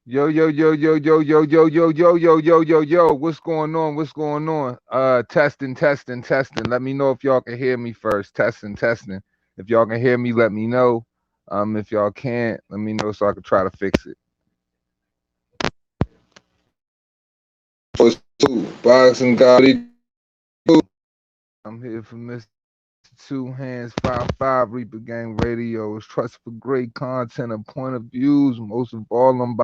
Yo, yo, yo, yo, yo, yo, yo, yo, yo, yo, yo, yo, yo. What's going on? What's going on? Testing, testing, testing. Let me know if y'all can hear me first. Testing, testing. If y'all can hear me, let me know. If y'all can't, let me know so I can try to fix it. Boxing God. I'm here for Mr. Two Hands 5 Reaper Gang Radio. It's trust for great content and point of views. Most of all, I'm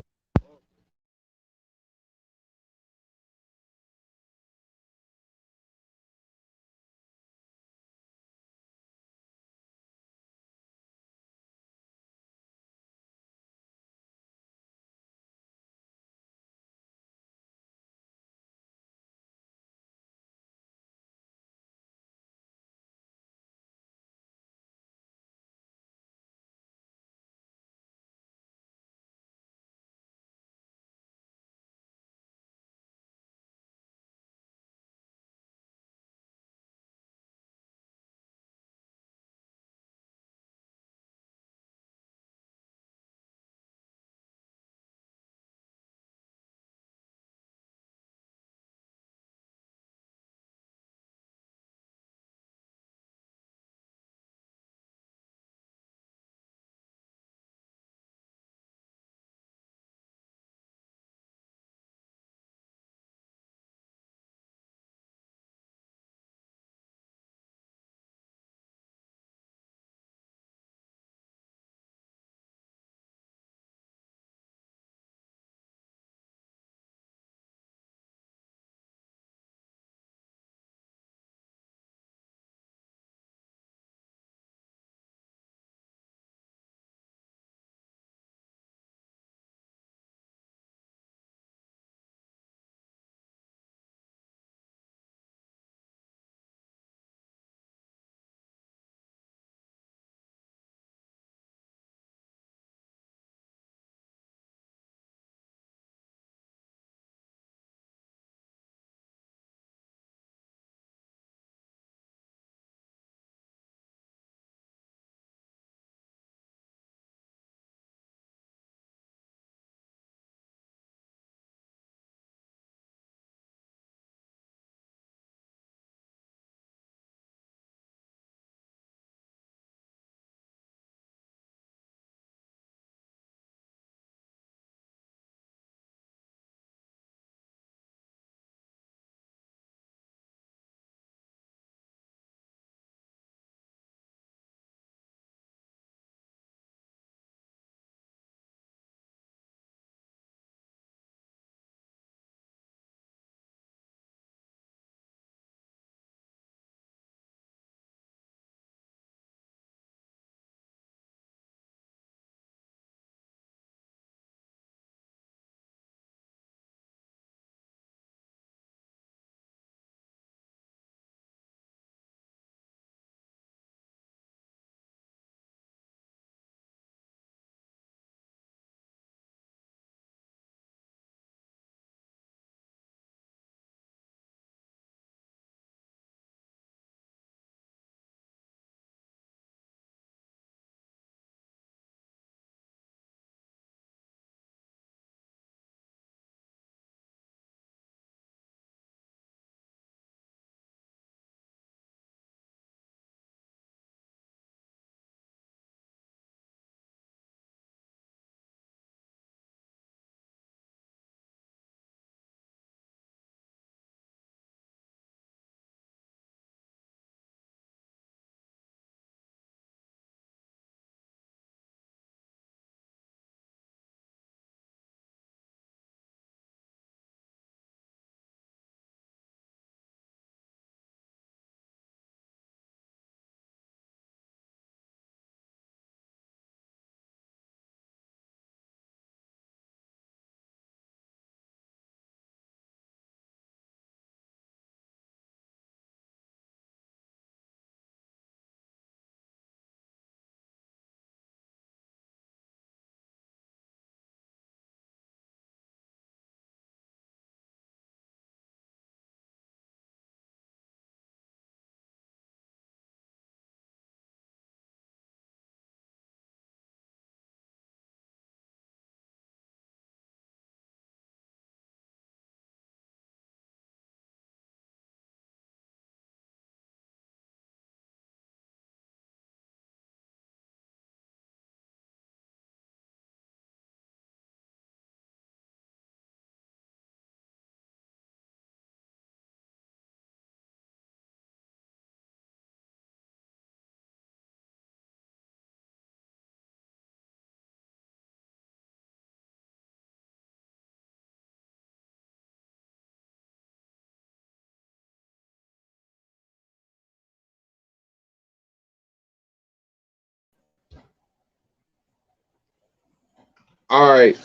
All right.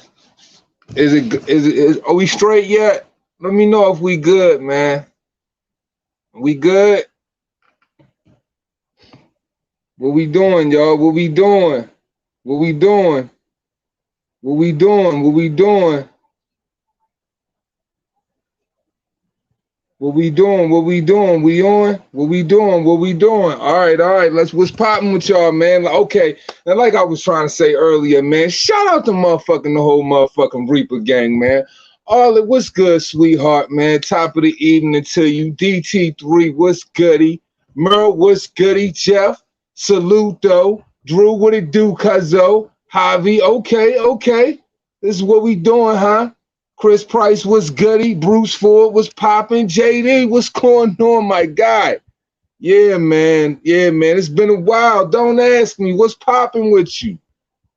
Are we straight yet? Let me know if we good, man. We good? What we doing, y'all? What we doing? What we doing? What we doing? What we doing? What we doing? What we doing? We on? What we doing? What we doing? All right. What's popping with y'all, man? Okay, and like I was trying to say earlier, man, shout out to the whole motherfucking Reaper gang, man. Arlie, what's good, sweetheart, man? Top of the evening to you. DT3, what's goody? Merle, what's goody? Jeff, saluto. Drew, what it do, cuzzo? Javi, okay. This is what we doing, huh? Chris Price was goody. Bruce Ford was popping. JD, what's going on, my guy? Yeah, man. It's been a while. Don't ask me. What's popping with you?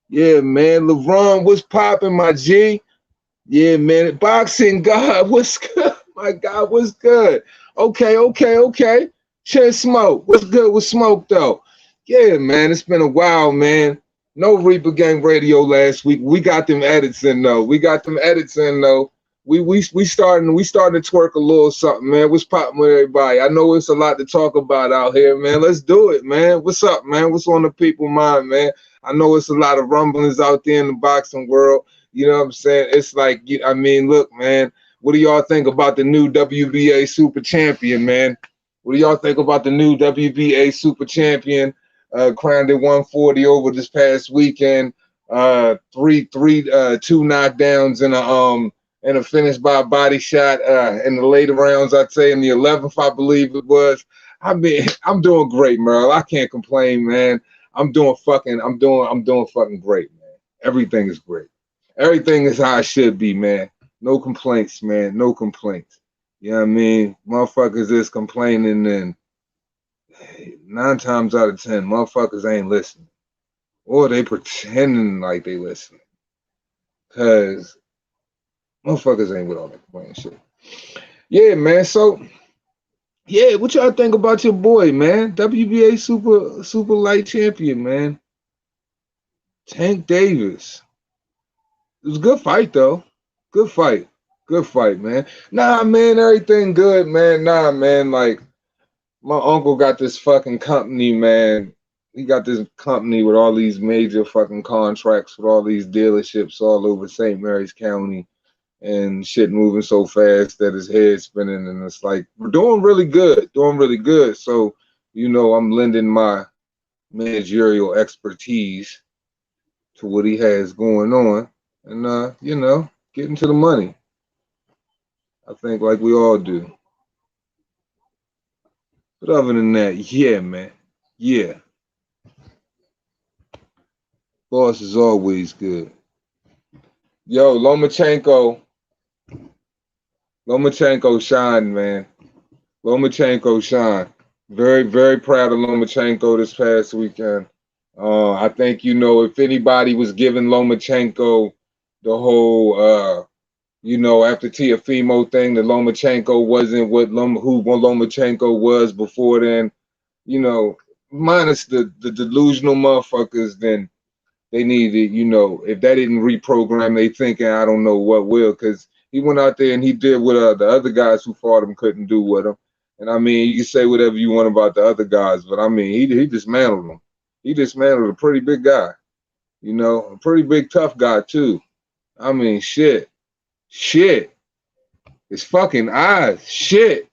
Yeah, man. LeBron, what's popping, my G? Yeah, man. Boxing God, what's good? My God, what's good? Okay. Chin Smoke, what's good with Smoke, though? Yeah, man. It's been a while, man. No Reaper Gang Radio last week. We got them edits in though. We starting to twerk a little something, man. What's popping with everybody? I know it's a lot to talk about out here, man. Let's do it, man. What's up, man? What's on the people's mind, man? I know it's a lot of rumblings out there in the boxing world. You know what I'm saying? It's like, I mean, look, man. What do y'all think about the new WBA Super Champion, man? What do y'all think about the new WBA Super Champion? Crowned at 140 over this past weekend. Two knockdowns and a finish by a body shot in the later rounds. I'd say in the 11th, I believe it was. I mean, I'm doing great, Merle. I can't complain, man. I'm doing fucking great, man. Everything is great. Everything is how it should be, man. No complaints, man. No complaints. You know what I mean? Motherfuckers is complaining, and 9 times out of 10, motherfuckers ain't listening. Or they pretending like they listening. Because motherfuckers ain't with all that complaining shit. Yeah, man. So, yeah, what y'all think about your boy, man? WBA super light champion, man. Tank Davis. It was a good fight, though. Good fight, man. Nah, man, everything good, man. Nah, man, like, my uncle got this fucking company, man. He got this company with all these major fucking contracts with all these dealerships all over St. Mary's County, and shit moving so fast that his head's spinning, and it's like, we're doing really good. So, you know, I'm lending my managerial expertise to what he has going on, and you know, getting to the money. I think like we all do. But other than that, yeah, man. Yeah. Boss is always good. Yo, Lomachenko shine, man. Lomachenko shine. Very, very proud of Lomachenko this past weekend. I think, you know, if anybody was giving Lomachenko the whole you know, after Teofimo thing, that Lomachenko wasn't who Lomachenko was before then, you know, minus the delusional motherfuckers, then they needed, you know, if that didn't reprogram they thinking, I don't know what will, because he went out there and he did what the other guys who fought him couldn't do with him. And I mean, you can say whatever you want about the other guys, but I mean, he dismantled them. He dismantled a pretty big guy, you know, a pretty big tough guy too. I mean, shit, his fucking eyes, shit.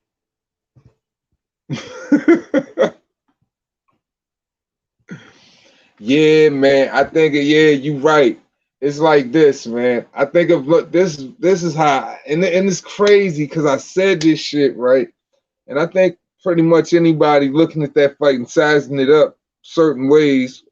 Yeah, man. I think you right. It's like this, man. I think of look, this is how, and it's crazy because I said this shit, right? And I think pretty much anybody looking at that fight and sizing it up certain ways,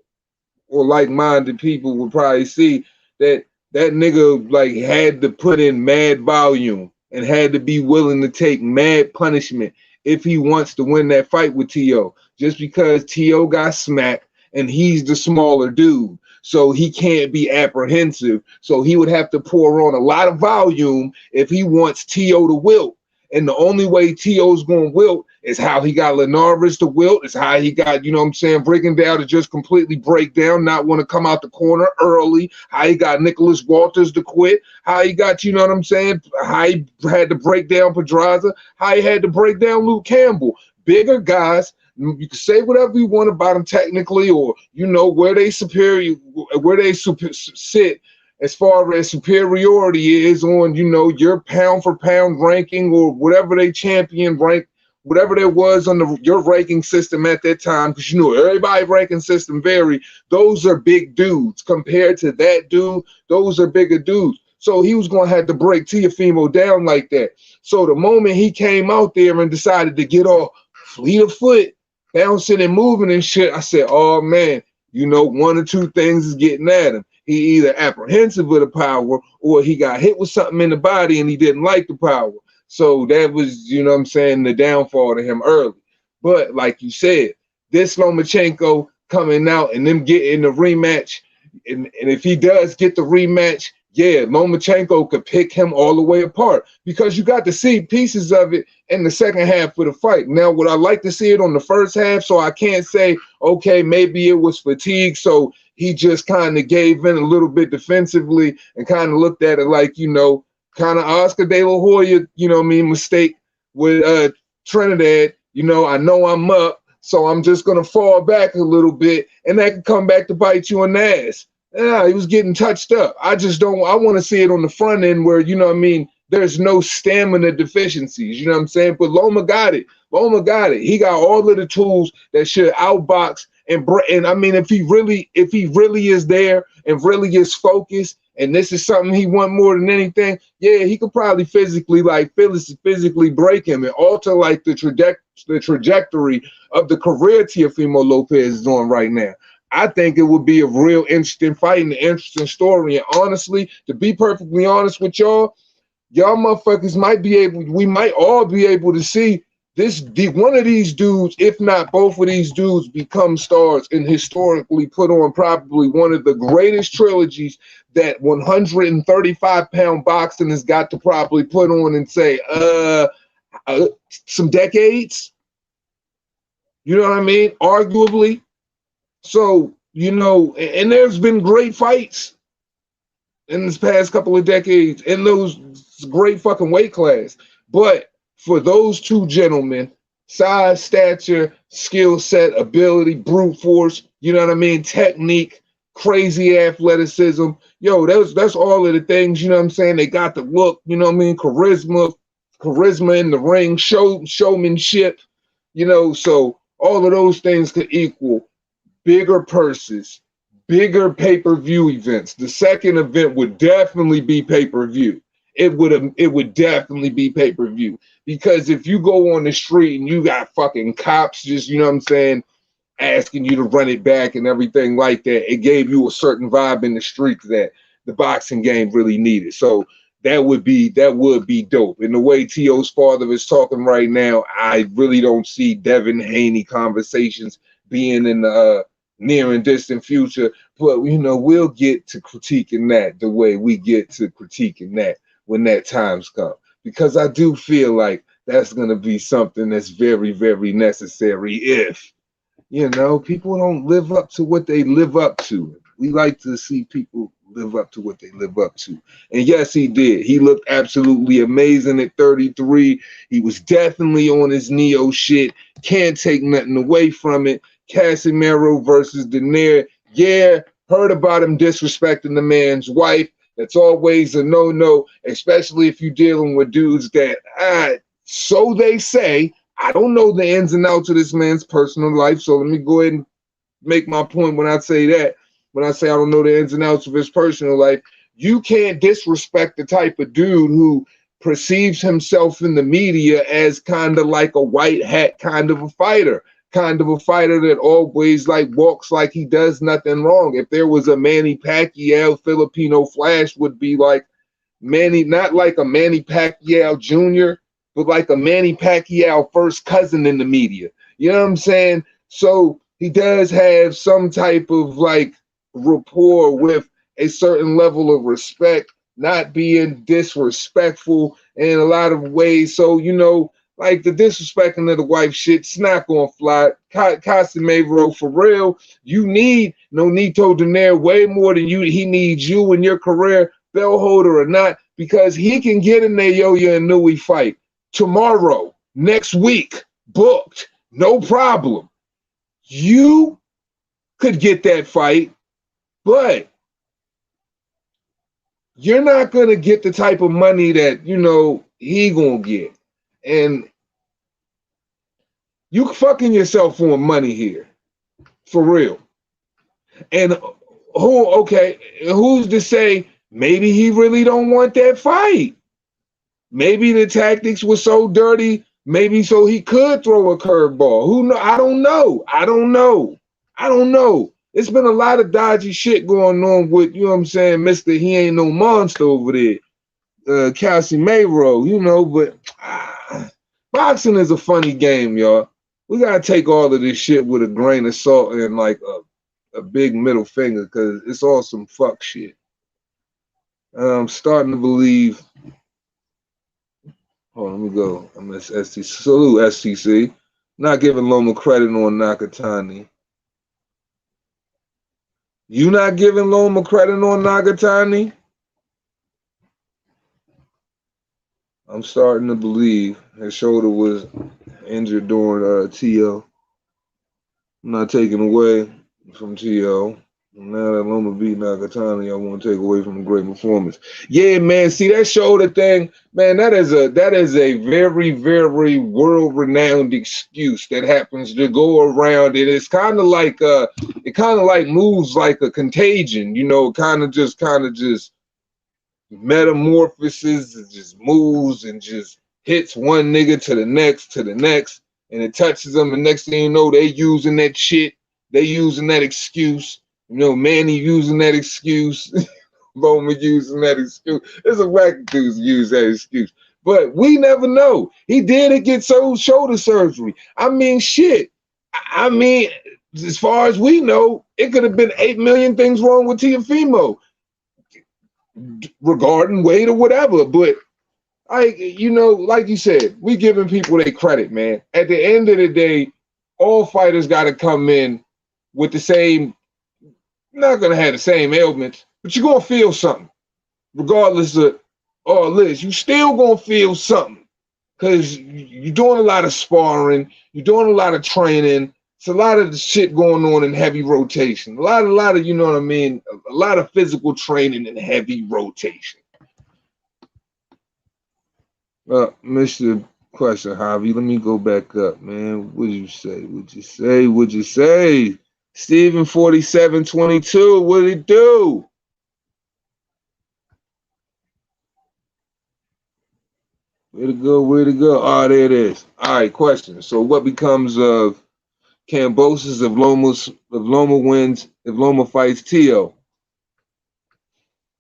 or like-minded people would probably see that nigga like had to put in mad volume and had to be willing to take mad punishment if he wants to win that fight with T.O. Just because T.O. got smacked and he's the smaller dude, so he can't be apprehensive. So he would have to pour on a lot of volume if he wants T.O. to wilt. And the only way T.O.'s going to wilt It's how he got Linares to wilt. It's how he got, you know what I'm saying, breaking down to just completely break down, not want to come out the corner early. How he got Nicholas Walters to quit. How he got, you know what I'm saying, how he had to break down Pedraza. How he had to break down Luke Campbell. Bigger guys. You can say whatever you want about them technically, or, you know, where they superior, where they sit as far as superiority is on, you know, your pound for pound ranking or whatever they champion rank, whatever there was on your ranking system at that time, because you know everybody ranking system vary. Those are big dudes compared to that dude. Those are bigger dudes. So he was going to have to break Teofimo down like that. So the moment he came out there and decided to get all fleet of foot, bouncing and moving and shit, I said, oh man, you know, one or two things is getting at him. He either apprehensive of the power or he got hit with something in the body and he didn't like the power. So that was, you know what I'm saying, the downfall to him early. But like you said, this Lomachenko coming out and them getting the rematch, and if he does get the rematch, yeah, Lomachenko could pick him all the way apart because you got to see pieces of it in the second half of the fight. Now, would I like to see it on the first half? So I can't say, okay, maybe it was fatigue, so he just kind of gave in a little bit defensively and kind of looked at it like, you know, kind of Oscar De La Hoya, you know what I mean, mistake with Trinidad. You know I'm up, so I'm just going to fall back a little bit, and that can come back to bite you in the ass. Yeah, he was getting touched up. I want to see it on the front end where, you know what I mean, there's no stamina deficiencies, you know what I'm saying? But Loma got it. Loma got it. He got all of the tools that should outbox and I mean, if he really is there and really is focused, and this is something he want more than anything, yeah, he could probably physically break him and alter like the trajectory of the career Teofimo Lopez is on right now. I think it would be a real interesting fight and an interesting story. And honestly, to be perfectly honest with y'all motherfuckers we might all be able to see one of these dudes, if not both of these dudes, become stars and historically put on probably one of the greatest trilogies that 135-pound boxing has got to probably put on and say, some decades. You know what I mean? Arguably. So, you know, and there's been great fights in this past couple of decades in those great fucking weight class. But for those two gentlemen, size, stature, skill set, ability, brute force, you know what I mean, technique, crazy athleticism, yo, that's all of the things, you know what I'm saying? They got the look, you know what I mean, charisma in the ring, showmanship, you know, so all of those things could equal bigger purses, bigger pay-per-view events. The second event would definitely be pay-per-view. It would definitely be pay-per-view. Because if you go on the street and you got fucking cops just, you know what I'm saying, asking you to run it back and everything like that, it gave you a certain vibe in the street that the boxing game really needed. So that would be dope. And the way T.O.'s father is talking right now, I really don't see Devin Haney conversations being in the near and distant future. But, you know, we'll get to critiquing that the way we get to critiquing that when that time's come. Because I do feel like that's going to be something that's very, very necessary if, you know, people don't live up to what they live up to. We like to see people live up to what they live up to. And yes, he did. He looked absolutely amazing at 33. He was definitely on his Neo shit. Can't take nothing away from it. Casimiro versus Daenerys. Yeah, heard about him disrespecting the man's wife. That's always a no-no, especially if you're dealing with dudes that, so they say, I don't know the ins and outs of this man's personal life, so let me go ahead and make my point when I say that. When I say I don't know the ins and outs of his personal life, you can't disrespect the type of dude who perceives himself in the media as kind of like a white hat kind of a fighter that always like walks like he does nothing wrong. If there was a Manny Pacquiao, Filipino Flash would be like Manny, not like a Manny Pacquiao Jr., but like a Manny Pacquiao first cousin in the media. You know what I'm saying? So he does have some type of like rapport with a certain level of respect, not being disrespectful in a lot of ways. So, you know, Like the disrespecting of the wife shit, it's not gonna fly. Casemiro, for real, you need Nonito Donaire way more than he needs you in your career, bell holder or not, because he can get in there Yo-Yo Inoue fight tomorrow, next week, booked, no problem. You could get that fight, but you're not gonna get the type of money that he gonna get. And you fucking yourself for money here, for real. And who's to say maybe he really don't want that fight? Maybe the tactics were so dirty, maybe so he could throw a curveball. Who know? I don't know. It's been a lot of dodgy shit going on with, Mr. He ain't no monster over there, Casemiro, but boxing is a funny game, y'all. We gotta take all of this shit with a grain of salt and like a big middle finger, because it's all some fuck shit. I'm starting to believe. Hold on, let me go. I'm at STC. Salute STC. Not giving Loma credit on Nakatani. You not giving Loma credit on Nakatani? I'm starting to believe his shoulder was injured during TO. I'm not taking away from TO. Now that Loma beat Nakatani, I want to take away from a great performance. Yeah, man. See that shoulder thing, man. That is a very, very world-renowned excuse that happens to go around. And it's kind of like moves like a contagion. Kind of just metamorphoses, and just moves and just hits one nigga to the next, and it touches them. And next thing you know, they using that shit. They using that excuse. Manny using that excuse. Loma using that excuse. There's a whack dudes use that excuse. But we never know. He did get shoulder surgery. I mean, shit. I mean, as far as we know, it could have been 8 million things wrong with Teofimo regarding weight or whatever. But like you said, we giving people their credit, man. At the end of the day, all fighters got to come in with the same. Not gonna have the same ailments, but you're gonna feel something, regardless of all this. You still gonna feel something, because you're doing a lot of sparring, you're doing a lot of training. It's a lot of the shit going on in heavy rotation. A lot of a lot of physical training in heavy rotation. Mr. Question, Javi, let me go back up, man. What'd you say? Steven 4722, what'd he do? Where to go? Oh, there it is. All right, question. So what becomes of Kambosos if Loma fights Tio?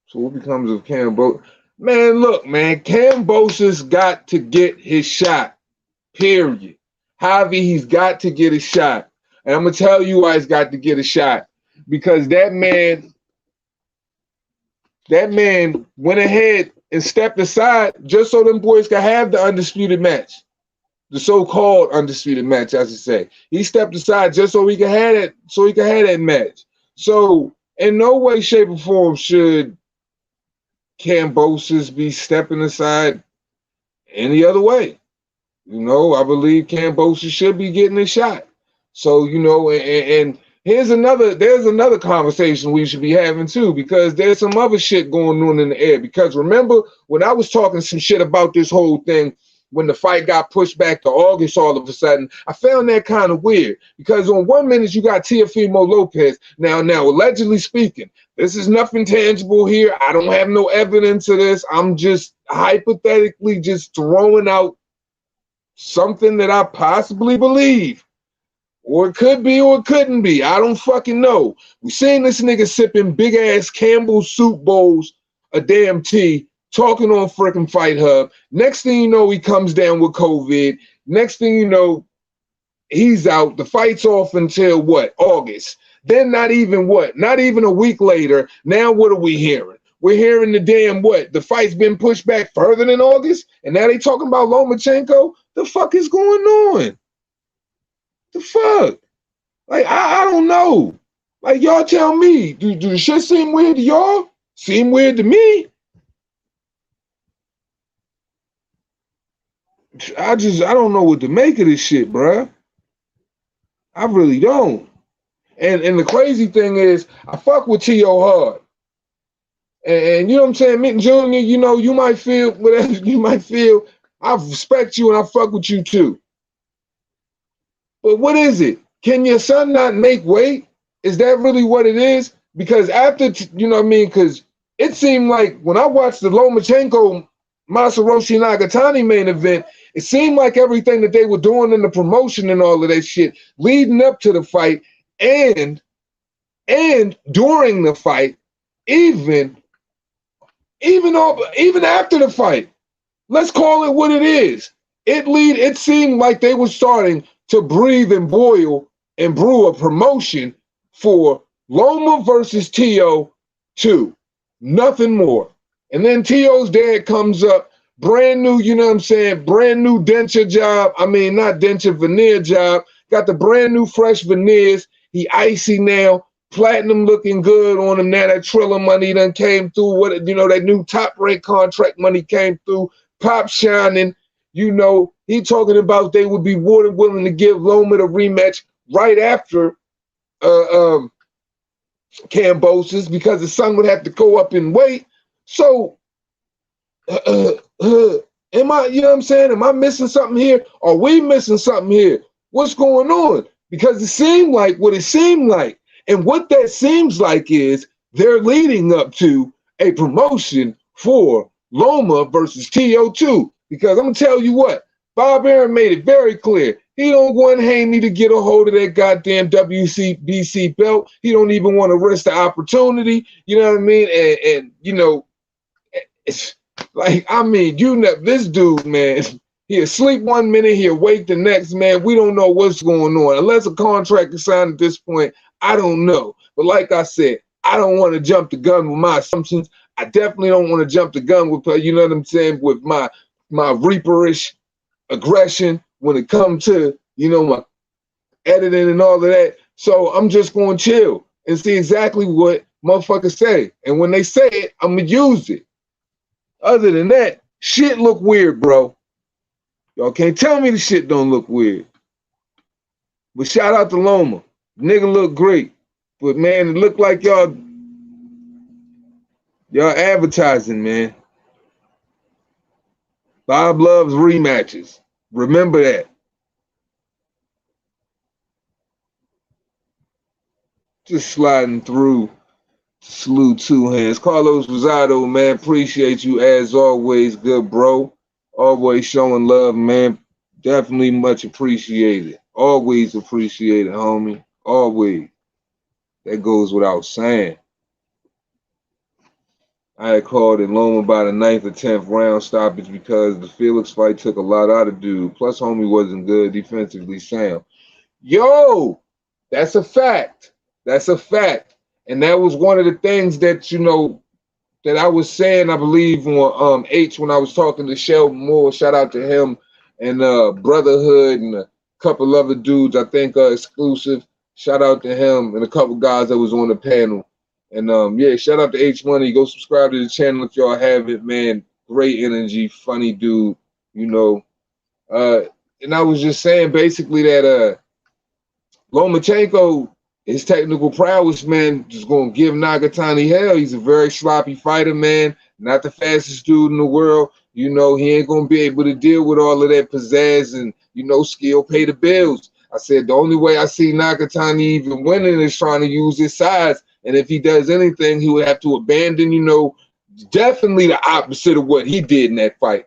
So what becomes of Kambosos? Man, look, man, Kambosos got to get his shot. Period. Javi, he's got to get a shot. And I'm going to tell you why he's got to get a shot. Because that man went ahead and stepped aside just so them boys could have the undisputed match. The so-called undisputed match, I should say. He stepped aside just so he could have that match. So in no way, shape, or form should Kambosos be stepping aside any other way. I believe Kambosos should be getting a shot. So, and there's another conversation we should be having too, because there's some other shit going on in the air. Because remember when I was talking some shit about this whole thing, when the fight got pushed back to August all of a sudden, I found that kind of weird, because on 1 minute you got Teofimo Lopez. Now, allegedly speaking, this is nothing tangible here. I don't have no evidence of this. I'm just hypothetically just throwing out something that I possibly believe. Or it could be, or it couldn't be. I don't fucking know. We seen this nigga sipping big ass Campbell's soup bowls, a damn tea, talking on frickin' Fight Hub. Next thing you know, he comes down with COVID. Next thing you know, he's out. The fight's off until what? August. Then not even a week later, now what are we hearing? we're hearing the damn what? The fight's been pushed back further than August, and now they talking about Lomachenko. The fuck is going on? The fuck? Like, I don't know. Like, y'all tell me, do the shit seem weird to y'all? Seem weird to me? I don't know what to make of this shit, bruh. I really don't. And the crazy thing is, I fuck with T.O. hard. And you know what I'm saying, Mitten Jr., you know, you might feel whatever you might feel. I respect you and I fuck with you too. But what is it? Can your son not make weight? Is that really what it is? Because after, you know what I mean? Because it seemed like when I watched the Lomachenko Masaroshi Nagatani main event, it seemed like everything that they were doing in the promotion and all of that shit leading up to the fight and during the fight, even after the fight, let's call it what it is. It seemed like they were starting to breathe and boil and brew a promotion for Loma versus T.O. 2. Nothing more. And then T.O.'s dad comes up, brand new, you know what I'm saying, brand new denture job. I mean, not denture, veneer job. Got the brand new fresh veneers. He icy now. Platinum looking good on him now. That Triller money done came through. What, you know, that new top rank contract money came through. Pop shining. You know, he talking about they would be more than willing to give Loma the rematch right after Kambosos because the son would have to go up in weight. So, am I, you know what I'm saying? Am I missing something here? Are we missing something here? What's going on? Because it seemed like what it seemed like. And what that seems like is they're leading up to a promotion for Loma versus TO2. Because I'm going to tell you what, Bob Arum made it very clear. He don't want Haney to get a hold of that goddamn WCBC belt. He don't even want to risk the opportunity. You know what I mean? And you know, it's like, I mean, you know, this dude, man, he'll sleep 1 minute, he'll wake the next, man. We don't know what's going on. Unless a contract is signed at this point, I don't know. But like I said, I don't want to jump the gun with my assumptions. I definitely don't want to jump the gun with, you know what I'm saying, with my reaperish aggression when it comes to, you know, my editing and all of that. So I'm just going to chill and see exactly what motherfuckers say. And when they say it, I'm going to use it. Other than that, shit look weird, bro. Y'all can't tell me the shit don't look weird. But shout out to Loma. Nigga look great. But man, it look like y'all advertising, man. Bob loves rematches. Remember that. Just sliding through. Salute 2 hands. Carlos Rosado, man, appreciate you as always, good bro. Always showing love, man. Definitely much appreciated. Always appreciated, homie. Always. That goes without saying. I had called it Loma by the 9th or 10th round stoppage because the Felix fight took a lot out of dude. Plus, homie wasn't good defensively sound. Yo, that's a fact. That's a fact. And that was one of the things that, you know, that I was saying, I believe, on H when I was talking to Sheldon Moore. Shout out to him and Brotherhood and a couple other dudes, I think exclusive. Shout out to him and a couple guys that was on the panel. And yeah, shout out to H Money. Go subscribe to the channel if y'all have it, man. Great energy, funny dude, you know. And I was just saying basically that Lomachenko, his technical prowess, man, just gonna give Nagatani hell. He's a very sloppy fighter, man. Not the fastest dude in the world. You know, he ain't gonna be able to deal with all of that pizzazz and, you know, skill pay the bills. I said the only way I see Nagatani even winning is trying to use his size. And if he does anything, he would have to abandon, you know, definitely the opposite of what he did in that fight.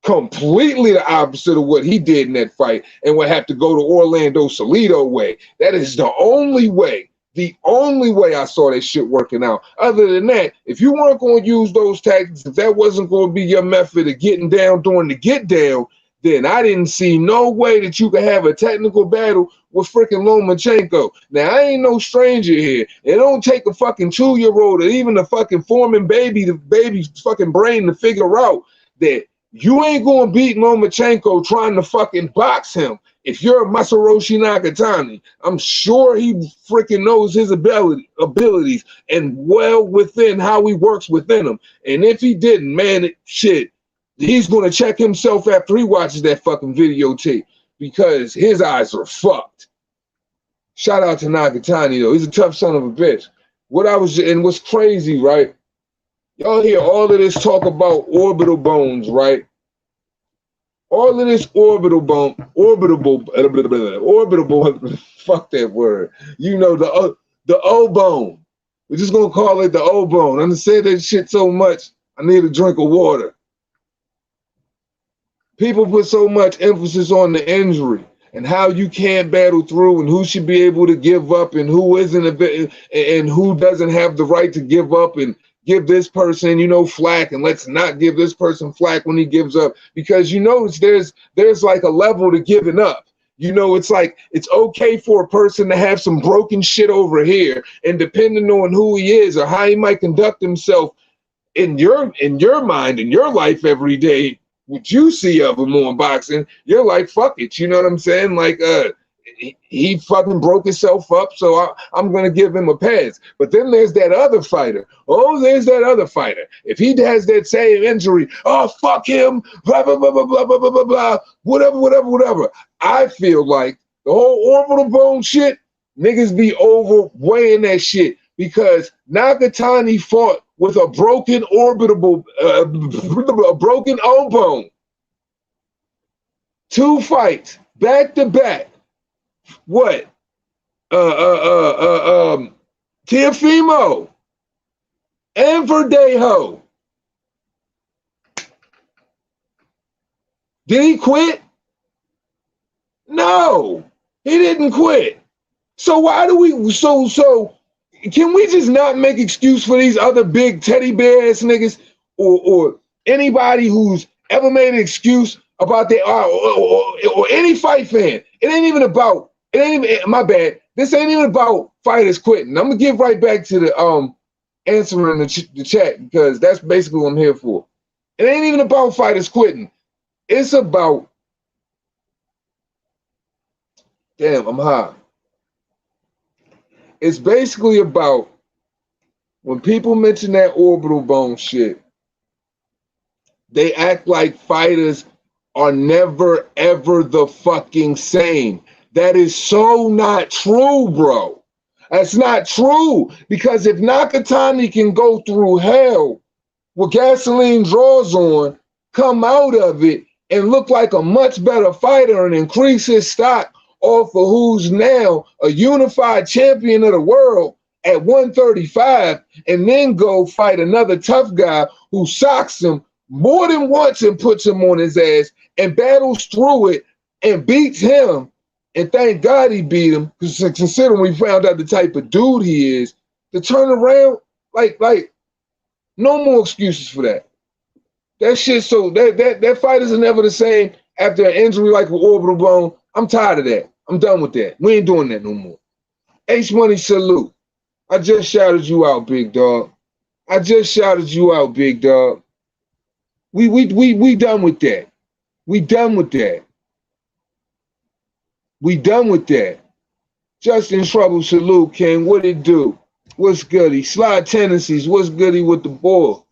Completely the opposite of what he did in that fight, and would have to go to Orlando Salido way. That is the only way I saw that shit working out. Other than that, if you weren't going to use those tactics, if that wasn't going to be your method of getting down during the get down, then I didn't see no way that you could have a technical battle with freaking Lomachenko. Now, I ain't no stranger here. It don't take a fucking 2-year-old or even a fucking forming baby, the baby's fucking brain to figure out that you ain't gonna beat Lomachenko trying to fucking box him. If you're Masaroshi Nakatani, I'm sure he freaking knows his abilities and well within how he works within him. And if he didn't, man, shit, he's gonna check himself after he watches that fucking videotape because his eyes are fucked. Shout out to Nakatani though. He's a tough son of a bitch. What's crazy, right? Y'all hear all of this talk about orbital bones, right? All of this orbital, fuck that word. You know, the O bone. We're just gonna call it the O bone. I done said that shit so much, I need a drink of water. People put so much emphasis on the injury and how you can't battle through and who should be able to give up and who isn't and who doesn't have the right to give up and give this person, you know, flack, and let's not give this person flack when he gives up, because you know there's like a level to giving up. You know, it's like it's okay for a person to have some broken shit over here, and depending on who he is or how he might conduct himself in your mind, in your life every day, what you see of him on boxing, you're like, fuck it, you know what I'm saying? Like, he fucking broke himself up, so I'm going to give him a pass. But then there's that other fighter. Oh, there's that other fighter. If he has that same injury, oh, fuck him, blah, blah, blah, blah, blah, blah, blah, blah, blah, whatever. I feel like the whole orbital bone shit, niggas be overweighing that shit because Nakatani fought with a broken a broken O bone. 2 fights, back to back. What? Teofimo and Verdejo. Did he quit? No, he didn't quit. So why do we? So can we just not make excuse for these other big teddy bear ass niggas or anybody who's ever made an excuse about their or any fight fan? It ain't even about. It ain't even, my bad. This ain't even about fighters quitting. I'm gonna give right back to the answering the chat because that's basically what I'm here for. It ain't even about fighters quitting. It's about, damn, I'm high. It's basically about when people mention that orbital bone shit, they act like fighters are never ever the fucking same. That is so not true, bro. That's not true. Because if Nakatani can go through hell with gasoline drawers on, come out of it, and look like a much better fighter and increase his stock off of who's now a unified champion of the world at 135, and then go fight another tough guy who socks him more than once and puts him on his ass and battles through it and beats him. And thank God he beat him, because considering we found out the type of dude he is, to turn around, like no more excuses for that. That shit, so that fighters are never the same after an injury like an orbital bone. I'm tired of that. I'm done with that. We ain't doing that no more. H Money salute. I just shouted you out, big dog. I just shouted you out, big dog. We done with that. We done with that. We done with that. Justin Trouble, salute, King. What it do? What's goody? Slide tendencies. What's goody with the ball?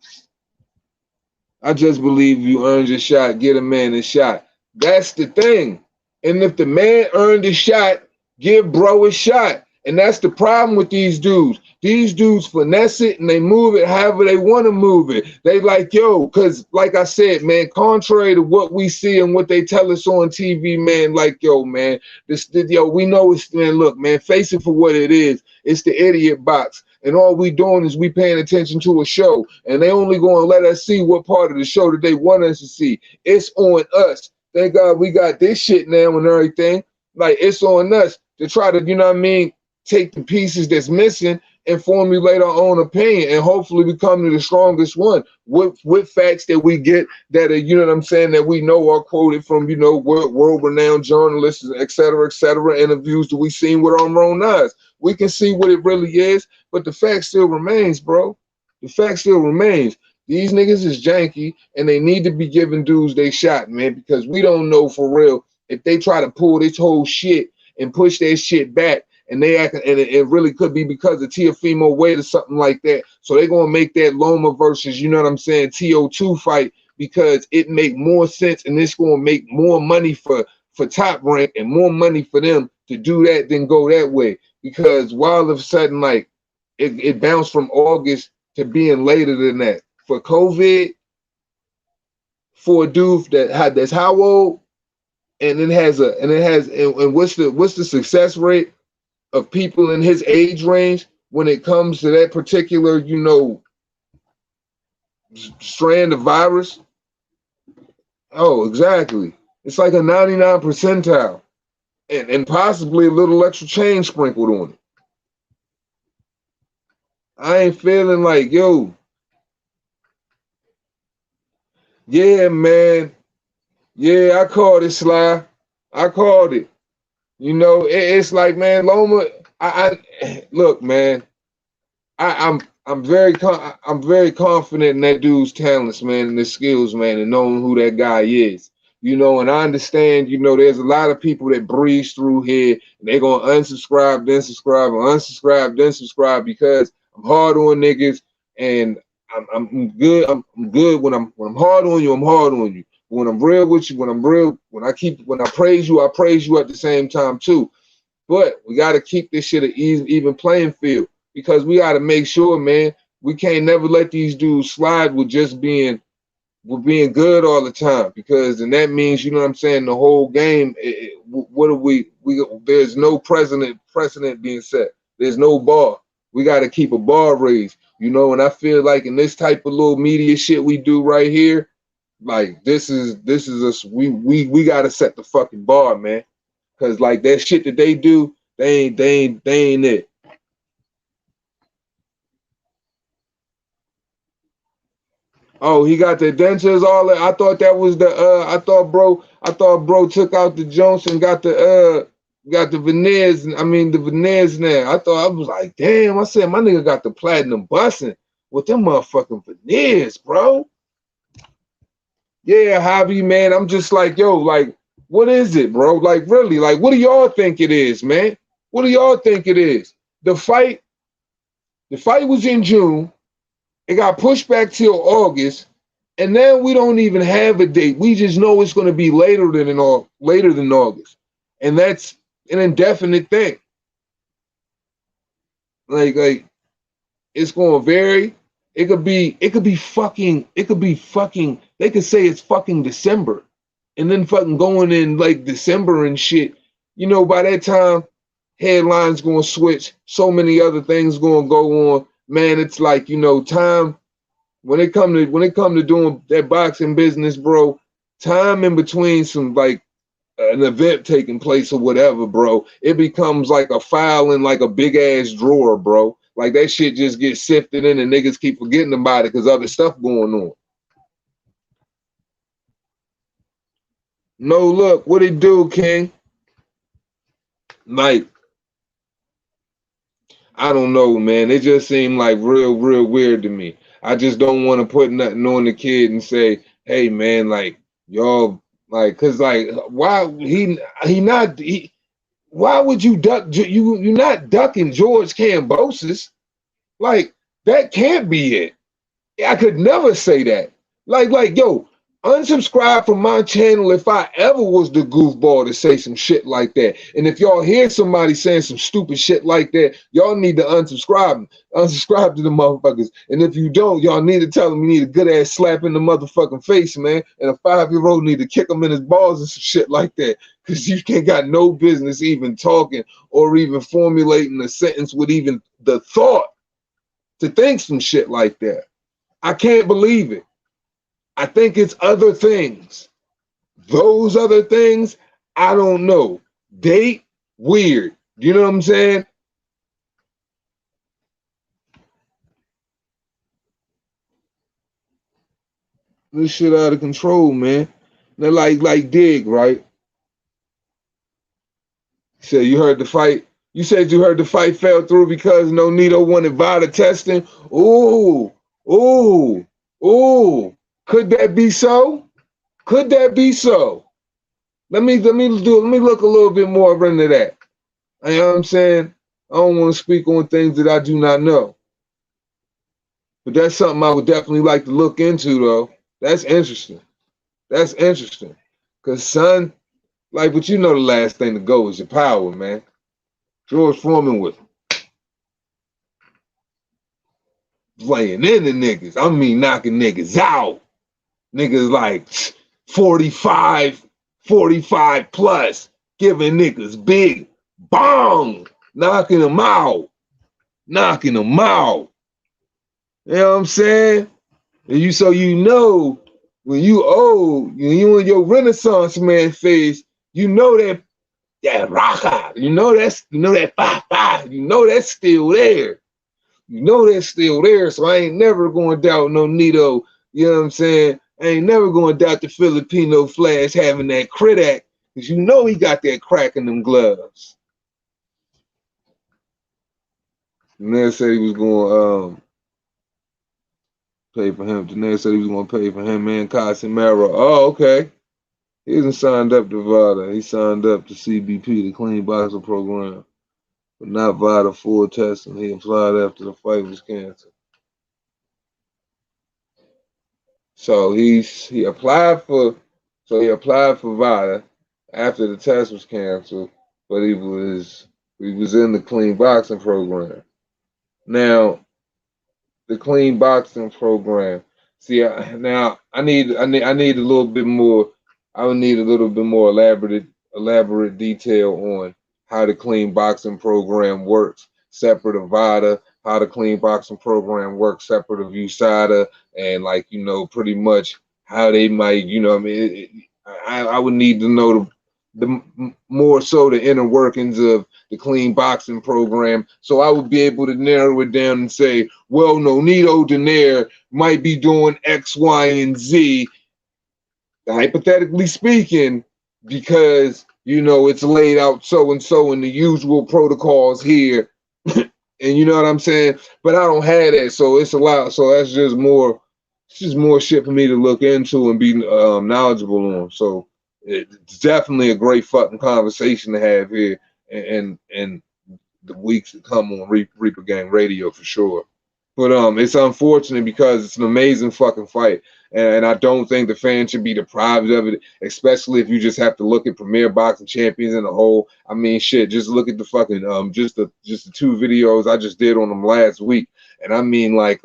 I just believe you earned your shot. Get a man a shot. That's the thing. And if the man earned a shot, give bro a shot. And that's the problem with these dudes. These dudes finesse it and they move it however they want to move it. They like, yo, because like I said, man, contrary to what we see and what they tell us on TV, man, like, yo, man, we know it's, man, look, man, face it for what it is. It's the idiot box. And all we doing is we paying attention to a show. And they only going to let us see what part of the show that they want us to see. It's on us. Thank God we got this shit now and everything. Like, it's on us to try to, you know what I mean, take the pieces that's missing and formulate our own opinion and hopefully become the strongest one with facts that we get that are, you know what I'm saying, that we know are quoted from, you know, world-renowned journalists, et cetera, interviews that we've seen with our own eyes. We can see what it really is, but the fact still remains, bro. The fact still remains. These niggas is janky, and they need to be giving dudes they shot, man, because we don't know for real if they try to pull this whole shit and push that shit back, and they act, and it really could be because of Teofimo weight or something like that. So they're gonna make that Loma versus, you know what I'm saying, TO2 fight because it make more sense, and it's gonna make more money for Top Rank and more money for them to do that than go that way. Because all of a sudden, like it bounced from August to being later than that for COVID, for a dude that's how old, and what's the success rate of people in his age range when it comes to that particular, you know, strand of virus? Oh, exactly. It's like a 99 percentile, and possibly a little extra change sprinkled on it. I ain't feeling like, yo, yeah, man. Yeah, I called it, Sly. I called it. You know, it's like, man, Loma. I look, man. I'm very confident in that dude's talents, man, and his skills, man, and knowing who that guy is. You know, and I understand, you know, there's a lot of people that breeze through here and they're gonna unsubscribe, then subscribe, or unsubscribe, then subscribe because I'm hard on niggas and I'm good. I'm good when I'm hard on you, I'm hard on you. When I'm real with you, when I praise you at the same time too. But we gotta keep this shit an even playing field because we gotta make sure, man, we can't never let these dudes slide with just being good all the time, because then that means, you know what I'm saying, the whole game, what are we there's no precedent being set. There's no bar. We got to keep a bar raised, you know. And I feel like in this type of little media shit we do right here, like this is us. We got to set the fucking bar, man, because like that shit that they do, they ain't it. Oh, he got the dentures, all that. I thought that was the I thought bro took out the Johnson, got the veneers, the veneers now. I was like, damn, I said my nigga got the platinum busting with them motherfucking veneers, bro. Yeah, hobby, man. I'm just like, yo, like, what is it, bro? Like, really, like, what do y'all think it is, man? What do y'all think it is? The fight was in June. It got pushed back till August, and now we don't even have a date. We just know it's going to be later than August, and that's an indefinite thing. Like it's going to vary. It could be fucking. They could say it's fucking December, and then fucking going in like December and shit. You know, by that time, headlines going to switch. So many other things going to go on. Man, it's like, you know, time. When it come to doing that boxing business, bro, time in between some like an event taking place or whatever, bro, it becomes like a file in like a big ass drawer, bro. Like that shit just gets sifted in and niggas keep forgetting about it because other stuff going on. No, look, what it do, King? Like, I don't know, man. It just seemed like real weird to me. I just don't want to put nothing on the kid and say, hey, man, like, y'all, like, cause like, why why would you duck? You're not ducking George Kambosos. Like, that can't be it. I could never say that. Like, yo, unsubscribe from my channel if I ever was the goofball to say some shit like that. And if y'all hear somebody saying some stupid shit like that, y'all need to unsubscribe. Unsubscribe to the motherfuckers. And if you don't, y'all need to tell them you need a good ass slap in the motherfucking face, man. And a 5-year-old need to kick him in his balls and some shit like that. Because you can't got no business even talking or even formulating a sentence with even the thought to think some shit like that. I can't believe it. I think it's other things. Those other things, I don't know. Date, weird. You know what I'm saying? This shit out of control, man. Now, like Dig, right? So you heard the fight. You said you heard the fight fell through because no Nito wanted VADA testing. Ooh, ooh, ooh. Could that be so? Could that be so? Let me look a little bit more into that. You know what I'm saying? I don't want to speak on things that I do not know. But that's something I would definitely like to look into, though. That's interesting. That's interesting. Cause son, like, but you know the last thing to go is your power, man. George Foreman was playing in the niggas. I mean, knocking niggas out. Niggas like 45 plus, giving niggas big bong, knocking them out. Knocking them out. You know what I'm saying? And so you know, when you old, you in your Renaissance man phase, you know that rocker, you know that FAH, you know that's still there. You know that's still there. So I ain't never going to doubt no Nito. You know what I'm saying? I ain't never going to doubt the Filipino Flash having that crit act, because you know he got that crack in them gloves. And then said he was going pay for him. Janae said he was going to pay for him and Casimero. Oh, okay. He isn't signed up to VADA. He signed up to CBP, the Clean Boxing Program, but not VADA full testing. He applied after the fight was canceled. So he applied for VADA after the test was canceled, but he was in the Clean Boxing Program. Now, the Clean Boxing Program. See, now I need a little bit more. I would need a little bit more elaborate detail on how the Clean Boxing Program works, separate of VADA. How the Clean Boxing Program works, separate of USADA, and like pretty much how they might, I mean, I would need to know the more so the inner workings of the Clean Boxing Program, so I would be able to narrow it down and say, well, Nonito Donaire might be doing X, Y, and Z, hypothetically speaking, because it's laid out so and so in the usual protocols here, and you know what I'm saying. But I don't have that, so it's a lot. So that's just more. It's just more shit for me to look into and be knowledgeable on. So it's definitely a great fucking conversation to have here, and the weeks to come on Reaper Gang Radio for sure. But it's unfortunate because it's an amazing fucking fight, and I don't think the fans should be deprived of it, especially if you just have to look at Premier Boxing Champions in a whole. I mean, shit, just look at the fucking just the 2 videos I just did on them last week, and I mean, like,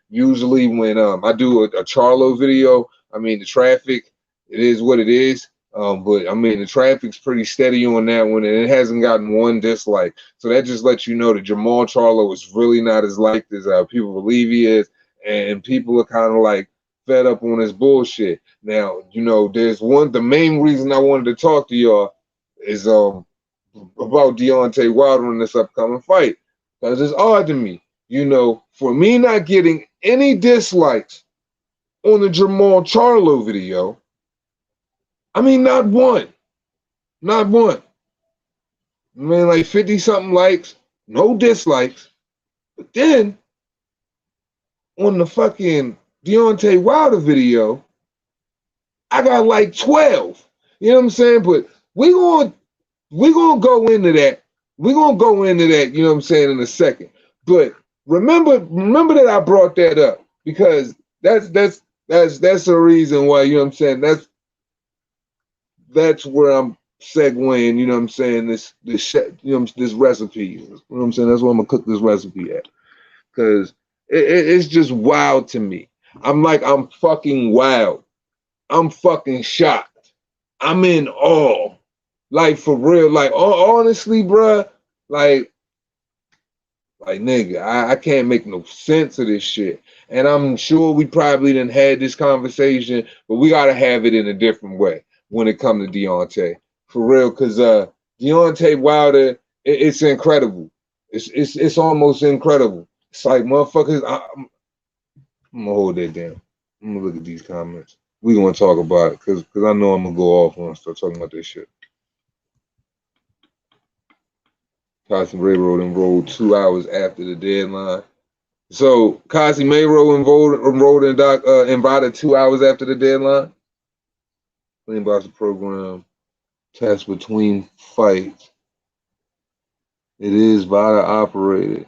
usually when I do a Charlo video, I mean, the traffic, it is what it is. But I mean, the traffic's pretty steady on that one, and it hasn't gotten one dislike. So that just lets you know that Jamal Charlo is really not as liked as people believe he is, and people are kind of like fed up on this bullshit. Now, there's the main reason I wanted to talk to y'all is about Deontay Wilder in this upcoming fight, because it's odd to me, for me not getting any dislikes on the Jamal Charlo video. I mean, not one. Not one. I mean, like 50-something likes, no dislikes. But then, on the fucking Deontay Wilder video, I got like 12. You know what I'm saying? But we're gonna go into that. We're gonna go into that, you know what I'm saying, in a second. But remember that I brought that up, because that's the reason why, you know what I'm saying, that's where I'm segueing, you know what I'm saying, this recipe. You know what I'm saying? That's where I'm gonna cook this recipe at. Because it's just wild to me. I'm fucking wild. I'm fucking shocked. I'm in awe. Like, for real. Like, honestly, bruh, like nigga, I can't make no sense of this shit. And I'm sure we probably done had this conversation, but we gotta have it in a different way when it comes to Deontay. For real, because Deontay Wilder, it's incredible. It's almost incredible. It's like, motherfuckers, I'm gonna hold that down. I'm gonna look at these comments. We gonna talk about it because I know I'm gonna go off when I start talking about this shit. Carson Railroad enrolled 2 hours after the deadline. So Kasi Mayro enrolled in invited 2 hours after the deadline. Clean boxing program test between fights. It is VADA operated,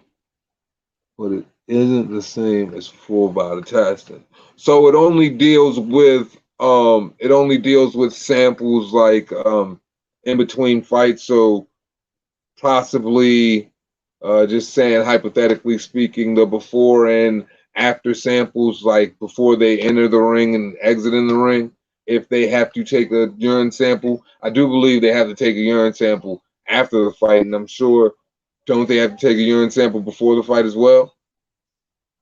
but it isn't the same as full VADA testing. So it only deals with samples like in between fights. So possibly just saying hypothetically speaking, the before and after samples, like before they enter the ring and exit in the ring, if they have to take a urine sample, I do believe they have to take a urine sample after the fight, and I'm sure, don't they have to take a urine sample before the fight as well?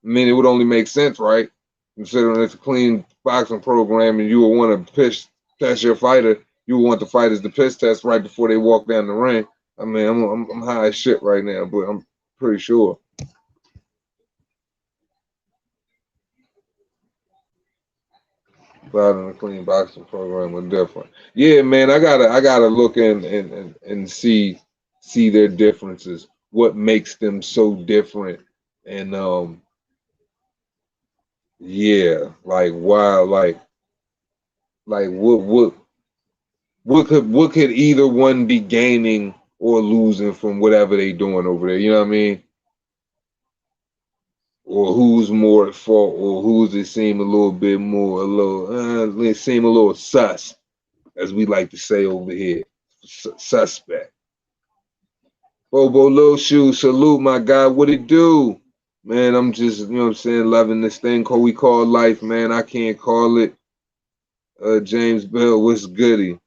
I mean, it would only make sense, right? Considering it's a clean boxing program and you would want to test your fighter, you would want the fighters to piss test right before they walk down the ring. I mean, I'm high as shit right now, but I'm pretty sure. But in a clean boxing program was different. Yeah, man, I gotta look and see their differences. What makes them so different? And yeah, like wow, like what could either one be gaining or losing from whatever they doing over there? You know what I mean? Or who's more at fault, or who's it seem a little bit more, it seem a little sus, as we like to say over here, suspect. Bobo Lil Shoe, salute my guy. What it do? Man, I'm just, you know what I'm saying, loving this thing we call life, man. I can't call it. James Bell, what's goody?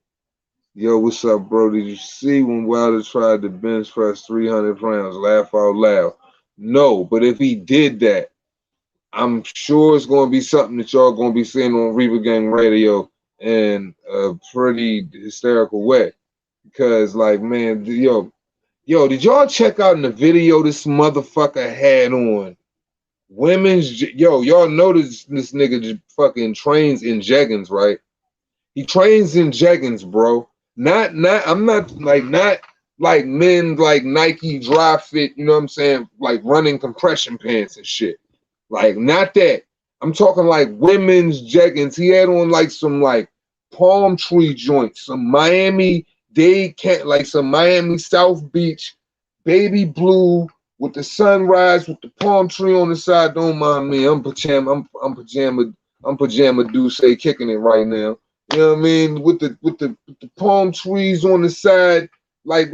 Yo, what's up, bro? Did you see when Wilder tried to bench press 300 pounds? Laugh out loud. No, but if he did that, I'm sure it's going to be something that y'all going to be seeing on Reaper Gang Radio in a pretty hysterical way. Because, like, man, yo, did y'all check out in the video this motherfucker had on? Y'all notice this nigga just fucking trains in jeggings, right? He trains in jeggings, bro. I'm not like men like Nike Dry Fit, you know what I'm saying? Like running compression pants and shit. Like, not that. I'm talking like women's jeggings. He had on like some like palm tree joints, some Miami Dade can't like some Miami South Beach baby blue with the sunrise with the palm tree on the side. Don't mind me. I'm pajama Duce kicking it right now. You know what I mean? With the palm trees on the side, like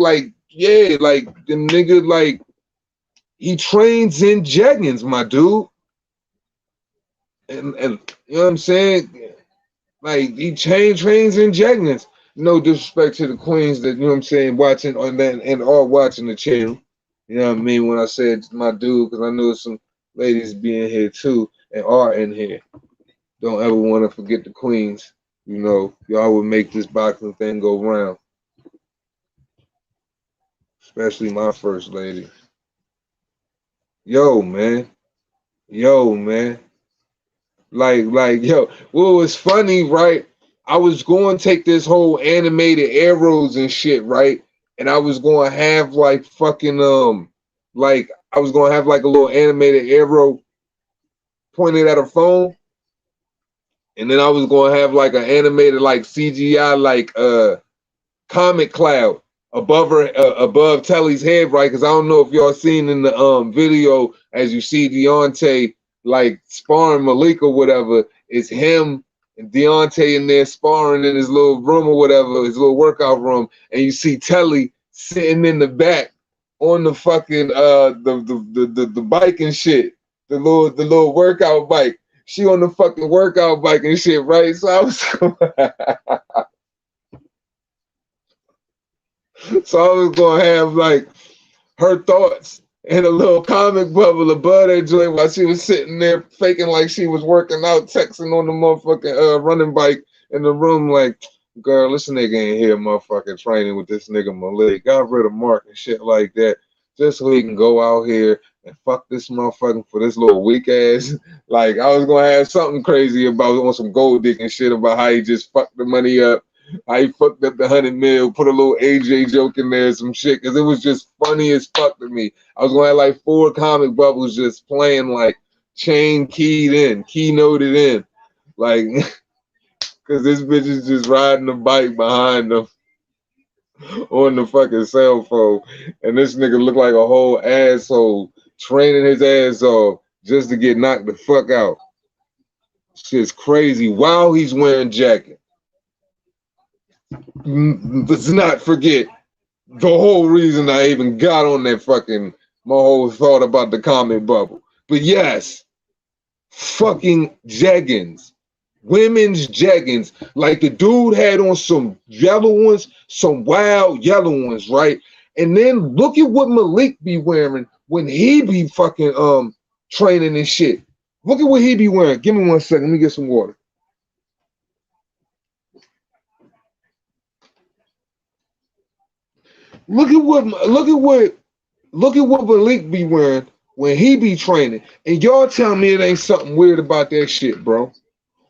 yeah, like the nigga like he trains in jeggings, my dude. And you know what I'm saying? Like he trains in jeggings. No disrespect to the queens that, you know what I'm saying, watching on that and are watching the channel. You know what I mean? When I said my dude, because I know some ladies being here too and are in here. Don't ever want to forget the queens. You know, y'all would make this boxing thing go round. Especially my first lady. Yo, man. Yo, man. Like, yo, what was funny, right? I was going to take this whole animated arrows and shit, right? And I was going to have like fucking, like, I was going to have like a little animated arrow pointed at her phone. And then I was going to have like an animated, like CGI, like, comic cloud above her, above Telly's head, right? Because I don't know if y'all seen in the video as you see Deontay like sparring Malik or whatever. It's him and Deontay in there sparring in his little room or whatever, his little workout room, and you see Telly sitting in the back on the fucking the bike and shit, the little workout bike. She on the fucking workout bike and shit, right? So I was. So I was gonna have like her thoughts in a little comic bubble above that joint while she was sitting there faking like she was working out, texting on the motherfucking running bike in the room, like, girl, this nigga ain't here motherfucking training with this nigga Malik. Got rid of Mark and shit like that. just so he can go out here and fuck this motherfucker for this little weak ass. Like I was gonna have something crazy about on some gold digging shit about how he just fucked the money up. How he fucked up the 100 mil, put a little AJ joke in there, some shit, because it was just funny as fuck to me. I was gonna have like 4 comic bubbles just playing like chain keyed in, keynoted in, like because this bitch is just riding the bike behind them on the fucking cell phone, and this nigga look like a whole asshole training his ass off just to get knocked the fuck out. Shit's crazy while he's wearing jacket. Let's not forget the whole reason I even got on that fucking my whole thought about the comic bubble. But yes, fucking jeggings. Women's jeggings. Like the dude had on some yellow ones, some wild yellow ones, right? And then look at what Malik be wearing when he be fucking training and shit. Look at what he be wearing. Give me 1 second. Let me get some water. Look at what Malik be wearing when he be training. And y'all tell me it ain't something weird about that shit, bro.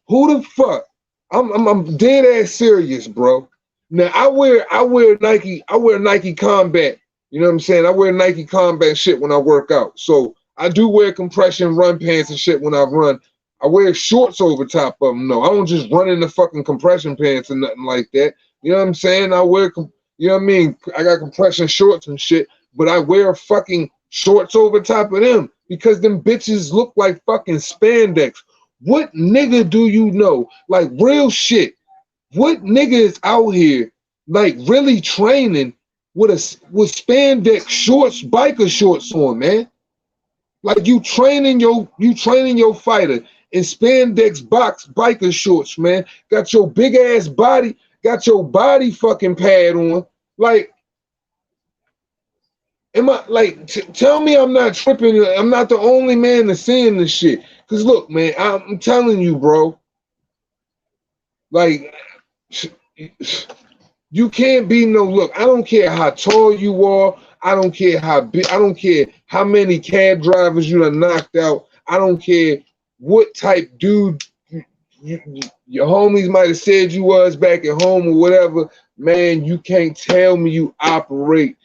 Who the fuck? I'm dead ass serious, bro. Now I wear Nike Combat. You know what I'm saying? I wear Nike Combat shit when I work out. So I do wear compression run pants and shit when I run. I wear shorts over top of them. No, I don't just run in the fucking compression pants or nothing like that. You know what I'm saying? I wear, you know what I mean? I got compression shorts and shit, but I wear fucking shorts over top of them because them bitches look like fucking spandex. What nigga do you know? Like real shit. What nigga is out here like really training with spandex shorts, biker shorts on, man? Like you training your fighter in spandex biker shorts, man. Got your big ass body, got your body fucking pad on. Like, am I like? Tell me I'm not tripping. I'm not the only man that's seeing this shit. Cause look, man, I'm telling you, bro. Like, you can't be no look. I don't care how tall you are. I don't care how big. I don't care how many cab drivers you done knocked out. I don't care what type dude your homies might have said you was back at home or whatever. Man, you can't tell me you operate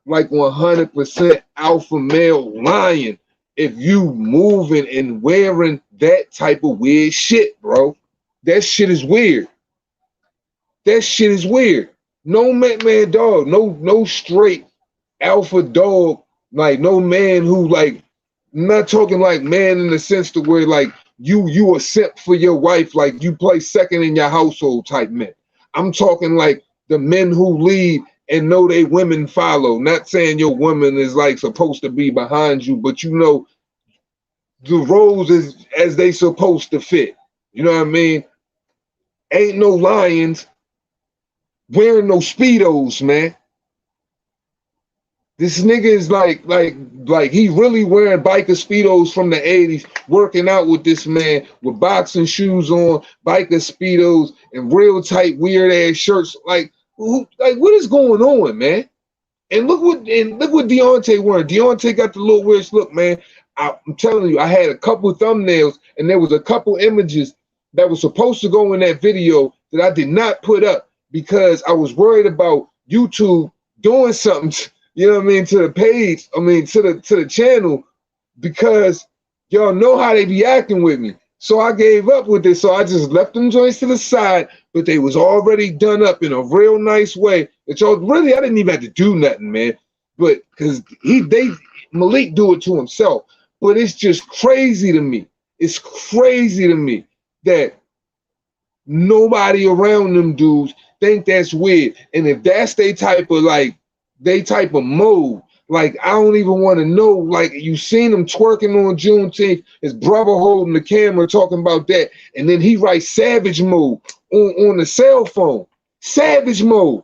like 100% alpha male lion if you moving and wearing that type of weird shit, bro. That shit is weird. That shit is weird. No man dog, no straight alpha dog, like no man who like, I'm not talking like man in the sense to where like you a simp for your wife, like you play second in your household type men. I'm talking like the men who lead and know they women follow. Not saying your woman is like supposed to be behind you, but you know the roles is as they supposed to fit. You know what I mean? Ain't no lions wearing no Speedos, man. This nigga is like he really wearing biker Speedos from the 80s, working out with this man with boxing shoes on, biker Speedos, and real tight, weird ass shirts. Like what is going on, man? And look what Deontay wearing. Deontay got the little weird look, man. I'm telling you, I had a couple thumbnails and there was a couple images that was supposed to go in that video that I did not put up because I was worried about YouTube doing something, you know what I mean, to the page, I mean, to the channel, because y'all know how they be acting with me. So I gave up with this. So I just left them joints to the side, but they was already done up in a real nice way. That y'all really, I didn't even have to do nothing, man. But because Malik do it to himself. But it's just crazy to me. It's crazy to me that nobody around them dudes think that's weird. And if that's they type of mode, like I don't even want to know. Like you seen him twerking on Juneteenth, his brother holding the camera talking about that, and then he writes savage mode on the cell phone. Savage mode.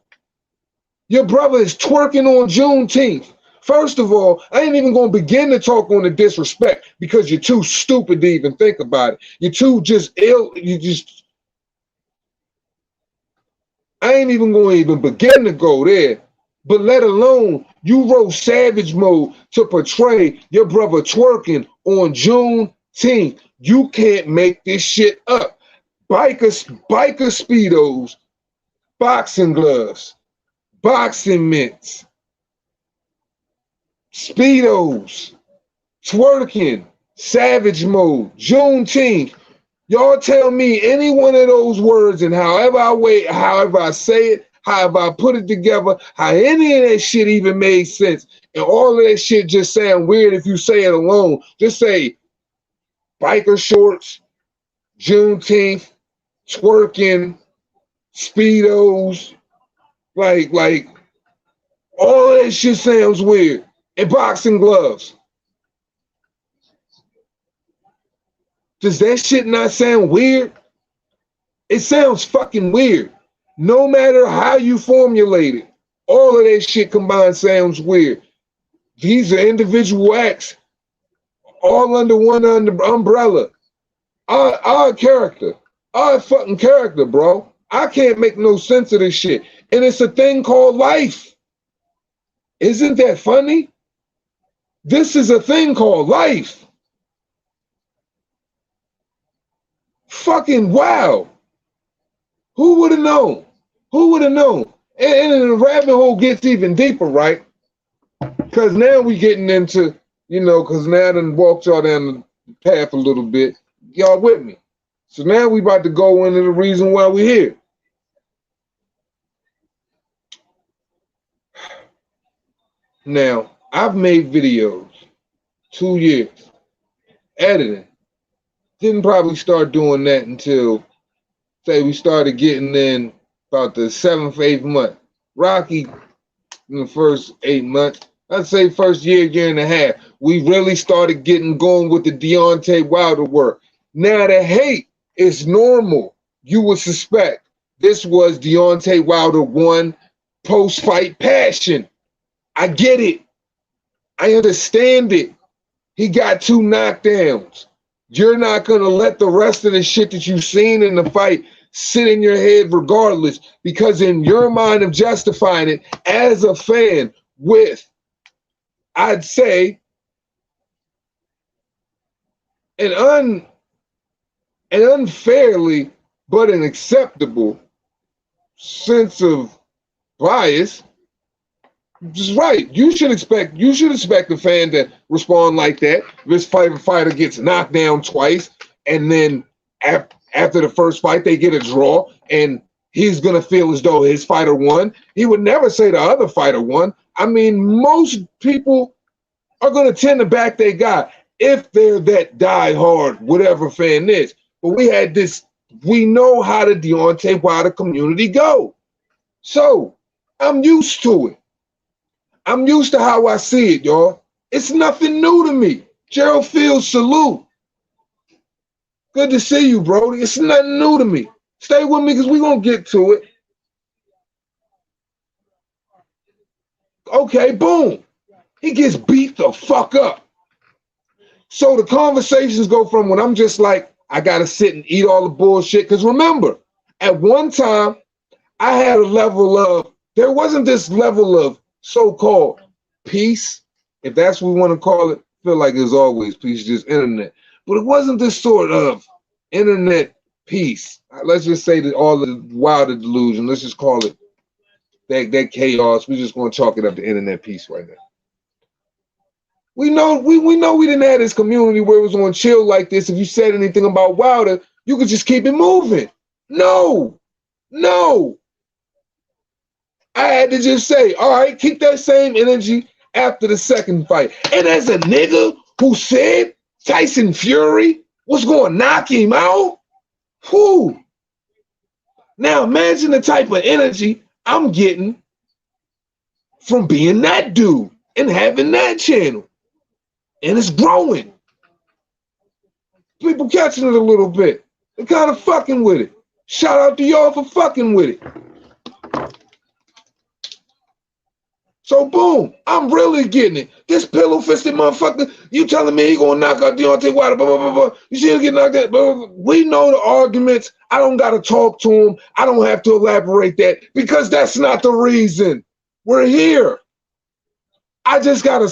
Your brother is twerking on Juneteenth. First of all, I ain't even going to begin to talk on the disrespect because you're too stupid to even think about it. You're too just ill. I ain't even going to even begin to go there. But let alone You wrote Savage Mode to portray your brother twerking on Juneteenth. You can't make this shit up. Biker Speedos, boxing gloves, boxing mitts, Speedos, twerking, Savage Mode, Juneteenth. Y'all tell me any one of those words, and however I say it, however I put it together, how any of that shit even made sense, and all of that shit just sound weird if you say it alone. Just say biker shorts, Juneteenth, twerking, Speedos, like all of that shit sounds weird. And boxing gloves. Does that shit not sound weird? It sounds fucking weird. No matter how you formulate it, all of that shit combined sounds weird. These are individual acts, all under one umbrella. Our character, our fucking character, bro. I can't make no sense of this shit. And it's a thing called life. Isn't that funny? This is a thing called life. Fucking wow. Who would have known? Who would have known? And the rabbit hole gets even deeper, right? Because now we getting into, because now I done walked y'all down the path a little bit. Y'all with me? So now we about to go into the reason why we're here. Now, I've made videos 2 years, editing. Didn't probably start doing that until, say, we started getting in about the 7th, 8th month. Rocky in the first 8 months. I'd say first year and a half. We really started getting going with the Deontay Wilder work. Now the hate is normal. You would suspect this was Deontay Wilder 1 post-fight passion. I get it. I understand it. He got 2 knockdowns. You're not going to let the rest of the shit that you've seen in the fight sit in your head regardless, because in your mind of justifying it as a fan with, I'd say, an unfairly but an acceptable sense of bias, just right. You should expect a fan to respond like that. This fighter gets knocked down twice, and then after the first fight they get a draw, and he's gonna feel as though his fighter won. He would never say the other fighter won. I mean, most people are gonna tend to back their guy if they're that die-hard, whatever fan is. But we know how the Deontay Wilder community go. So I'm used to it. I'm used to how I see it, y'all. It's nothing new to me. Gerald Fields, salute. Good to see you, Brody. It's nothing new to me. Stay with me because we're going to get to it. Okay, boom. He gets beat the fuck up. So the conversations go from when I'm just like, I got to sit and eat all the bullshit. Because remember, at one time, I had a level of, there wasn't this level of so-called peace, if that's what we want to call it. I feel like there's always peace, just internet. But it wasn't this sort of internet peace. Let's just say that all of the Wilder delusion, let's just call it that chaos. We're just going to chalk it up to internet peace right now. We know we didn't have this community where it was on chill like this. If you said anything about Wilder, you could just keep it moving. No. I had to just say, all right, keep that same energy after the second fight. And as a nigga who said Tyson Fury was going to knock him out, whew. Now imagine the type of energy I'm getting from being that dude and having that channel. And it's growing. People catching it a little bit. They're kind of fucking with it. Shout out to y'all for fucking with it. So boom, I'm really getting it. This pillow-fisted motherfucker, you telling me he gonna knock out Deontay Wilder, blah, blah, blah, blah. You see him get knocked out, blah, blah, blah. We know the arguments. I don't gotta talk to him. I don't have to elaborate that because that's not the reason. We're here. I just got to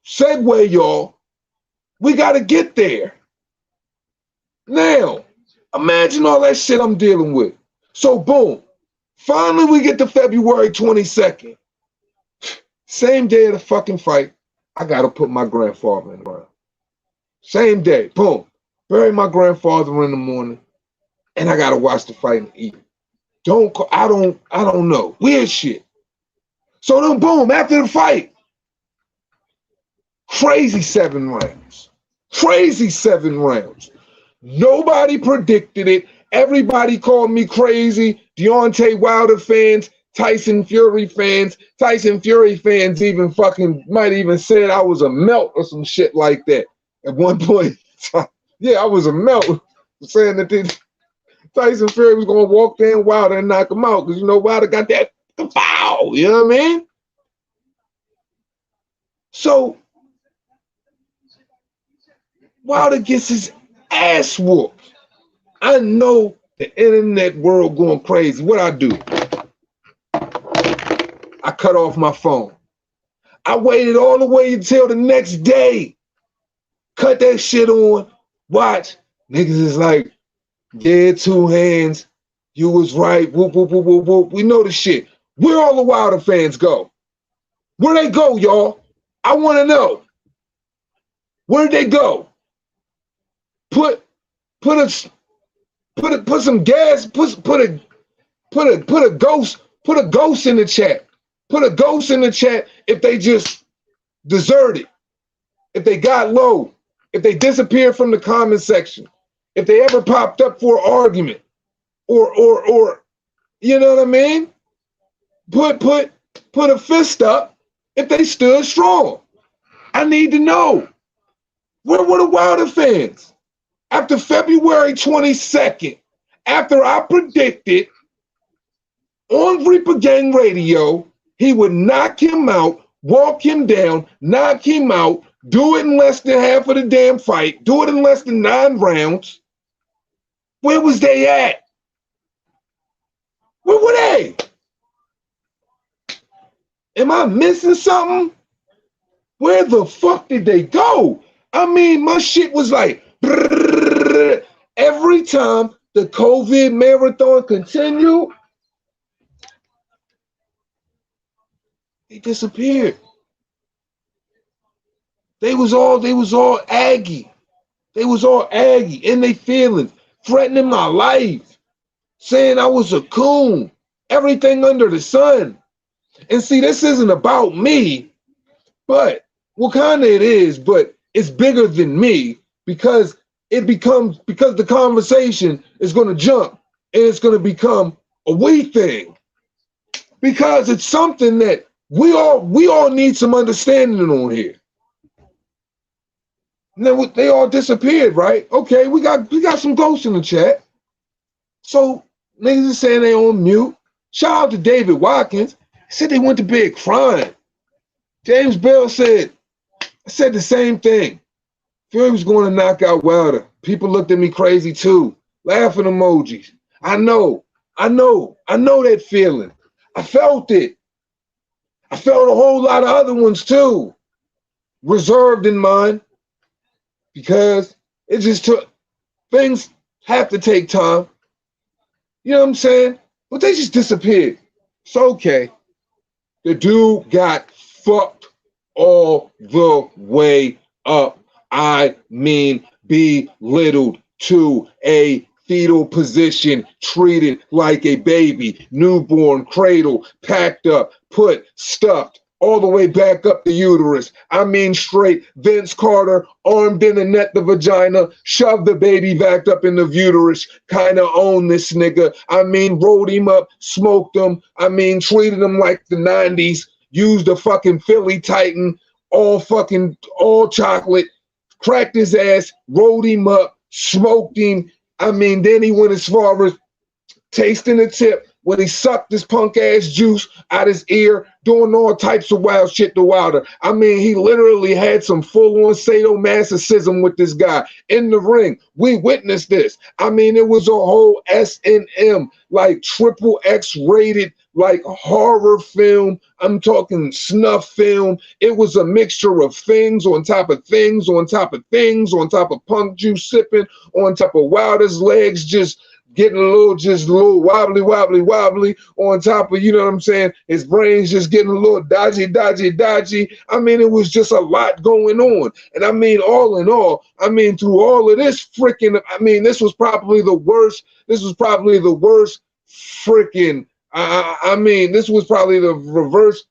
segue, y'all. We got to get there. Now, imagine all that shit I'm dealing with. So, boom. Finally, we get to February 22nd. Same day of the fucking fight, I got to put my grandfather in the ground. Same day, boom. Bury my grandfather in the morning, and I got to watch the fight and eat. I don't know. Weird shit. So then, boom, after the fight, crazy 7 rounds. Crazy 7 rounds. Nobody predicted it. Everybody called me crazy. Deontay Wilder fans, Tyson Fury fans even fucking might even said I was a melt or some shit like that. At one point, yeah, I was a melt. Saying that Tyson Fury was going to walk down Wilder and knock him out because, you know, Wilder got that foul. You know what I mean? So, Wilder gets his ass whooped. I know the internet world going crazy. What I do? I cut off my phone. I waited all the way until the next day. Cut that shit on. Watch. Niggas is like, yeah, 2 hands. You was right. Whoop, whoop, whoop, whoop, whoop. We know the shit. Where all the Wilder fans go? Where they go, y'all? I want to know. Where'd they go? Put some gas. Put a ghost in the chat. Put a ghost in the chat if they just deserted, if they got low, if they disappeared from the comment section, if they ever popped up for an argument, or you know what I mean? Put a fist up if they stood strong. I need to know. Where were the Wilder fans? After February 22nd, after I predicted on Reaper Gang Radio, he would knock him out, walk him down, knock him out, do it in less than half of the damn fight, do it in less than 9 rounds. Where was they at? Where were they? Am I missing something? Where the fuck did they go? I mean, my shit was like, every time the COVID marathon continued, they disappeared. They was all aggy. They was all aggy in their feelings, threatening my life, saying I was a coon, everything under the sun. And see, this isn't about me, but well, kind of it is, but it's bigger than me because the conversation is going to jump and it's going to become a we thing because it's something that we all need some understanding on here. And then they all disappeared, right? Okay, we got some ghosts in the chat. So niggas is saying they on mute. Shout out to David Watkins. He said they went to bed crying. James Bell said the same thing. Fury was going to knock out Wilder. People looked at me crazy too. Laughing emojis. I know that feeling. I felt it. I felt a whole lot of other ones too. Reserved in mind. Because it just took, things have to take time. You know what I'm saying? But they just disappeared. It's okay. The dude got fucked all the way up. I mean, belittled to a fetal position, treated like a baby, newborn, cradle, packed up, put, stuffed, all the way back up the uterus. I mean, straight Vince Carter, armed in the net, the vagina, shoved the baby back up in the uterus, kind of owned this nigga. I mean, rolled him up, smoked him. I mean, treated him like the 90s, used a fucking Philly Titan, all chocolate, cracked his ass, rolled him up, smoked him. I mean, then he went as far as tasting the tip, when he sucked this punk ass juice out his ear, doing all types of wild shit to Wilder. I mean, he literally had some full-on sadomasochism with this guy in the ring. We witnessed this. I mean, it was a whole S&M, like triple X rated, like horror film. I'm talking snuff film. It was a mixture of things on top of things on top of things on top of punk juice sipping, on top of Wilder's legs just getting a little wobbly on top of, you know what I'm saying, his brain's just getting a little dodgy. I mean, it was just a lot going on. And I mean, all in all, I mean, through all of this freaking, I mean, this was probably the worst freaking, I mean, this was probably the worst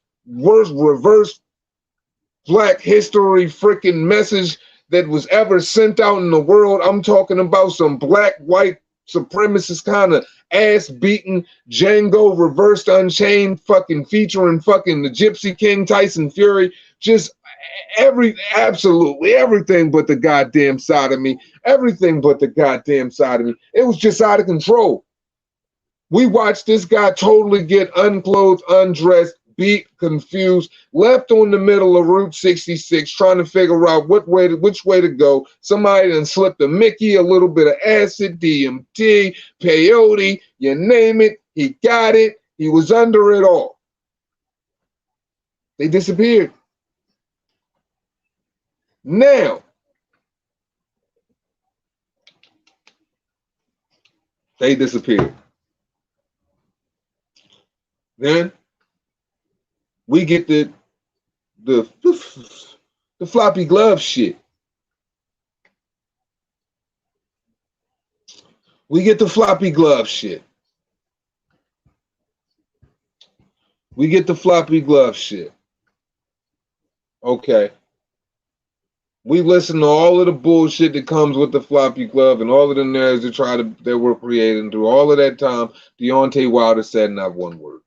Black history freaking message that was ever sent out in the world. I'm talking about some black, white, supremacist kind of ass beating Django reversed Unchained fucking featuring fucking the Gypsy King Tyson Fury, just absolutely everything but the goddamn side of me, everything but the goddamn side of me. It was just out of control. We watched this guy totally get unclothed, undressed, beat, confused, left on the middle of Route 66, trying to figure out which way to go. Somebody done slipped a Mickey, a little bit of acid, DMT, peyote, you name it. He got it. He was under it all. They disappeared. Now, they disappeared. Then we get the floppy glove shit. We get the floppy glove shit. Okay. We listen to all of the bullshit that comes with the floppy glove and all of the nerves that were created through all of that time. Deontay Wilder said not one word.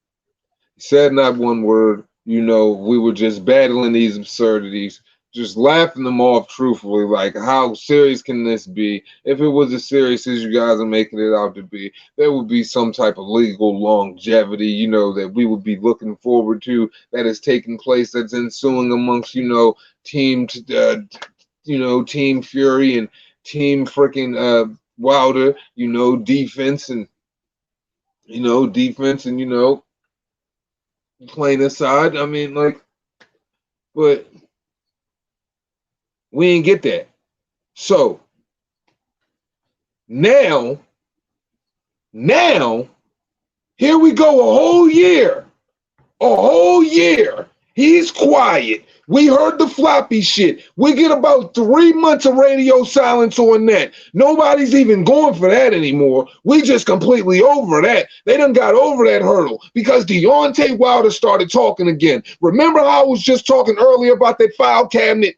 He said not one word. You know, we were just battling these absurdities, just laughing them off truthfully, like, how serious can this be? If it was as serious as you guys are making it out to be, there would be some type of legal longevity, you know, that we would be looking forward to, that is taking place, that's ensuing amongst, you know, Team Fury and Team freaking Wilder, you know, defense and playing aside. I mean, like, but we ain't get that. So now, here we go, a whole year. He's quiet. We heard the floppy shit. We get about 3 months of radio silence on that. Nobody's even going for that anymore. We just completely over that. They done got over that hurdle because Deontay Wilder started talking again. Remember how I was just talking earlier about that file cabinet?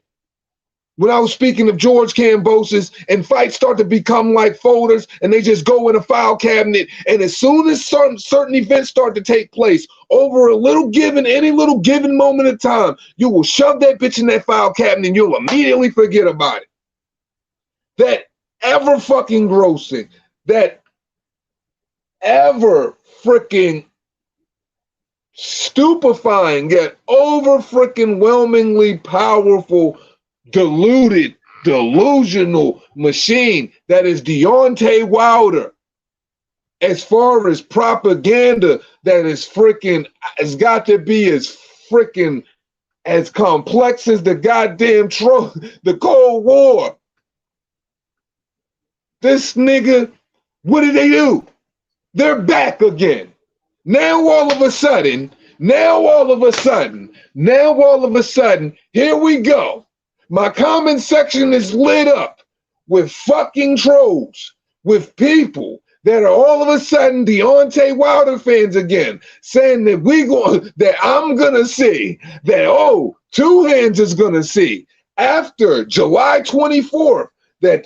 When I was speaking of George Kambosos, and fights start to become like folders and they just go in a file cabinet, and as soon as certain events start to take place over any little given moment of time, you will shove that bitch in that file cabinet and you'll immediately forget about it. That ever fucking grossing, that ever freaking stupefying, yet over freaking whelmingly powerful, deluded, delusional machine that is Deontay Wilder, as far as propaganda, that is freaking, has got to be as freaking as complex as the goddamn the Cold War. This nigga, what did they do? They're back again. Now all of a sudden, here we go. My comment section is lit up with fucking trolls, with people that are all of a sudden Deontay Wilder fans again, saying that I'm gonna see that, Two Hands is gonna see after July 24th that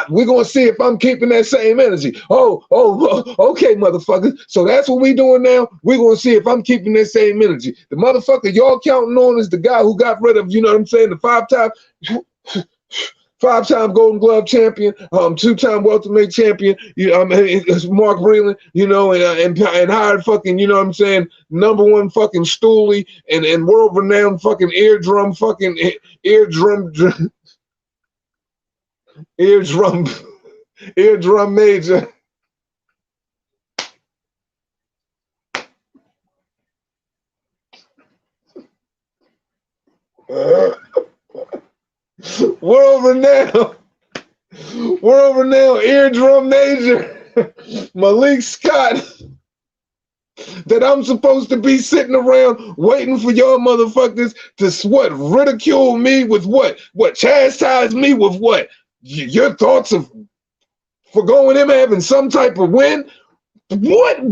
we're gonna see if I'm keeping that same energy. Okay, motherfucker. So that's what we doing now. We're gonna see if I'm keeping that same energy. The motherfucker y'all counting on is the guy who got rid of, you know what I'm saying, the 5-time. 5-time Golden Glove champion, 2-time welterweight champion. It's Mark Breland, and hired fucking, you know what I'm saying, #1 fucking stoolie and world renowned fucking eardrum major. World renowned eardrum major Malik Scott, that I'm supposed to be sitting around waiting for y'all motherfuckers to ridicule me with what chastise me with what? Your thoughts of forgoing him having some type of win? What?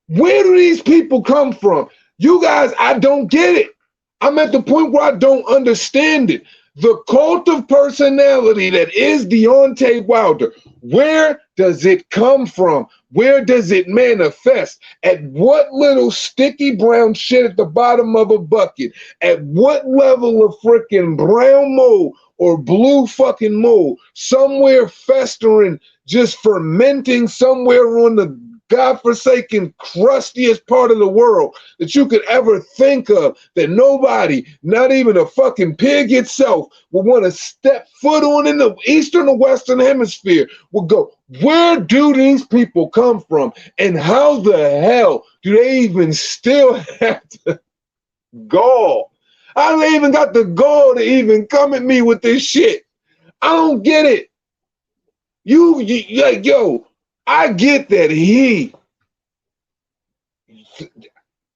Where do these people come from? You guys, I don't get it. I'm at the point where I don't understand it. The cult of personality that is Deontay Wilder, where does it come from? Where does it manifest? At what little sticky brown shit at the bottom of a bucket? At what level of freaking brown mold or blue fucking mold? Somewhere festering, just fermenting somewhere on the godforsaken, crustiest part of the world that you could ever think of, that nobody, not even a fucking pig itself, would want to step foot on in the eastern or western hemisphere, would go, where do these people come from? And how the hell do they even still have the gall? How do they even got the gall to even come at me with this shit? I don't get it. You like, yo, I get that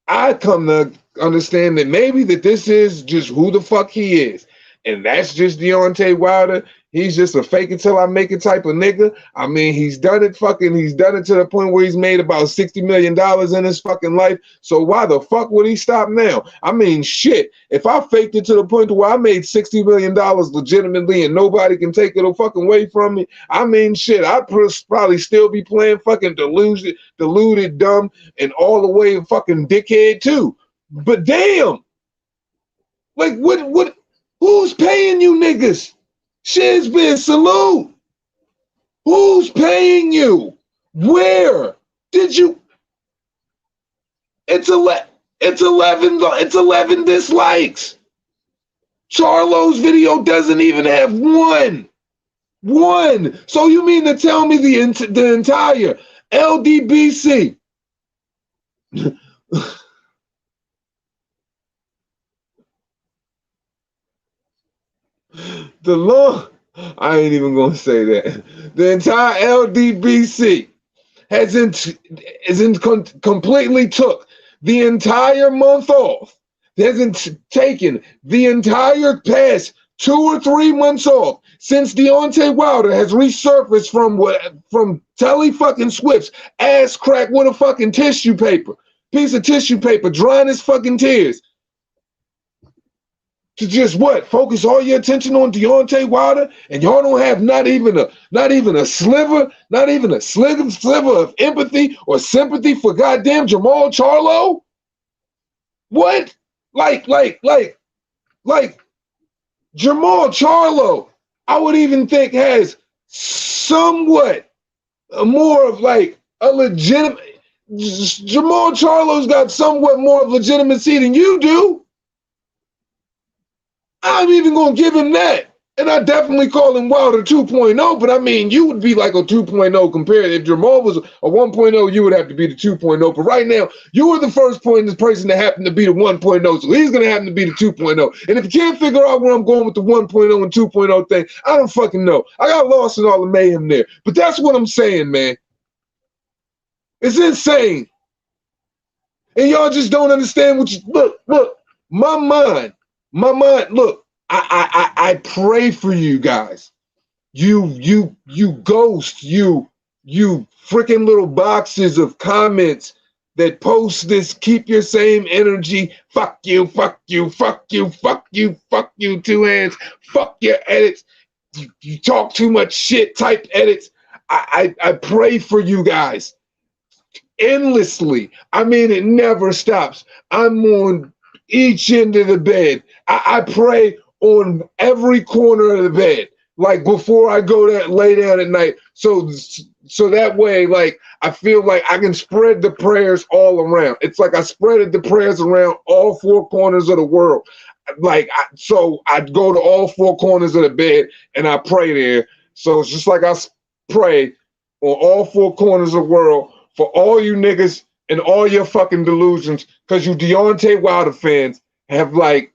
I come to understand that maybe that this is just who the fuck he is. And that's just Deontay Wilder. He's just a fake it till I make it type of nigga. I mean, he's done it to the point where he's made about $60 million in his fucking life. So why the fuck would he stop now? I mean, shit. If I faked it to the point where I made $60 million legitimately and nobody can take it fucking away from me, I mean, shit, I'd probably still be playing fucking deluded, dumb, and all the way fucking dickhead too. But damn, like what? Who's paying you niggas? Shit's been salute. Who's paying you? Where did you? It's 11 dislikes. Charlo's video doesn't even have one. So you mean to tell me the entire LDBC? I ain't even gonna say that. The entire LDBC completely took the entire month off. Hasn't taken the entire past 2 or 3 months off since Deontay Wilder has resurfaced from Telly fucking Swift's ass crack with a fucking piece of tissue paper, drying his fucking tears. To just focus all your attention on Deontay Wilder, and y'all don't have not even a sliver of empathy or sympathy for goddamn Jamal Charlo? What? Like Jamal Charlo, I would even think has somewhat more of like a legitimate. Jamal Charlo's got somewhat more of legitimacy than you do. I'm even going to give him that. And I definitely call him Wilder 2.0, but I mean, you would be like a 2.0 compared. If Jamal was a 1.0, you would have to be the 2.0. But right now, you were the first person to happen to be the 1.0, so he's going to happen to be the 2.0. And if you can't figure out where I'm going with the 1.0 and 2.0 thing, I don't fucking know. I got lost in all the mayhem there. But that's what I'm saying, man. It's insane. And y'all just don't understand what you... Look, my mind, look, I pray for you guys. You ghosts, you freaking little boxes of comments that post this, keep your same energy, fuck you, 2 hands, fuck your edits, you talk too much shit type edits. I pray for you guys endlessly. I mean, it never stops. I'm on each end of the bed. I pray on every corner of the bed. like before I go that lay down at night. So that way, like I feel like I can spread the prayers all around. It's like I spreaded the prayers around all four corners of the world. Like so I'd go to all four corners of the bed and I pray there. So it's just like I pray on all four corners of the world for all you niggas and all your fucking delusions, because you Deontay Wilder fans have like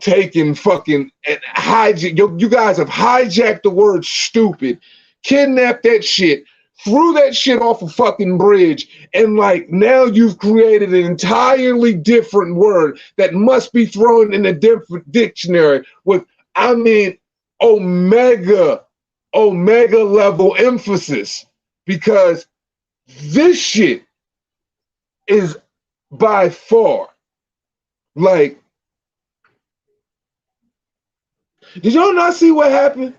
taken fucking and hijack. You guys have hijacked the word stupid, kidnapped that shit, threw that shit off a fucking bridge, and like now you've created an entirely different word that must be thrown in a different dictionary with, I mean, omega level emphasis, because this shit is by far like, did y'all not see what happened?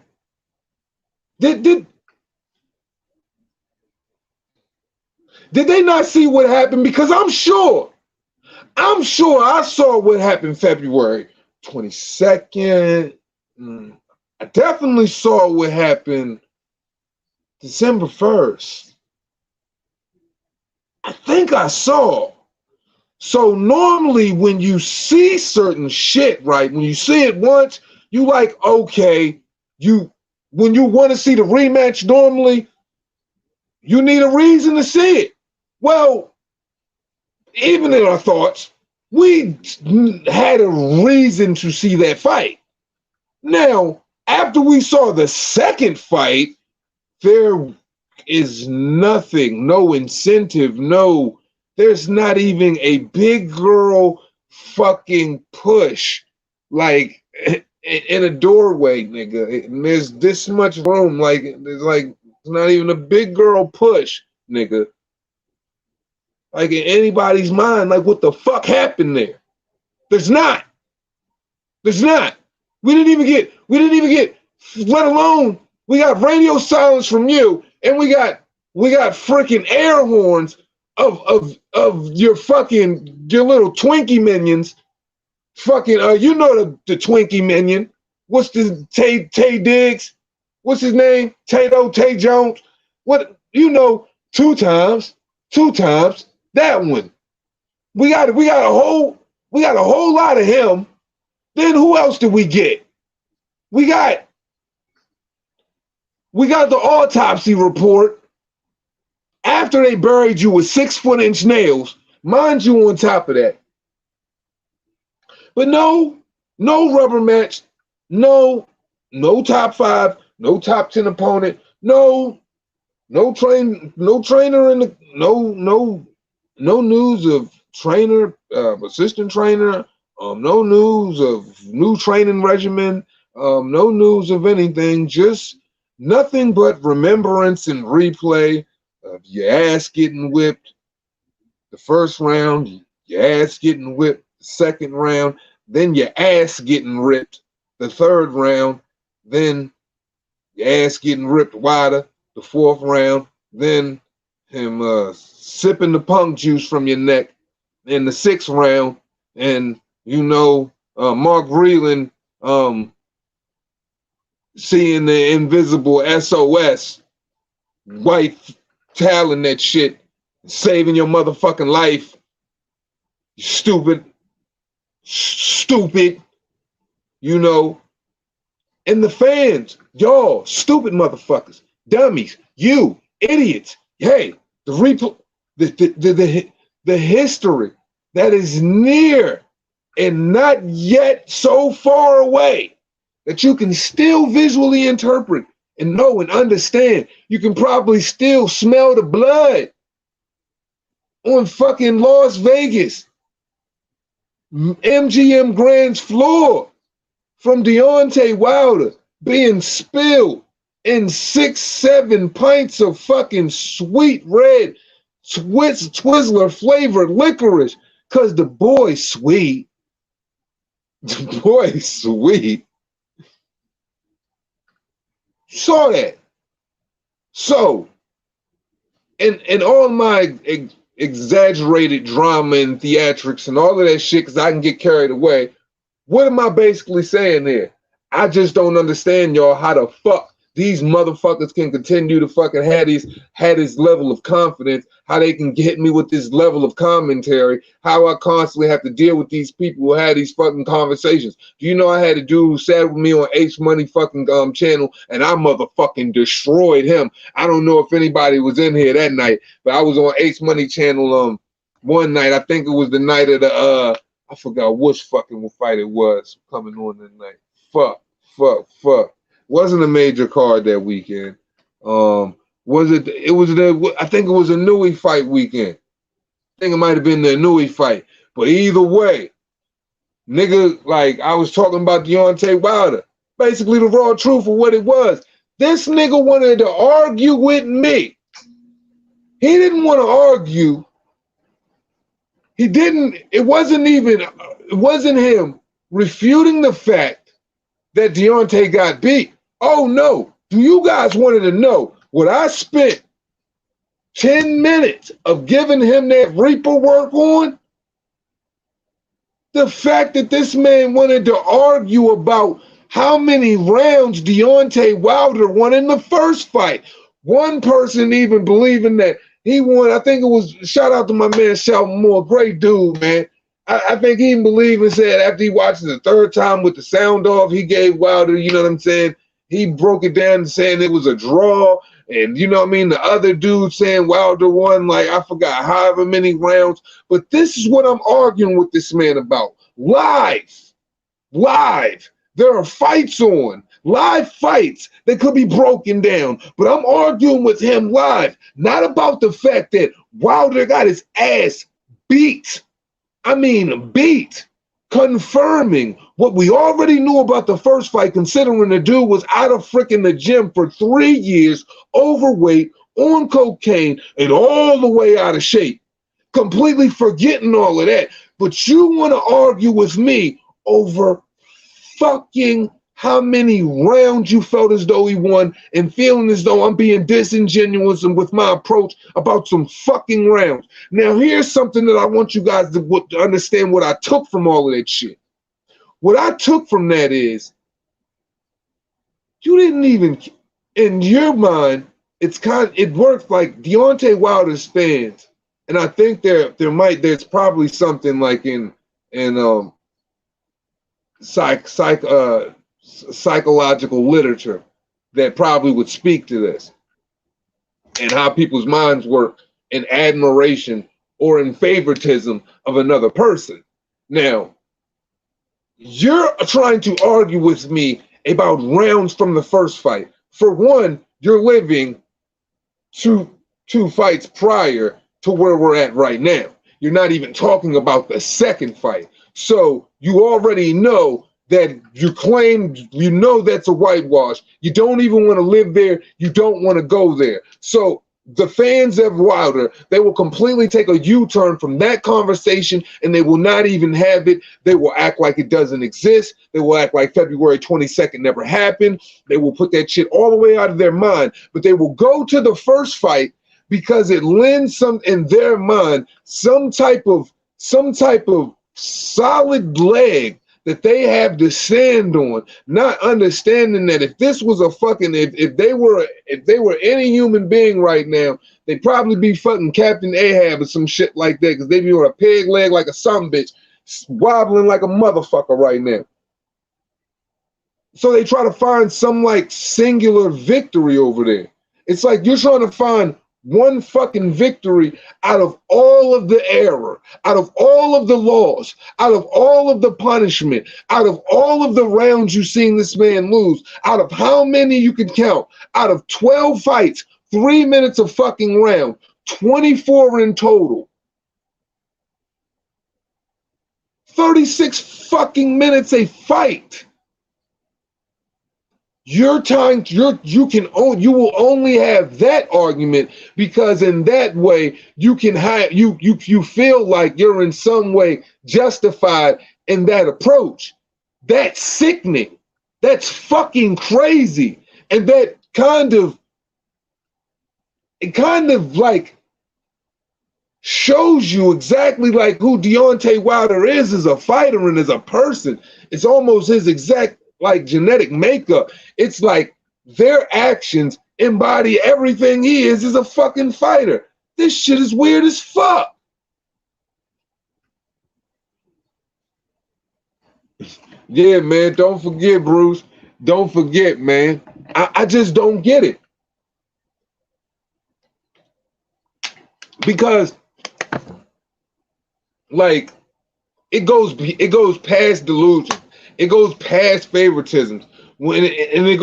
Did they not see what happened? Because I'm sure I saw what happened February 22nd. I definitely saw what happened December 1st. I think I saw. So normally when you see certain shit, right, when you see it once, you like, okay, when you want to see the rematch, normally you need a reason to see it. Well, even in our thoughts, we had a reason to see that fight. Now, after we saw the second fight, there is nothing, no incentive, there's not even a big girl fucking push, like in a doorway, nigga. And there's this much room, like it's not even a big girl push, nigga. Like in anybody's mind, like what the fuck happened there? There's not. We didn't even get, let alone we got radio silence from you, and we got freaking air horns of your little Twinkie minions. Fucking you know the Twinkie minion. What's the Tay Diggs? What's his name? Tay Jones. What, you know, two times. That one. We got a whole lot of him. Then who else did we get? We got the autopsy report after they buried you with 6-foot-inch nails, mind you, on top of that. But no rubber match, no top 5, no top 10 opponent, no trainer in the no news of trainer, assistant trainer, no news of new training regimen, no news of anything, just nothing but remembrance and replay of your ass getting whipped the first round, your ass getting whipped the second round, then your ass getting ripped the third round, then your ass getting ripped wider the fourth round, then him sipping the punk juice from your neck in the sixth round, and you know Mark Breland seeing the invisible SOS white talent, that shit, saving your motherfucking life. You stupid, you know. And the fans, y'all, stupid motherfuckers, dummies, you idiots. Hey, the history that is near and not yet so far away that you can still visually interpret and know and understand. You can probably still smell the blood on fucking Las Vegas, MGM Grand's floor, from Deontay Wilder being spilled in 6-7 pints of fucking sweet red Twizzler flavored licorice, because the boy's sweet. The boy's sweet. Saw that. So, and all my exaggerated drama and theatrics and all of that shit, because I can get carried away, what am I basically saying there? I just don't understand, y'all, how the fuck these motherfuckers can continue to fucking have this level of confidence, how they can get me with this level of commentary, how I constantly have to deal with these people who had these fucking conversations. Do you know I had a dude who sat with me on H Money fucking channel, and I motherfucking destroyed him. I don't know if anybody was in here that night, but I was on H Money channel one night. I think it was the night of the I forgot which fucking fight it was coming on that night. Fuck. Wasn't a major card that weekend. Was it? It was I think it was a Nui fight weekend. I think it might have been the Nui fight. But either way, nigga, like I was talking about Deontay Wilder. Basically, the raw truth of what it was. This nigga wanted to argue with me. He didn't want to argue. He didn't. It wasn't him refuting the fact that Deontay got beat. Oh no, do you guys wanted to know what I spent 10 minutes of giving him that Reaper work on? The fact that this man wanted to argue about how many rounds Deontay Wilder won in the first fight. One person even believing that he won. I think it was, shout out to my man Shelton Moore, great dude, man. I think he even believed and said after he watched it the third time with the sound off, he gave Wilder, you know what I'm saying? He broke it down saying it was a draw. And you know what I mean? The other dude saying Wilder won, like, I forgot however many rounds. But this is what I'm arguing with this man about. Live. There are fights on. Live fights that could be broken down. But I'm arguing with him live. Not about the fact that Wilder got his ass beat. I mean, beat. Confirming what we already knew about the first fight, considering the dude was out of freaking the gym for 3 years, overweight, on cocaine, and all the way out of shape. Completely forgetting all of that. But you want to argue with me over fucking how many rounds you felt as though he won and feeling as though I'm being disingenuous and with my approach about some fucking rounds. Now, here's something that I want you guys to understand what I took from all of that shit. What I took from that is you didn't even, in your mind, it works like Deontay Wilder's fans, and I think there's probably something like in psychological literature that probably would speak to this and how people's minds work in admiration or in favoritism of another person. Now, you're trying to argue with me about rounds from the first fight. For one, you're living two fights prior to where we're at right now. You're not even talking about the second fight. So you already know that you claim, you know that's a whitewash. You don't even want to live there. You don't want to go there. So the fans of Wilder, they will completely take a U-turn from that conversation and they will not even have it. They will act like it doesn't exist. They will act like February 22nd never happened. They will put that shit all the way out of their mind. But they will go to the first fight because it lends some, in their mind, some type of solid leg that they have to stand on, not understanding that if this was a fucking, if they were any human being right now, they'd probably be fucking Captain Ahab or some shit like that, because they'd be on a peg leg like a sumbitch, wobbling like a motherfucker right now. So they try to find some like singular victory over there. It's like you're trying to find one fucking victory out of all of the error, out of all of the loss, out of all of the punishment, out of all of the rounds you've seen this man lose, out of how many you can count, out of 12 fights, 3 minutes a fucking round, 24 in total. 36 fucking minutes a fight. You will only have that argument because in that way you can have you feel like you're in some way justified in that approach. That's sickening. That's fucking crazy. And that kind of like shows you exactly like who Deontay Wilder is as a fighter and as a person. It's almost his exact like genetic makeup. It's like their actions embody everything he is a fucking fighter. This shit is weird as fuck. Yeah, man, don't forget, Bruce. Don't forget, man. I just don't get it. Because like it goes past delusion. It goes past favoritism. It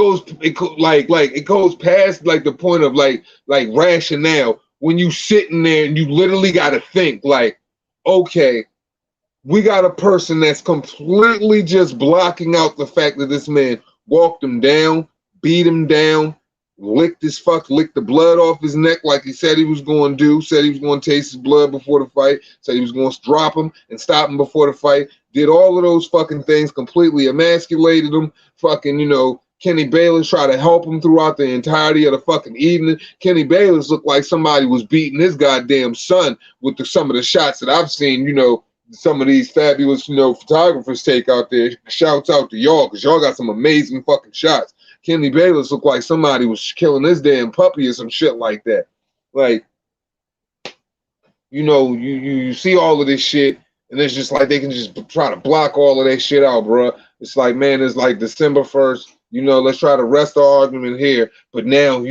goes past like the point of like rationale when you sitting there and you literally got to think like, okay, we got a person that's completely just blocking out the fact that this man walked him down, beat him down, licked the blood off his neck like he said he was going to do, said he was going to taste his blood before the fight, said he was going to drop him and stop him before the fight, did all of those fucking things, completely emasculated him, fucking, Kenny Bayless tried to help him throughout the entirety of the fucking evening. Kenny Bayless looked like somebody was beating his goddamn son with some of the shots that I've seen, some of these fabulous, photographers take out there. Shouts out to y'all, because y'all got some amazing fucking shots. Kenny Bayless looked like somebody was killing this damn puppy or some shit like that. Like, you see all of this shit, and it's just like they can just try to block all of that shit out, bro. It's like, man, it's like December 1st. Let's try to rest the argument here. But now,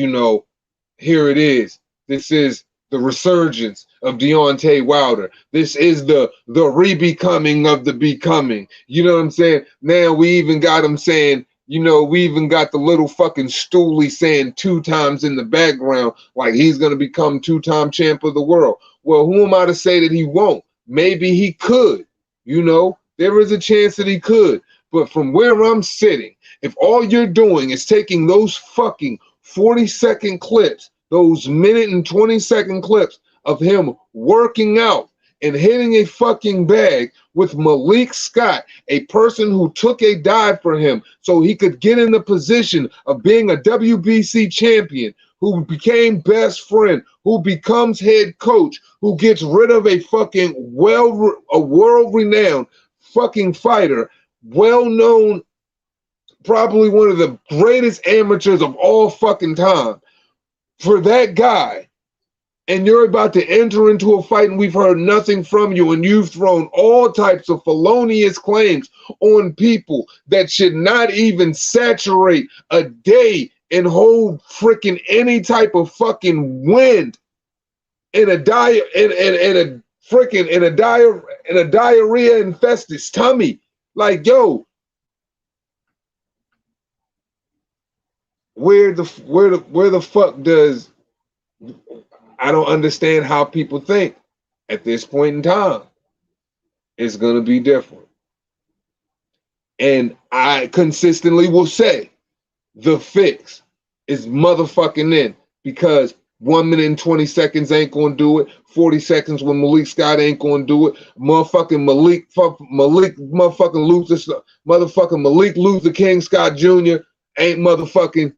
here it is. This is the resurgence of Deontay Wilder. This is the re-becoming of the becoming. You know what I'm saying? Now we even got him saying, we even got the little fucking stoolie saying 2 times in the background, like he's going to become 2-time champ of the world. Well, who am I to say that he won't? Maybe he could. There is a chance that he could. But from where I'm sitting, if all you're doing is taking those fucking 40-second clips, those minute and 20-second clips of him working out and hitting a fucking bag with Malik Scott, a person who took a dive for him so he could get in the position of being a WBC champion, who became best friend, who becomes head coach, who gets rid of a fucking world-renowned fucking fighter, well-known, probably one of the greatest amateurs of all fucking time. For that guy, and you're about to enter into a fight and we've heard nothing from you, and you've thrown all types of felonious claims on people that should not even saturate a day and hold freaking any type of fucking wind in a diarrhea infested tummy. Like, yo, where the fuck does, I don't understand how people think at this point in time. It's going to be different. And I consistently will say the fix is motherfucking in, because 1 minute and 20 seconds ain't going to do it. 40 seconds when Malik Scott ain't going to do it. Motherfucking Malik Luther King Scott Jr. ain't motherfucking,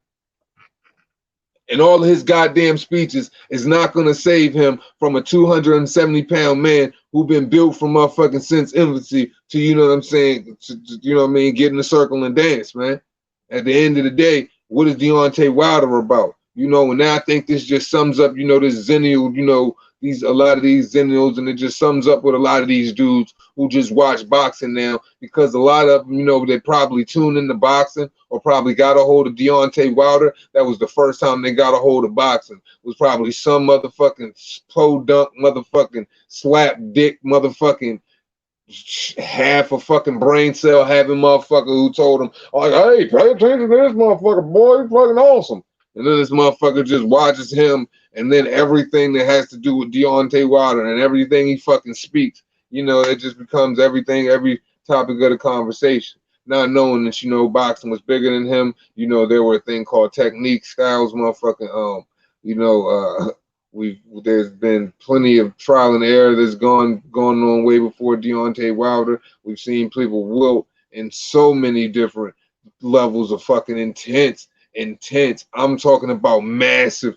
and all of his goddamn speeches is not going to save him from a 270-pound man who been built from motherfucking since infancy to, you know what I'm saying, to get in the circle and dance, man. At the end of the day, what is Deontay Wilder about? And now I think this just sums up, this zennial, a lot of these zennials, and it just sums up with a lot of these dudes who just watch boxing now, because a lot of them, they probably tune into boxing or probably got a hold of Deontay Wilder. That was the first time they got a hold of boxing. It was probably some motherfucking podunk, motherfucking slap dick, motherfucking half a fucking brain cell having motherfucker who told him, like, hey, pay attention to this motherfucker, boy, he's fucking awesome. And then this motherfucker just watches him, and then everything that has to do with Deontay Wilder and everything he fucking speaks, it just becomes everything, every topic of the conversation. Not knowing that, boxing was bigger than him. There were a thing called technique, styles, motherfucking, there's been plenty of trial and error that's gone on way before Deontay Wilder. We've seen people wilt in so many different levels of fucking intense. I'm talking about massive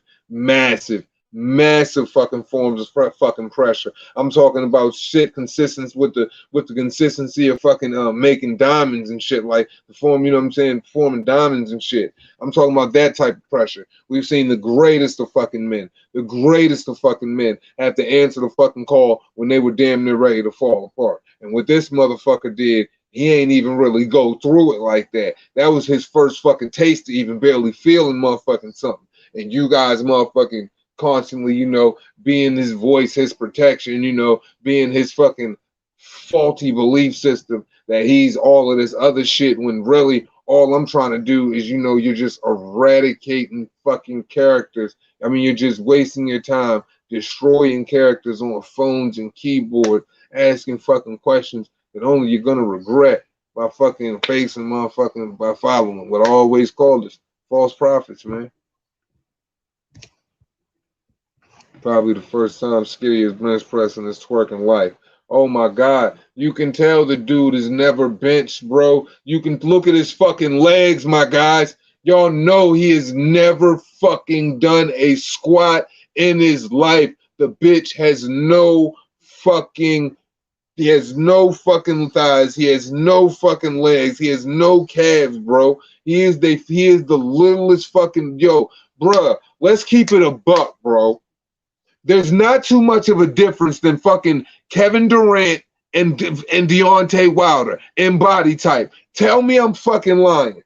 massive fucking forms of fucking pressure. I'm talking about shit consistent with the consistency of fucking making diamonds and shit, like the form, you know what I'm saying, forming diamonds and shit. I'm talking about that type of pressure. We've seen the greatest of fucking men, the greatest of fucking men have to answer the fucking call when they were damn near ready to fall apart. And what this motherfucker did, he ain't even really go through it like that. That was his first fucking taste to even barely feeling motherfucking something. And you guys motherfucking constantly, you know, being his voice, his protection, you know, being his fucking faulty belief system that he's all of this other shit, when really all I'm trying to do is, you know, you're just eradicating fucking characters. I mean, you're just wasting your time destroying characters on phones and keyboard, asking fucking questions that only you're gonna regret by fucking facing motherfucking, by following what I always call this false prophets, man. Probably the first time Skitty is bench pressing his twerking life. Oh my God, you can tell the dude is never benched, bro. You can look at his fucking legs, my guys. Y'all know he has never fucking done a squat in his life. The bitch has no fucking, he has no fucking thighs. He has no fucking legs. He has no calves, bro. He is the littlest fucking, yo, bruh, let's keep it a buck, bro. There's not too much of a difference than fucking Kevin Durant and Deontay Wilder in body type. Tell me I'm fucking lying.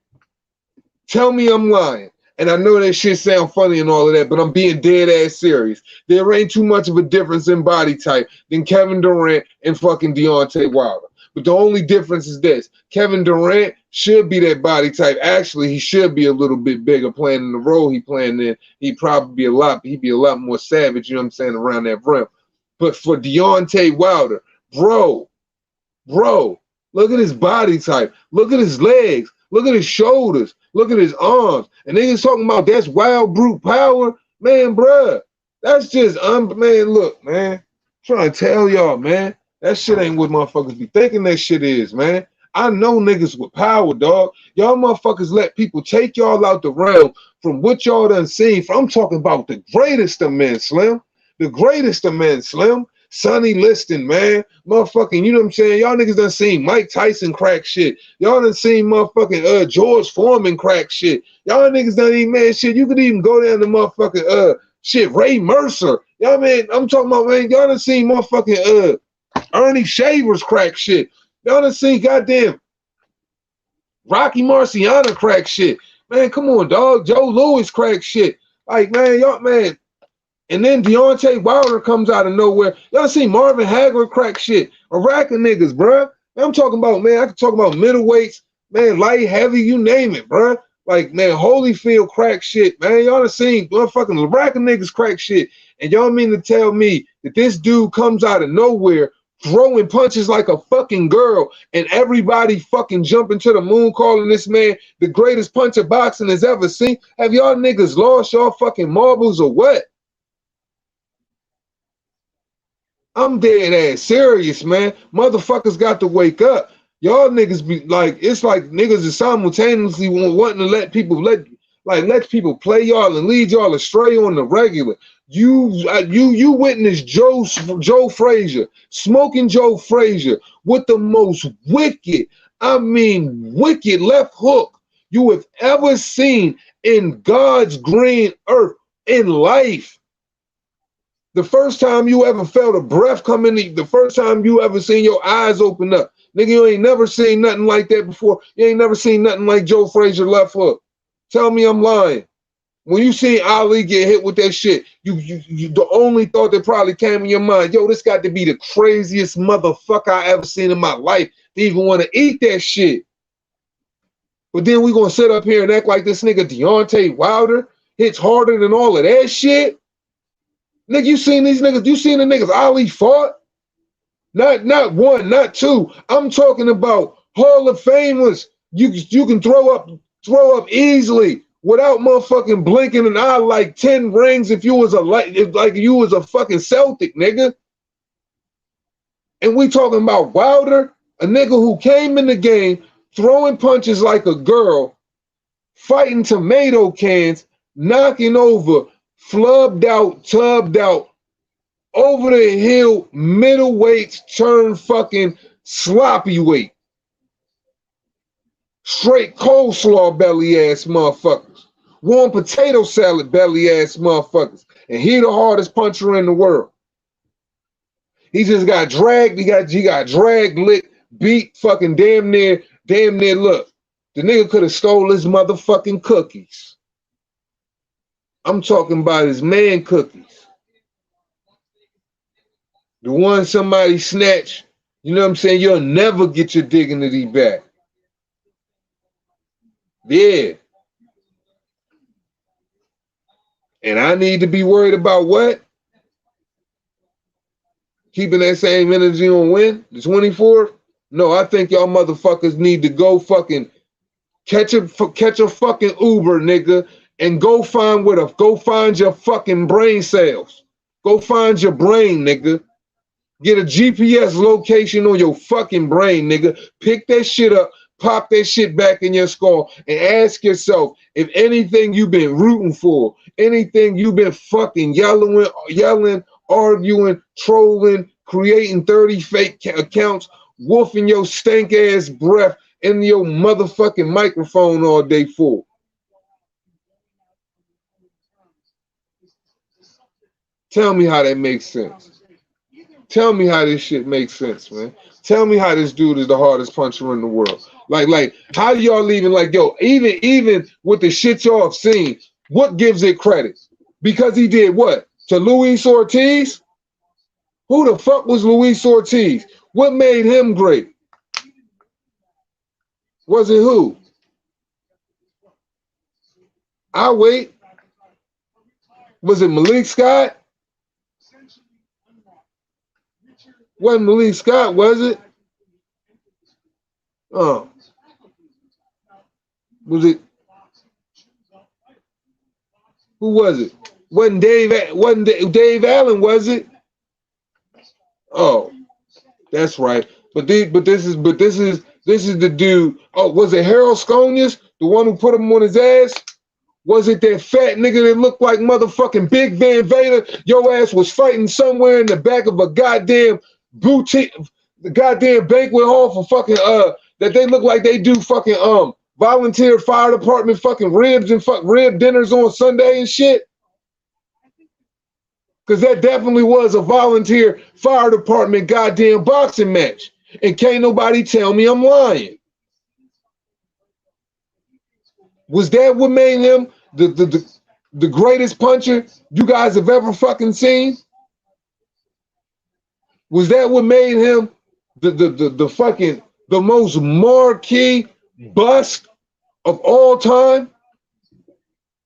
Tell me I'm lying. And I know that shit sound funny and all of that, but I'm being dead ass serious. There ain't too much of a difference in body type than Kevin Durant and fucking Deontay Wilder. But the only difference is this: Kevin Durant should be that body type. Actually, he should be a little bit bigger playing in the role he playing in. He'd be a lot more savage, you know what I'm saying, around that rim. But for Deontay Wilder, bro, look at his body type. Look at his legs. Look at his shoulders. Look at his arms. And niggas talking about that's wild brute power. Man, bruh, that's just, man, look, man. I'm trying to tell y'all, man. That shit ain't what motherfuckers be thinking that shit is, man. I know niggas with power, dog. Y'all motherfuckers let people take y'all out the realm from what y'all done seen. I'm talking about the greatest of men, Slim. The greatest of men, Slim. Sonny Liston, man. Motherfucking, you know what I'm saying? Y'all niggas done seen Mike Tyson crack shit. Y'all done seen motherfucking George Foreman crack shit. Y'all niggas done even, man, shit. You could even go down to motherfucking shit, Ray Mercer. Y'all, man, I'm talking about, man, y'all done seen motherfucking Ernie Shavers crack shit. Y'all done seen goddamn Rocky Marciano crack shit. Man, come on, dog. Joe Louis crack shit. Like, man, y'all, man. And then Deontay Wilder comes out of nowhere. Y'all see Marvin Hagler crack shit. A rack of niggas, bruh. Man, I'm talking about, man, I can talk about middleweights, man, light, heavy, you name it, bruh. Like, man, Holyfield crack shit, man. Y'all done seen motherfucking rack of niggas crack shit. And y'all mean to tell me that this dude comes out of nowhere throwing punches like a fucking girl and everybody fucking jumping to the moon calling this man the greatest puncher boxing has ever seen? Have y'all niggas lost y'all fucking marbles or what? I'm dead ass serious, man. Motherfuckers got to wake up. Y'all niggas be like, it's like niggas is simultaneously wanting to let people play y'all and lead y'all astray on the regular. You witnessed Joe Frazier, smoking Joe Frazier with the most wicked, I mean wicked left hook you have ever seen in God's green earth in life. The first time you ever felt a breath come in, the first time you ever seen your eyes open up. Nigga, you ain't never seen nothing like that before. You ain't never seen nothing like Joe Frazier left hook. Tell me I'm lying. When you see Ali get hit with that shit, you the only thought that probably came in your mind, yo, this got to be the craziest motherfucker I ever seen in my life to even want to eat that shit. But then we gonna sit up here and act like this nigga Deontay Wilder hits harder than all of that shit? Nigga, you seen these niggas? You seen the niggas Ali fought? Not one, not two. I'm talking about Hall of Famers. You can throw up easily without motherfucking blinking an eye like 10 rings if you was like you was a fucking Celtic, nigga. And we talking about Wilder, a nigga who came in the game throwing punches like a girl, fighting tomato cans, knocking over flubbed out, tubbed out, over the hill, middleweights turn fucking sloppy weight. Straight coleslaw belly ass motherfuckers. Warm potato salad belly ass motherfuckers. And he the hardest puncher in the world. He just got dragged, he got dragged, licked, beat, fucking damn near, look. The nigga could have stole his motherfucking cookies. I'm talking about his man cookies. The one somebody snatched, you know what I'm saying? You'll never get your dignity back. Yeah. And I need to be worried about what? Keeping that same energy on when? The 24th? No, I think y'all motherfuckers need to go fucking catch a fucking Uber, nigga, and go find your fucking brain cells. Go find your brain, nigga. Get a GPS location on your fucking brain, nigga. Pick that shit up, pop that shit back in your skull, and ask yourself if anything you've been rooting for, anything you've been fucking yelling, arguing, trolling, creating 30 fake accounts, woofing your stank ass breath in your motherfucking microphone all day for. Tell me how that makes sense. Tell me how this shit makes sense, man. Tell me how this dude is the hardest puncher in the world. Like, how do y'all even like, yo, even with the shit y'all have seen, what gives it credit? Because he did what? To Luis Ortiz? Who the fuck was Luis Ortiz? What made him great? Was it who? I'll wait. Was it Malik Scott? Wasn't Malik Scott, was it? Oh. Was it? Who was it? Wasn't Dave Allen, was it? Oh, that's right. But this is the dude. Oh, was it Harold Sconius, the one who put him on his ass? Was it that fat nigga that looked like motherfucking Big Van Vader? Your ass was fighting somewhere in the back of a goddamn boutique, the goddamn banquet hall for fucking that they look like they do fucking volunteer fire department fucking ribs and rib dinners on Sunday and shit. Cause that definitely was a volunteer fire department goddamn boxing match. And can't nobody tell me I'm lying. Was that what made him the greatest puncher you guys have ever fucking seen? Was that what made him the most marquee bust of all time?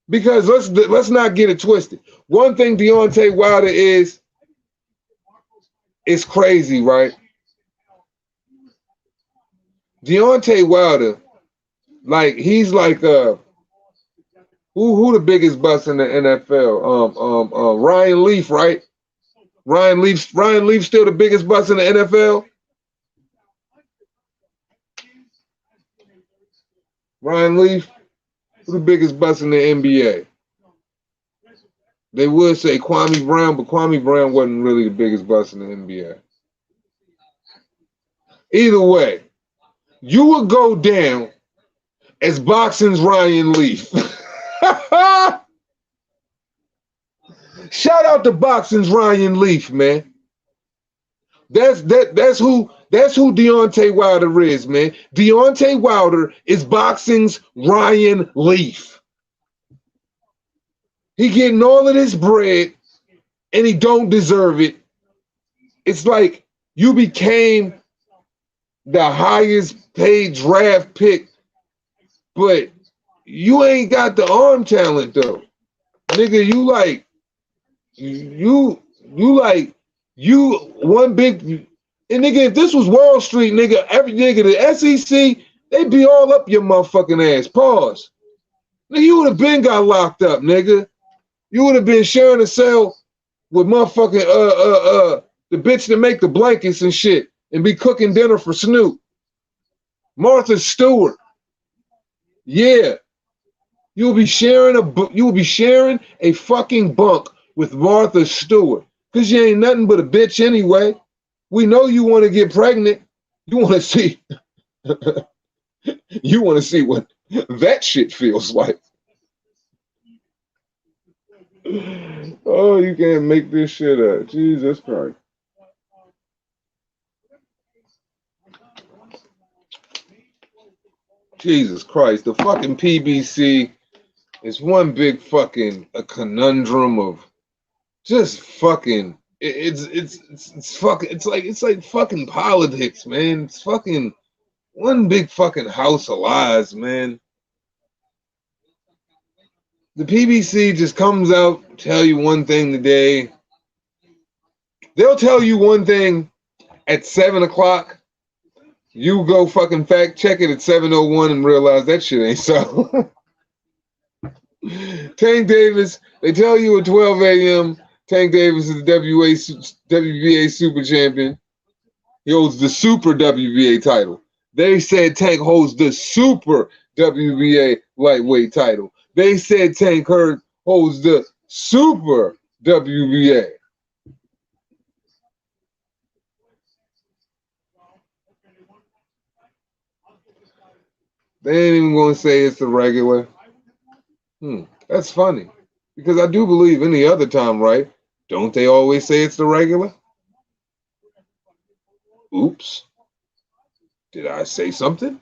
Because let's not get it twisted. One thing Deontay Wilder is crazy, right? Deontay Wilder, like he's like who the biggest bust in the NFL? Ryan Leaf, right? Ryan Leaf still the biggest bust in the NFL? Ryan Leaf, who the biggest bust in the NBA? They would say Kwame Brown, but Kwame Brown wasn't really the biggest bust in the NBA. Either way, you would go down as boxing's Ryan Leaf. Shout out to boxing's Ryan Leaf, man. That's who Deontay Wilder is, man. Deontay Wilder is boxing's Ryan Leaf. He getting all of this bread and he don't deserve it. It's like you became the highest paid draft pick, but you ain't got the arm talent though. Nigga, you one big, and nigga, if this was Wall Street, nigga, every nigga, the SEC, they'd be all up your motherfucking ass. Pause. Nigga, you would have been got locked up, nigga. You would have been sharing a cell with motherfucking the bitch that make the blankets and shit and be cooking dinner for Snoop. Martha Stewart. Yeah. You will be sharing a fucking bunk with Martha Stewart because you ain't nothing but a bitch anyway. We know you want to get pregnant. You want to see. You want to see what that shit feels like. Oh, you can't make this shit up. Jesus Christ. Jesus Christ. The fucking PBC is one big fucking a conundrum of just fucking it's fucking it's like fucking politics, man. It's fucking one big fucking house of lies, man. The PBC just comes out, tell you one thing today. They'll tell you one thing at 7 o'clock. You go fucking fact check it at 7:01 and realize that shit ain't so. Tank Davis, they tell you at 12 a.m. Tank Davis is the WBA super champion. He holds the super WBA title. They said Tank holds the super WBA lightweight title. They said Tank Hurd holds the super WBA. They ain't even going to say it's the regular. That's funny. Because I do believe any other time, right? Don't they always say it's the regular? Oops. Did I say something?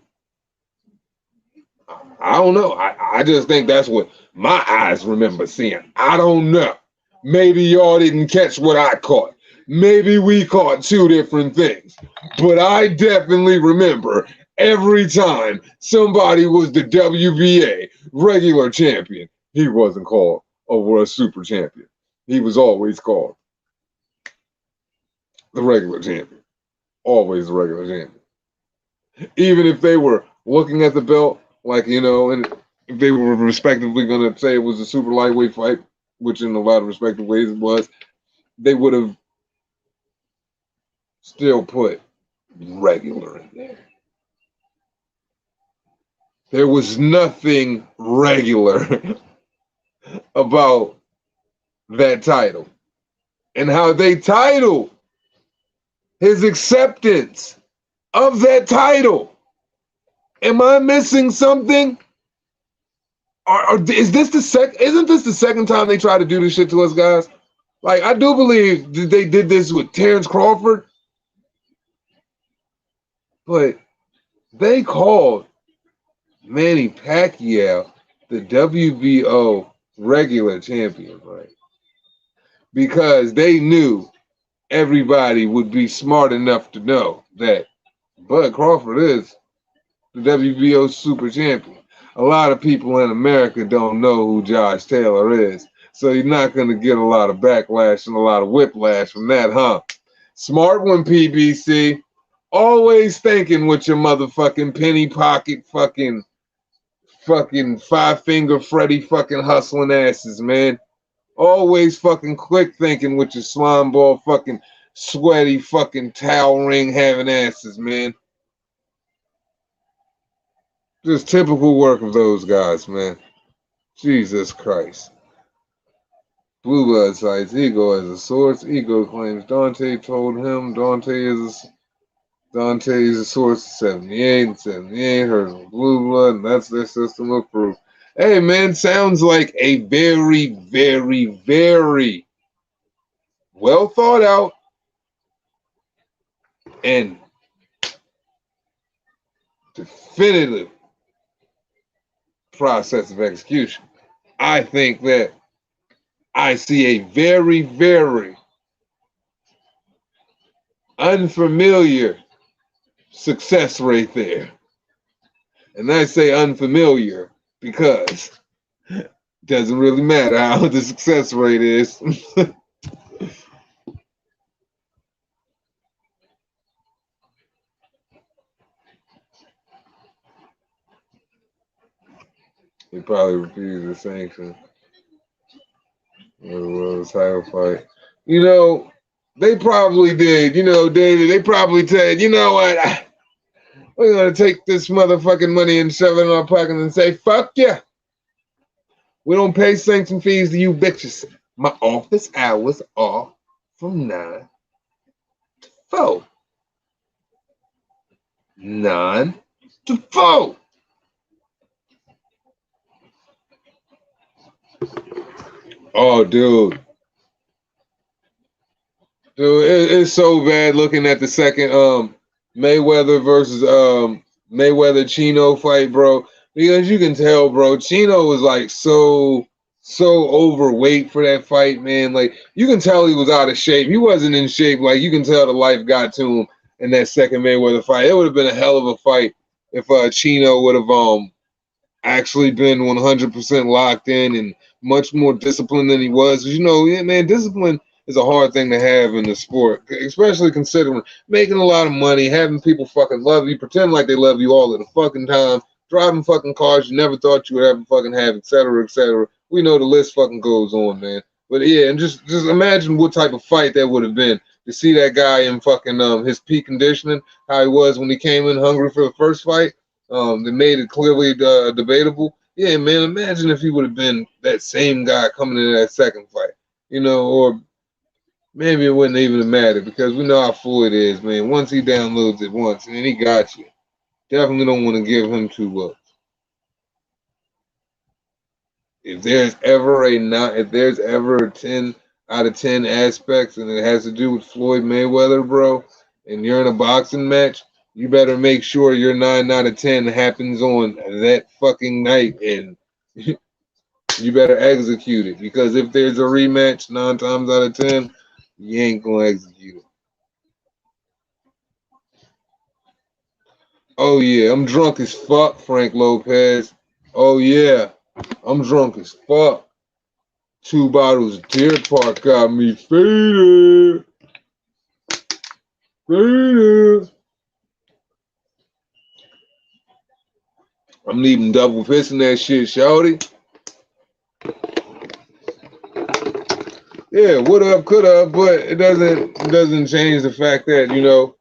I don't know. I just think that's what my eyes remember seeing. I don't know. Maybe y'all didn't catch what I caught. Maybe we caught two different things. But I definitely remember every time somebody was the WBA regular champion, he wasn't called a world super champion. He was always called the regular champion. Always the regular champion. Even if they were looking at the belt, like, you know, and if they were respectively going to say it was a super lightweight fight, which in a lot of respective ways it was, they would have still put regular in there. There was nothing regular about that title and how they titled his acceptance of that title. Am I missing something? Or is this isn't this the second time they tried to do this shit to us, guys? Like, I do believe they did this with Terrence Crawford, but they called Manny Pacquiao the WBO regular champion, right? Because they knew everybody would be smart enough to know that Bud Crawford is the WBO super champion. A lot of people in America don't know who Josh Taylor is, so you're not going to get a lot of backlash and a lot of whiplash from that, huh? Smart one, PBC. Always thinking with your motherfucking penny pocket fucking five-finger Freddy fucking hustling asses, man. Always fucking quick thinking with your slime ball fucking sweaty fucking towel ring having asses, man. Just typical work of those guys, man. Jesus Christ. Blue Blood cites Ego as a source. Ego claims Dante told him Dante is a source of 78 and 78. Hers was Blue Blood, and that's their system of proof. Hey, man, sounds like a very, very, very well thought out and definitive process of execution. I think that I see a very, very unfamiliar success rate there. And I say unfamiliar because it doesn't really matter how the success rate is. He probably refused the sanction. It was a title fight. You know, they probably did. You know, David, they probably said, you know what? We're going to take this motherfucking money and shove it in our pocket and say, fuck yeah. We don't pay sanction fees to you bitches. My office hours are from 9 to 4. 9 to 4. Oh, dude. Dude, it's so bad looking at the second Mayweather versus Mayweather Chino fight, bro. Because you can tell, bro, Chino was like so overweight for that fight, man. Like you can tell he was out of shape. He wasn't in shape. Like you can tell the life got to him in that second Mayweather fight. It would have been a hell of a fight if Chino would have actually been 100% locked in and much more disciplined than he was. You know, yeah, man, discipline is a hard thing to have in the sport, especially considering making a lot of money, having people fucking love you, pretend like they love you all of the fucking time, driving fucking cars you never thought you would ever fucking have, et cetera, et cetera. We know the list fucking goes on, man. But yeah, and just imagine what type of fight that would have been to see that guy in fucking his peak conditioning, how he was when he came in hungry for the first fight. They made it clearly debatable. Yeah, man, imagine if he would have been that same guy coming into that second fight, you know, or maybe it wouldn't even have mattered because we know how full it is, man. Once he downloads it once and then he got you. Definitely don't want to give him too much. If there's ever if there's ever a 10 out of 10 aspects and it has to do with Floyd Mayweather, bro, and you're in a boxing match, you better make sure your 9 out of 10 happens on that fucking night and you better execute it. Because if there's a rematch 9 times out of 10, you ain't gonna execute it. Oh yeah, I'm drunk as fuck, Frank Lopez. Oh yeah, I'm drunk as fuck. 2 bottles of Deer Park got me faded. Faded. I'm needing double fisting that shit, shawty. Yeah, would have, could have, but it doesn't change the fact that, you know,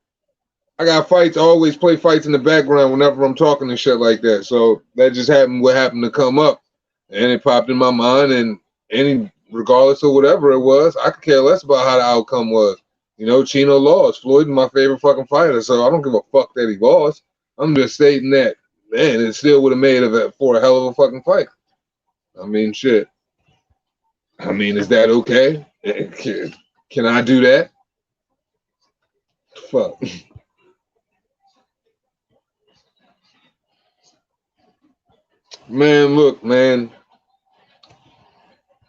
I got fights, I always play fights in the background whenever I'm talking and shit like that. So that just happened what happened to come up. And it popped in my mind, and regardless of whatever it was, I could care less about how the outcome was. You know, Chino lost. Floyd is my favorite fucking fighter, so I don't give a fuck that he lost. I'm just stating that, man, it still would have made it for a hell of a fucking fight. I mean, shit. I mean, is that okay? Can I do that? Fuck. Man, look, man.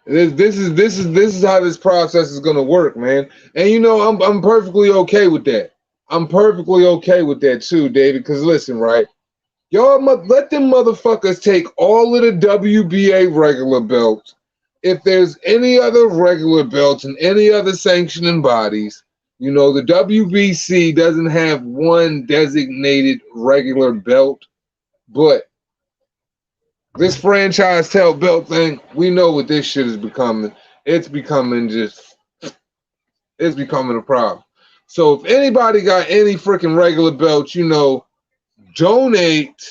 This is how this process is gonna work, man. And you know, I'm perfectly okay with that. I'm perfectly okay with that too, David. Because listen, right, y'all let them motherfuckers take all of the WBA regular belts. If there's any other regular belts and any other sanctioning bodies, you know, the WBC doesn't have one designated regular belt, but this franchise tail belt thing, we know what this shit is becoming. It's becoming it's becoming a problem. So if anybody got any freaking regular belts, you know, donate,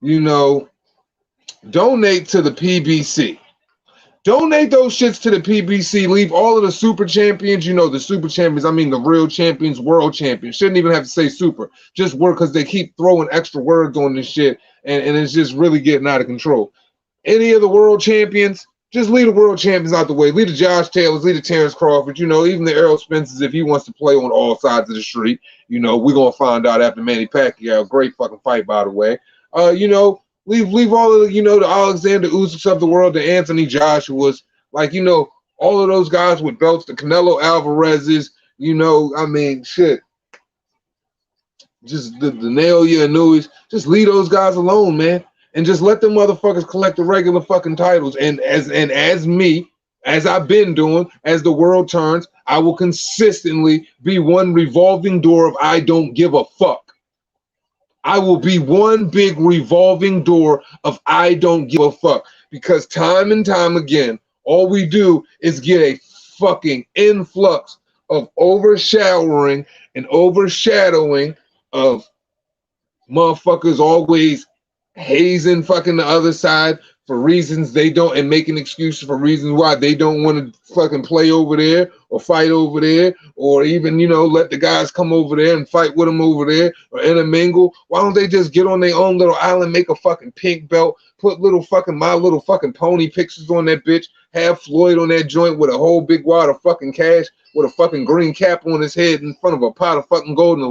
you know, donate to the PBC. Donate those shits to the PBC. Leave all of the super champions, you know, the super champions, I mean the real champions, world champions. Shouldn't even have to say super. Just work because they keep throwing extra words on this shit and it's just really getting out of control. Any of the world champions, just leave the world champions out the way. Leave the Josh Taylors, leave the Terrence Crawford, you know, even the Errol Spencers, if he wants to play on all sides of the street. You know, we're going to find out after Manny Pacquiao. Great fucking fight, by the way. You know, leave all of the, you know, the Alexander Usyks of the world, the Anthony Joshuas, like, you know, all of those guys with belts, the Canelo Alvarez's, you know, I mean, shit. Just the Nail Inoue, just leave those guys alone, man. And just let them motherfuckers collect the regular fucking titles. And as me, as I've been doing, as the world turns, I will consistently be one revolving door of I don't give a fuck. I will be one big revolving door of I don't give a fuck. Because time and time again, all we do is get a fucking influx of overshadowing and overshadowing of motherfuckers always hazing fucking the other side, for reasons they don't, and making excuses for reasons why they don't want to fucking play over there or fight over there, or even, you know, let the guys come over there and fight with them over there or intermingle. Why don't they just get on their own little island, make a fucking pink belt, put little fucking My Little Fucking Pony pictures on that bitch, have Floyd on that joint with a whole big wad of fucking cash, with a fucking green cap on his head in front of a pot of fucking gold and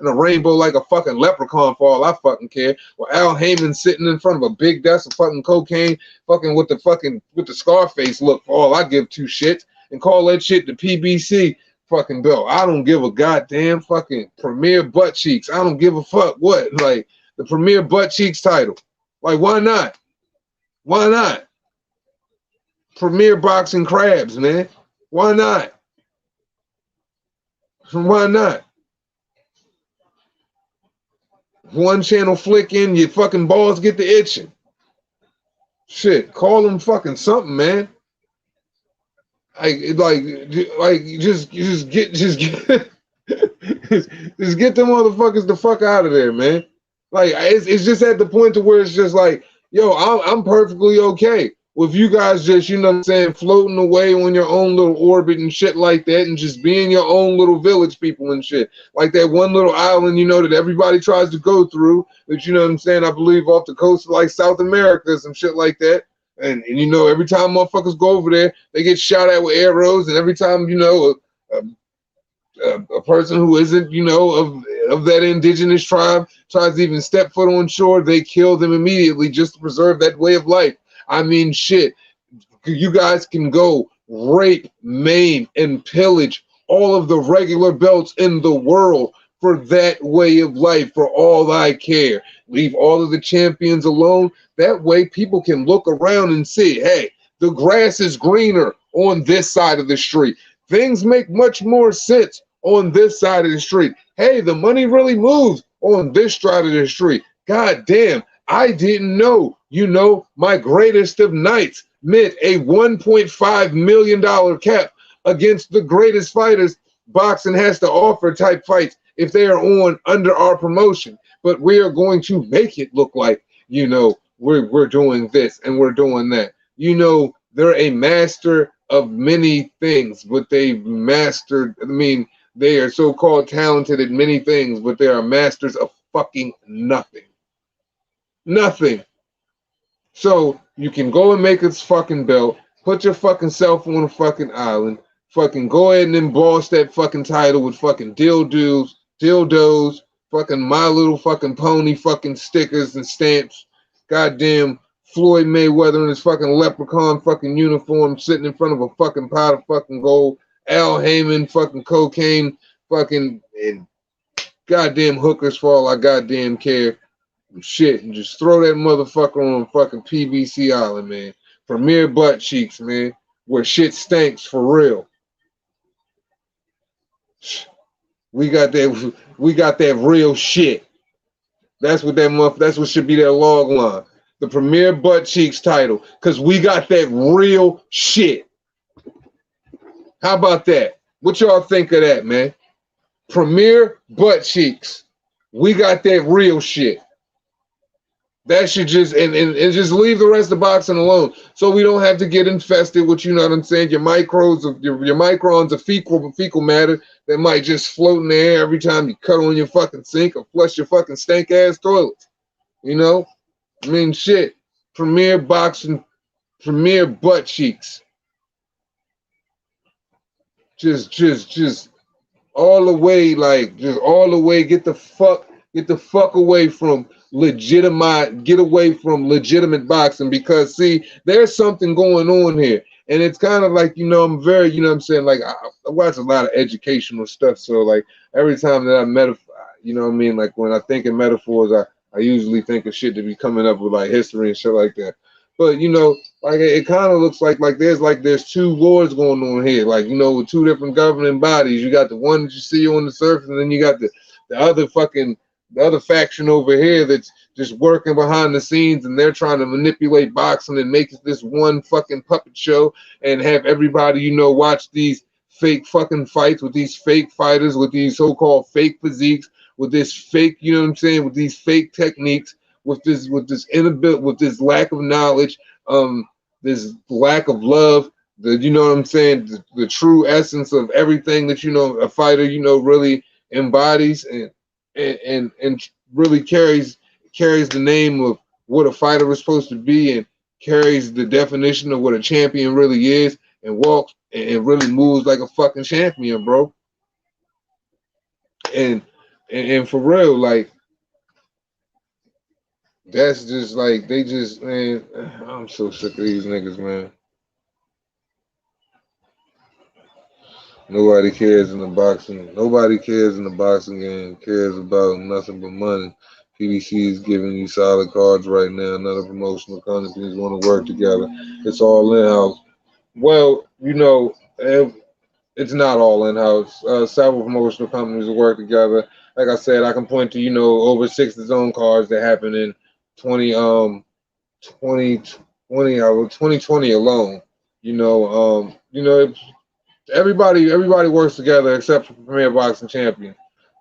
a rainbow like a fucking leprechaun for all I fucking care. Or Al Heyman sitting in front of a big desk of fucking cocaine, fucking with the Scarface look for all I give two shits, and call that shit the PBC fucking belt. I don't give a goddamn fucking Premier Butt Cheeks. I don't give a fuck what. Like, the Premier Butt Cheeks title. Like, why not? Why not? Premier Boxing Crabs, man. Why not? Why not? One channel flick in, your fucking balls get the itching. Shit, call them fucking something, man. Just get just get them motherfuckers the fuck out of there, man. Like, it's just at the point to where it's just like, yo, I'm perfectly okay with you guys just, you know what I'm saying, floating away on your own little orbit and shit like that, and just being your own little village people and shit. Like that one little island, you know, that everybody tries to go through, that, you know what I'm saying, I believe off the coast of like South America, some shit like that. And you know, every time motherfuckers go over there, they get shot at with arrows, and every time, you know, a person who isn't, you know, of that indigenous tribe tries to even step foot on shore, they kill them immediately just to preserve that way of life. I mean, shit, you guys can go rape, maim, and pillage all of the regular belts in the world for that way of life, for all I care. Leave all of the champions alone. That way people can look around and see, hey, the grass is greener on this side of the street. Things make much more sense on this side of the street. Hey, the money really moves on this side of the street. God damn, I didn't know. You know, my greatest of nights meant a $1.5 million cap against the greatest fighters boxing has to offer type fights if they are on under our promotion. But we are going to make it look like, you know, we're doing this and we're doing that. You know, they're a master of many things, but they've mastered, I mean, they are so-called talented at many things, but they are masters of fucking nothing. Nothing. So you can go and make a fucking belt, put your fucking self on a fucking island, fucking go ahead and emboss that fucking title with fucking dildos, fucking My Little Fucking Pony fucking stickers and stamps. Goddamn Floyd Mayweather in his fucking leprechaun fucking uniform sitting in front of a fucking pot of fucking gold. Al Heyman fucking cocaine fucking and goddamn hookers for all I goddamn care. Shit, and just throw that motherfucker on fucking PBC Island, man. Premier Butt Cheeks, man, where shit stinks for real. We got that real shit. That's what should be their log line. The Premier Butt Cheeks title, because we got that real shit. How about that? What y'all think of that, man? Premier Butt Cheeks. We got that real shit. That should just and just leave the rest of boxing alone, so we don't have to get infested with, you know what I'm saying, your microns of fecal matter that might just float in the air every time you cut on your fucking sink or flush your fucking stank ass toilets. You know, I mean, shit. Premier Boxing, Premier Butt Cheeks. Just all the way, like, just all the way. Get the fuck away from legitimate boxing, because see, there's something going on here, and it's kind of like, you know, I'm very, you know what I'm saying, like I watch a lot of educational stuff, so like every time that I you know what I mean, like when I think in metaphors, I usually think of shit to be coming up with like history and shit like that. But you know, like it kind of looks like there's two wars going on here, like, you know, with two different governing bodies. You got the one that you see on the surface, and then you got the other faction over here that's just working behind the scenes, and they're trying to manipulate boxing and make this one fucking puppet show and have everybody, you know, watch these fake fucking fights with these fake fighters with these so-called fake physiques, with this fake, you know what I'm saying, with these fake techniques, with this inability, with this lack of knowledge, this lack of love, the you know what I'm saying, the true essence of everything that a fighter really embodies and really carries the name of what a fighter is supposed to be and carries the definition of what a champion really is and walks and really moves like a fucking champion, bro. And for real, like that's just like they just man, I'm so sick of these niggas, man. Nobody cares in the boxing. Nobody cares in the boxing game. Cares about nothing but money. PBC is giving you solid cards right now. None of the promotional companies want to work together. It's all in house. Well, it's not all in house. Several promotional companies work together. Like I said, I can point to over 60 zone cards that happened in 20 2020 2020 alone. Everybody works together except for Premier Boxing Champion.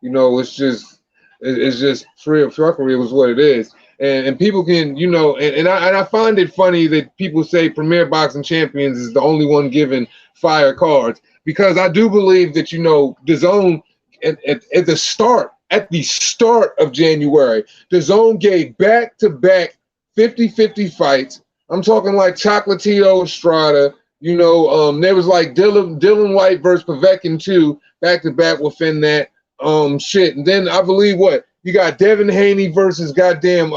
It's just free of fuckery was what it is. And people can, and I find it funny that people say Premier Boxing Champions is the only one giving fire cards because I do believe that the zone at the start of January, the zone gave back-to-back 50-50 fights. I'm talking like Chocolatito Estrada. There was like Dylan White versus Povetkin 2 back-to-back within that shit. And then I believe you got Devin Haney versus goddamn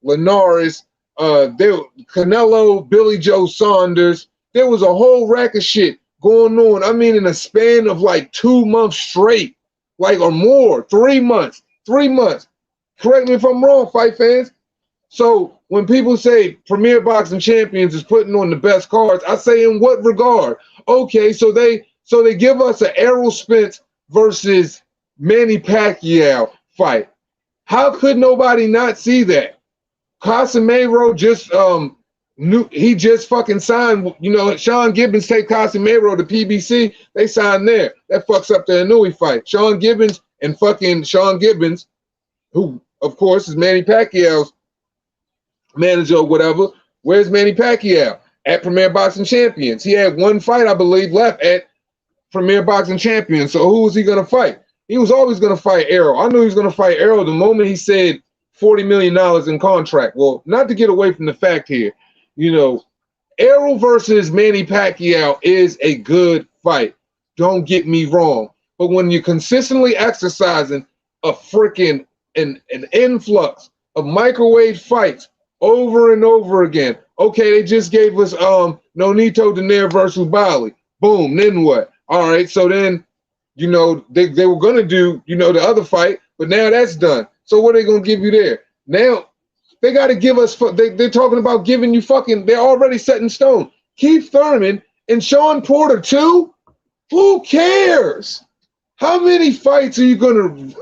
Linares, Canelo, Billy Joe Saunders. There was a whole rack of shit going on. I mean, in a span of like 2 months straight, or more, 3 months. Correct me if I'm wrong, fight fans. So when people say Premier Boxing Champions is putting on the best cards, I say in what regard? Okay, so they give us an Errol Spence versus Manny Pacquiao fight. How could nobody not see that? Casimiro just he just fucking signed. Sean Gibbons take Casimiro to PBC. They signed there. That fucks up the Inouye fight. Sean Gibbons, who of course is Manny Pacquiao's manager or whatever. Where's Manny Pacquiao? At Premier Boxing Champions. He had one fight, I believe, left at Premier Boxing Champions. So who was he going to fight? He was always going to fight Errol. I knew he was going to fight Errol the moment he said $40 million in contract. Well, not to get away from the fact here, Errol versus Manny Pacquiao is a good fight. Don't get me wrong. But when you're consistently exercising a freaking an influx of microwave fights over and over again. Okay, they just gave us Nonito Donaire versus Bali. Boom, then what? All right, so then they were gonna do the other fight, but now that's done. So what are they gonna give you there? Now they gotta give us they're talking about giving you they're already set in stone. Keith Thurman and Sean Porter too? Who cares? How many fights are you gonna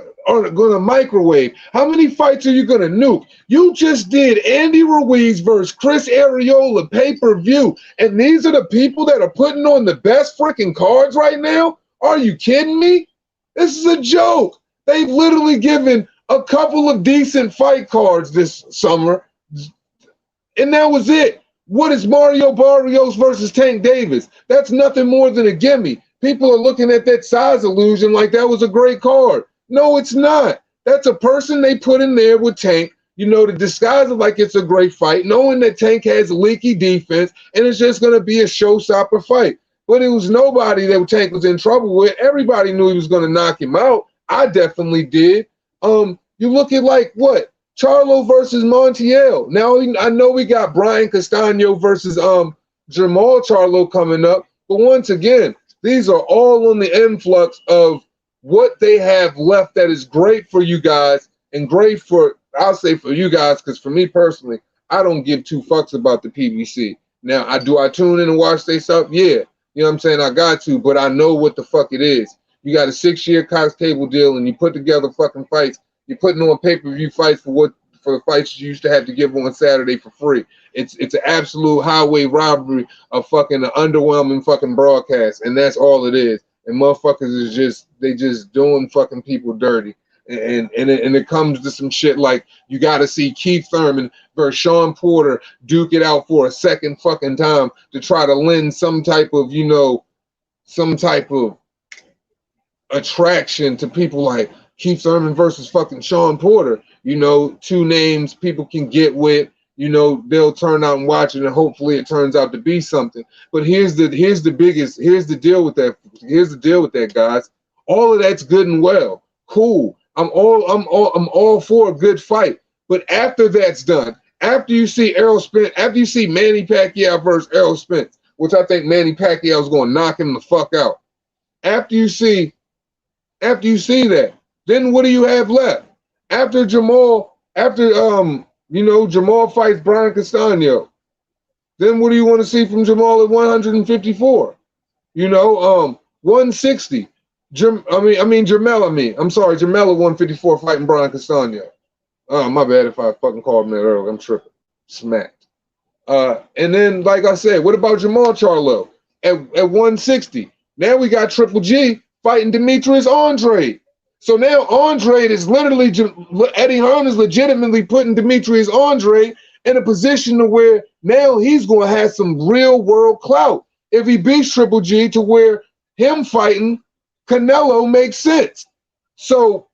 microwave? How many fights are you gonna nuke? You just did Andy Ruiz versus Chris Arreola pay-per-view, and these are the people that are putting on the best freaking cards right now? Are you kidding me? This is a joke. They've literally given a couple of decent fight cards this summer, and that was it. What is Mario Barrios versus Tank Davis? That's nothing more than a gimme. People are looking at that size illusion like that was a great card. No, it's not. That's a person they put in there with Tank, to disguise it like it's a great fight, knowing that Tank has a leaky defense, and it's just going to be a showstopper fight. But it was nobody that Tank was in trouble with. Everybody knew he was going to knock him out. I definitely did. You look at Charlo versus Montiel. Now I know we got Brian Castano versus Jamal Charlo coming up, but once again, these are all on the influx of what they have left that is great for you guys and great for, I'll say for you guys, because for me personally, I don't give two fucks about the PBC. Now, I tune in and watch they stuff? Yeah. You know what I'm saying? I got to, but I know what the fuck it is. You got a 6-year Cox Cable deal and you put together fucking fights. You're putting on pay-per-view fights for the fights you used to have to give on Saturday for free. It's an absolute highway robbery of fucking an underwhelming fucking broadcast, and that's all it is. And motherfuckers is just doing fucking people dirty. And it comes to some shit like you got to see Keith Thurman versus Sean Porter duke it out for a second fucking time to try to lend some type of, you know, some type of attraction to people like Keith Thurman versus fucking Sean Porter. You know, two names people can get with. You know, they'll turn out and watch it, and hopefully it turns out to be something. But here's the deal with that, guys. All of that's good and well, cool. I'm all for a good fight. But after that's done, after you see Manny Pacquiao versus Errol Spence, which I think Manny Pacquiao is going to knock him the fuck out. After you see that, then what do you have left? After Jamal fights Brian Castano, then what do you want to see from Jamal at 154? 160. Jamel at 154 fighting Brian Castano. My bad if I fucking called him that earlier. I'm tripping. Smacked. And then, like I said, what about Jamal Charlo at 160? Now we got Triple G fighting Demetrius Andrade. So now Andrade is literally, Eddie Hearn is legitimately putting Demetrius Andrade in a position to where now he's going to have some real world clout if he beats Triple G, to where him fighting Canelo makes sense. So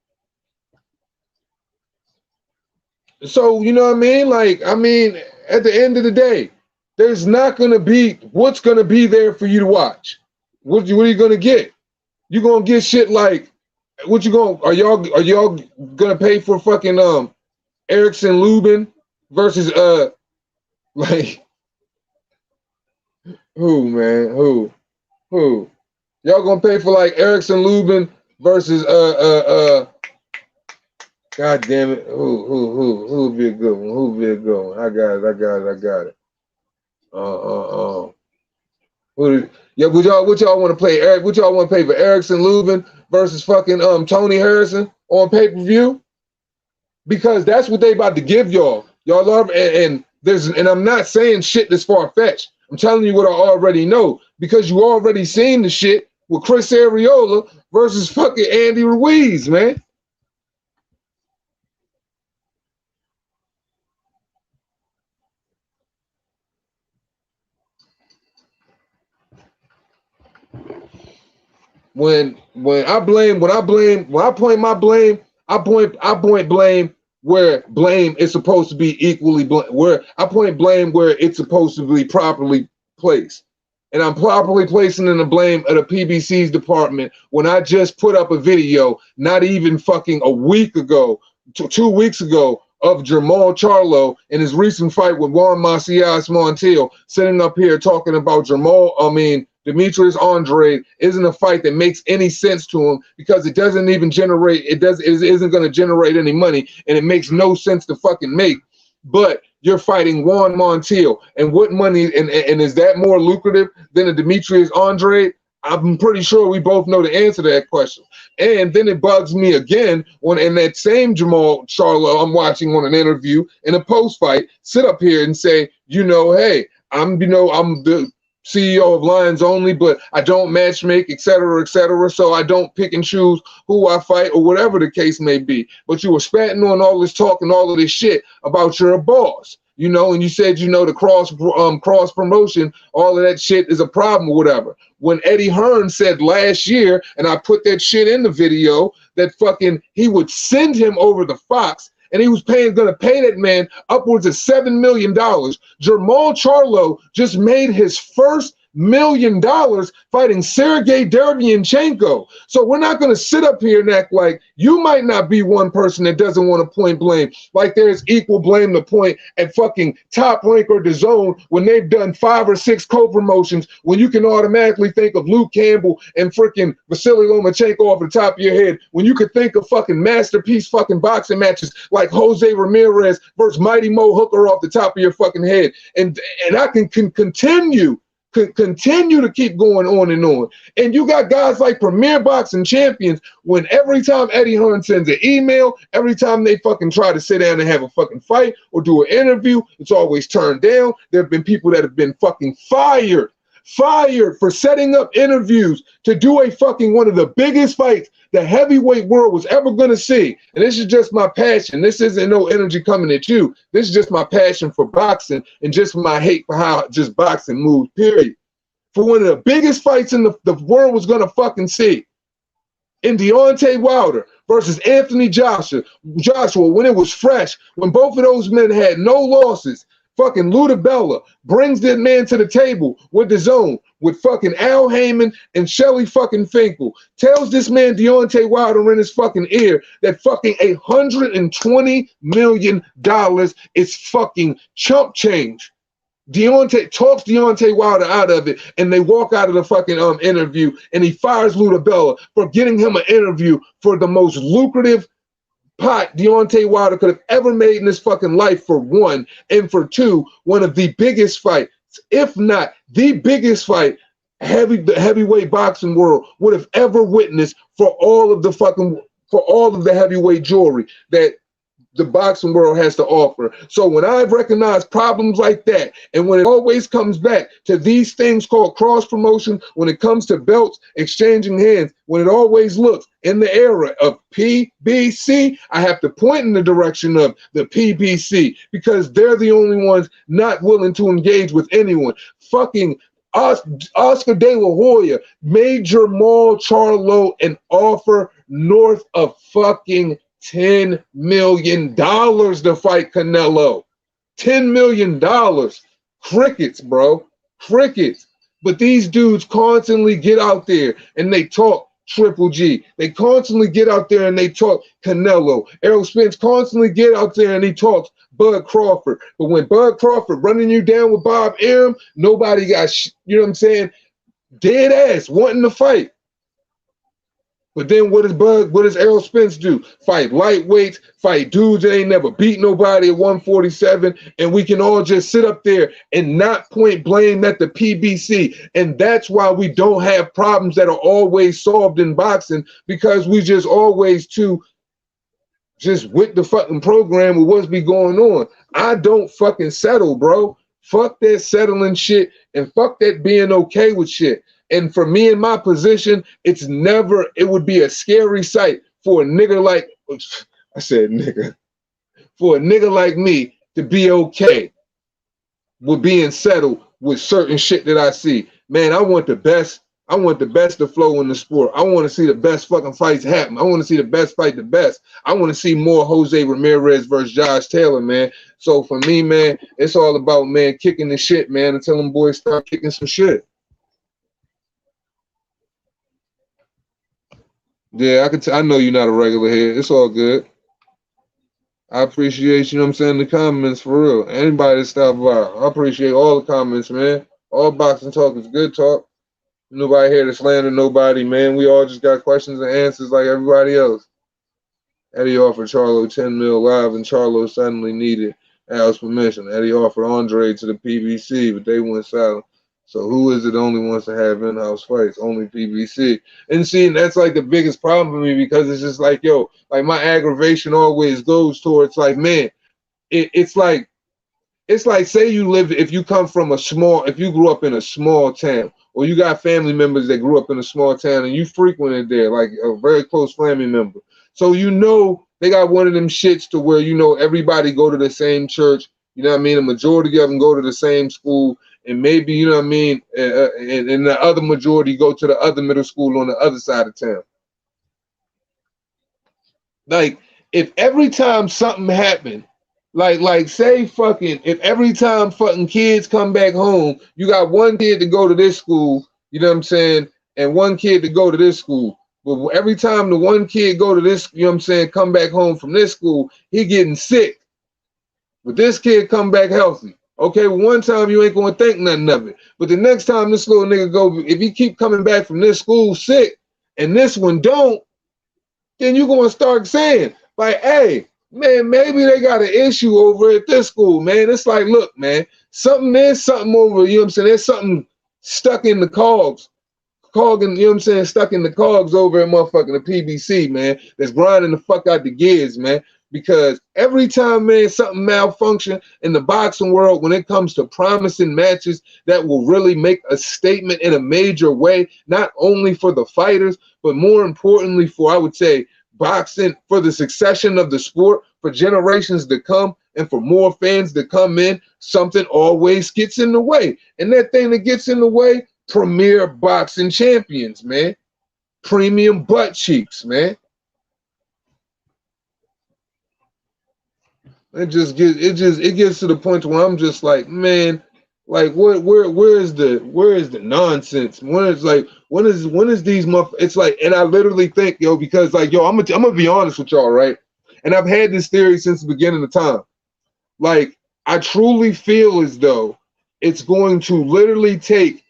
you know what I mean? Like, I mean, at the end of the day, there's not going to be, what's going to be there for you to watch? What are you going to get? You're going to get shit like, are y'all going to pay for fucking Erickson Lubin versus like, who, man? Who? Y'all going to pay for like Erickson Lubin versus God damn it. Who would be a good one? Who would be a good one? I got it. What y'all want to play? Eric, what y'all want to pay for Erickson Lubin versus fucking Tony Harrison on pay-per-view? Because that's what they about to give y'all. Y'all love, and I'm not saying shit that's far-fetched. I'm telling you what I already know, because you already seen the shit with Chris Arreola versus fucking Andy Ruiz, man. When I point blame where blame is supposed to be equally where I point blame where it's supposed to be properly placed. And I'm properly placing in the blame of the PBC's department when I just put up a video not even fucking a week ago, 2 weeks ago, of Jamal Charlo in his recent fight with Juan Macias Montiel, sitting up here talking about Demetrius Andrade isn't a fight that makes any sense to him, because it isn't going to generate any money, and it makes no sense to fucking make. But you're fighting Juan Montiel, and what money, and is that more lucrative than a Demetrius Andrade? I'm pretty sure we both know the answer to that question. And then it bugs me again when in that same Jamal Charlo I'm watching on an interview in a post-fight sit up here and say, hey, I'm the CEO of Lions Only, but I don't matchmake, et cetera, so I don't pick and choose who I fight or whatever the case may be. But you were spatting on all this talk and all of this shit about you're a boss, and you said, the cross promotion, all of that shit is a problem or whatever. When Eddie Hearn said last year, and I put that shit in the video, that fucking he would send him over to Fox, and he was going to pay that man upwards of $7 million. Jamal Charlo just made his first $1 million fighting Sergey Derevyanchenko. So we're not going to sit up here and act like you might not be one person that doesn't want to point blame, like there's equal blame to point at fucking Top Rank or DAZN when they've done 5 or 6 co-promotions, when you can automatically think of Luke Campbell and freaking Vasily Lomachenko off the top of your head, when you could think of fucking masterpiece fucking boxing matches like Jose Ramirez versus Mighty Mo Hooker off the top of your fucking head. And I can continue to keep going on and on. And you got guys like Premier Boxing Champions, when every time Eddie Hearn sends an email, every time they fucking try to sit down and have a fucking fight or do an interview, it's always turned down. There have been people that have been fucking fired for setting up interviews to do a fucking one of the biggest fights the heavyweight world was ever going to see, and this is just my passion. This isn't no energy coming at you. This is just my passion for boxing and just my hate for how just boxing moves, period. For one of the biggest fights in the world was going to fucking see, in Deontay Wilder versus Anthony Joshua, when it was fresh, when both of those men had no losses, fucking Ludabella brings that man to the table with his own, with fucking Al Heyman and Shelly fucking Finkel, tells this man Deontay Wilder in his fucking ear that fucking $120 million is fucking chump change. Deontay talks Deontay Wilder out of it, and they walk out of the fucking interview, and he fires Ludabella for getting him an interview for the most lucrative pot Deontay Wilder could have ever made in his fucking life, for one, and for two, one of the biggest fights, if not the biggest fight the heavyweight boxing world would have ever witnessed, for all of the heavyweight jewelry that the boxing world has to offer. So when I've recognized problems like that, and when it always comes back to these things called cross promotion, when it comes to belts exchanging hands, when it always looks in the era of PBC, I have to point in the direction of the PBC, because they're the only ones not willing to engage with anyone. Fucking Oscar De La Hoya made Jermall Charlo an offer north of fucking $10 million to fight Canelo. $10 million. Crickets, bro. Crickets. But these dudes constantly get out there and they talk Triple G. They constantly get out there and they talk Canelo. Errol Spence constantly get out there and he talks Bud Crawford. But when Bud Crawford running you down with Bob Arum, nobody got, you know what I'm saying, dead ass wanting to fight. But then what does Errol Spence do? Fight lightweights, fight dudes that ain't never beat nobody at 147, and we can all just sit up there and not point blame at the PBC. And that's why we don't have problems that are always solved in boxing, because we just always just with the fucking program with what's be going on. I don't fucking settle, bro. Fuck that settling shit, and fuck that being okay with shit. And for me in my position, it would be a scary sight for a nigga like, I said nigga, for a nigga like me to be okay with being settled with certain shit that I see. Man, I want the best to flow in the sport. I want to see the best fucking fights happen. I want to see the best fight the best. I want to see more Jose Ramirez versus Josh Taylor, man. So for me, man, it's all about, man, kicking the shit, man, until them boys start kicking some shit. Yeah, I know you're not a regular here. It's all good. I appreciate, you know what I'm saying, the comments, for real. Anybody that stop by, I appreciate all the comments, man. All boxing talk is good talk. Nobody here to slander nobody, man. We all just got questions and answers like everybody else. Eddie offered Charlo 10 mil live, and Charlo suddenly needed Al's permission. Eddie offered Andre to the PBC, but they went silent. So who is it that only wants to have in-house fights? Only PBC. And see, that's like the biggest problem for me, because it's just like, yo, like my aggravation always goes towards like, man, it's like say if you grew up in a small town, or you got family members that grew up in a small town and you frequented there, like a very close family member. So you know they got one of them shits to where, you know, everybody go to the same church, you know what I mean? The majority of them go to the same school, and maybe, you know what I mean, and the other majority go to the other middle school on the other side of town. Like, if every time something happened, like say fucking, if every time fucking kids come back home, you got one kid to go to this school, you know what I'm saying, and one kid to go to this school. But every time the one kid go to this, you know what I'm saying, come back home from this school, he getting sick. But this kid come back healthy. Okay, well, one time you ain't gonna think nothing of it. But the next time this little nigga go, if he keep coming back from this school sick and this one don't, then you gonna start saying, like, hey, man, maybe they got an issue over at this school, man. It's like, look, man, there's something over, you know what I'm saying? There's something stuck in the cogs. You know what I'm saying? Stuck in the cogs over at motherfucking the PBC, man. That's grinding the fuck out the gears, man. because every time, man, something malfunction in the boxing world when it comes to promising matches that will really make a statement in a major way, not only for the fighters, but more importantly for, I would say, boxing, for the succession of the sport, for generations to come, and for more fans to come in, something always gets in the way. And that thing that gets in the way, premier boxing champions, man. Premium butt cheeks, man. It gets to the point where I'm just like, man, like where is the nonsense? When is these it's like, and I literally think, yo, because like, yo, I'm gonna be honest with y'all, right? And I've had this theory since the beginning of time. Like, I truly feel as though it's going to literally take,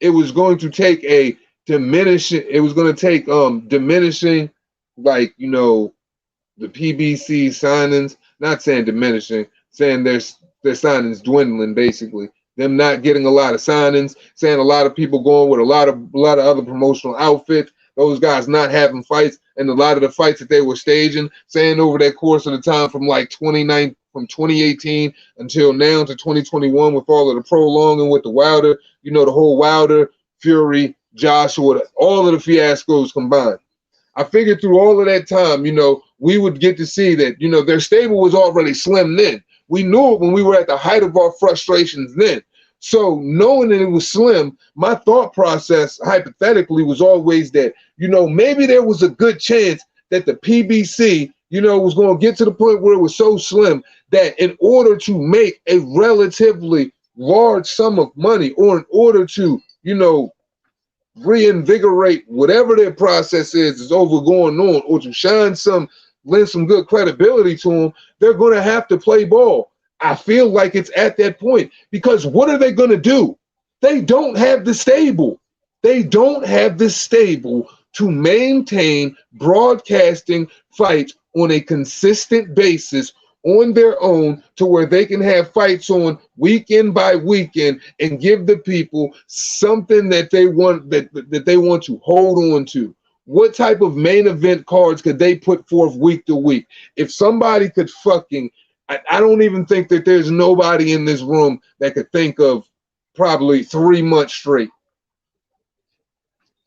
it was going to take a diminishing, it was going to take diminishing, like, you know, the PBC signings, not saying diminishing, saying their signings dwindling, basically. Them not getting a lot of signings, saying a lot of people going with a lot of other promotional outfits, those guys not having fights, and a lot of the fights that they were staging, saying over that course of the time from like 2018 until now to 2021 with all of the prolonging with the Wilder, you know, the whole Wilder, Fury, Joshua, all of the fiascos combined. I figured through all of that time, you know, we would get to see that, you know, their stable was already slim then. We knew it when we were at the height of our frustrations then. So knowing that it was slim, my thought process hypothetically was always that, you know, maybe there was a good chance that the PBC, you know, was going to get to the point where it was so slim that in order to make a relatively large sum of money, or in order to, you know, reinvigorate whatever their process is over going on, or to lend some good credibility to them, they're going to have to play ball. I feel like it's at that point, because what are they going to do? They don't have the stable. They don't have the stable to maintain broadcasting fights on a consistent basis on their own, to where they can have fights on weekend by weekend and give the people something that they want, that they want to hold on to. What type of main event cards could they put forth week to week? If somebody could fucking, I don't even think that there's nobody in this room that could think of probably 3 months straight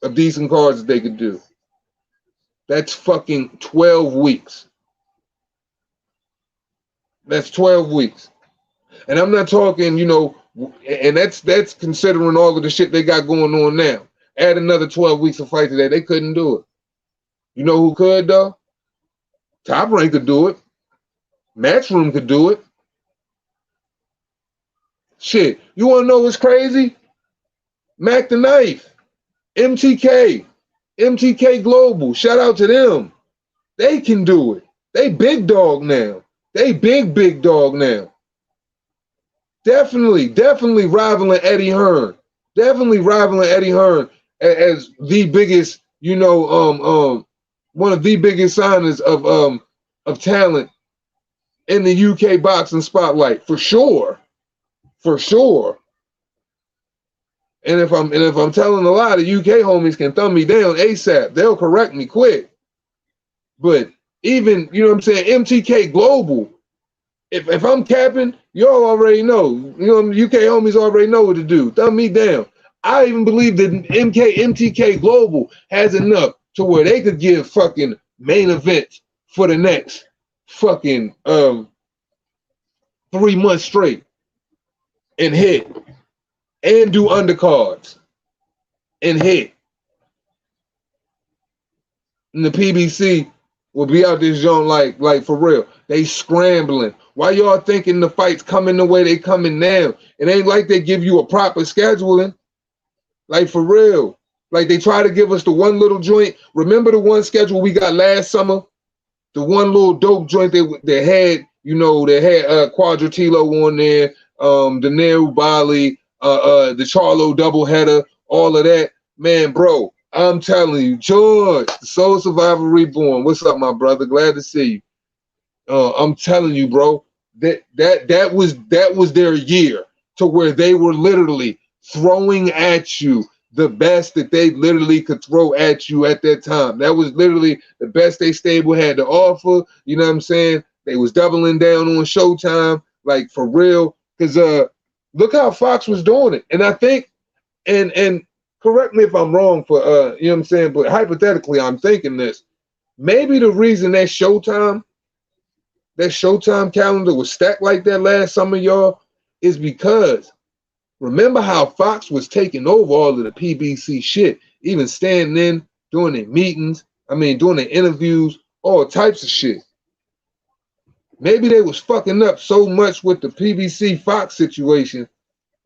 of decent cards that they could do. That's fucking 12 weeks. That's 12 weeks. And I'm not talking, you know, and that's considering all of the shit they got going on now. Add another 12 weeks of fight today. They couldn't do it. You know who could, though? Top Rank could do it. Matchroom could do it. Shit. You want to know what's crazy? Mac the Knife. MTK. MTK Global. Shout out to them. They can do it. They big dog now. They big dog now. Definitely rivaling Eddie Hearn. Definitely rivaling Eddie Hearn as the biggest, you know, one of the biggest signers of talent in the UK boxing spotlight, for sure. For sure. And if I'm telling a lie, the UK homies can thumb me down ASAP. They'll correct me quick. But even, you know what I'm saying, MTK Global, if I'm capping, y'all already know. You know, UK homies already know what to do. Thumb me down. I even believe that MTK Global has enough to where they could give fucking main events for the next fucking 3 months straight and hit, and do undercards and hit. And the PBC will be out this joint like for real. They scrambling. Why y'all thinking the fights coming the way they coming now? It ain't like they give you a proper scheduling. Like, for real. Like, they try to give us the one little joint. Remember the one schedule we got last summer? The one little dope joint they had, you know, they had Quadratilo on there, the Nehru Bali, the Charlo doubleheader, all of that. Man, bro, I'm telling you, George, the Soul Survivor Reborn. What's up, my brother? Glad to see you. I'm telling you, bro, that was their year, to where they were literally throwing at you the best that they literally could throw at you at that time. That was literally the best they stable had to offer. You know what I'm saying? They was doubling down on Showtime, like for real. Cause look how Fox was doing it. And I think, and correct me if I'm wrong for you know what I'm saying, but hypothetically I'm thinking this. Maybe the reason that Showtime calendar was stacked like that last summer, y'all, is because remember how Fox was taking over all of the PBC shit, even standing in, doing their meetings, doing their interviews, all types of shit. Maybe they was fucking up so much with the PBC Fox situation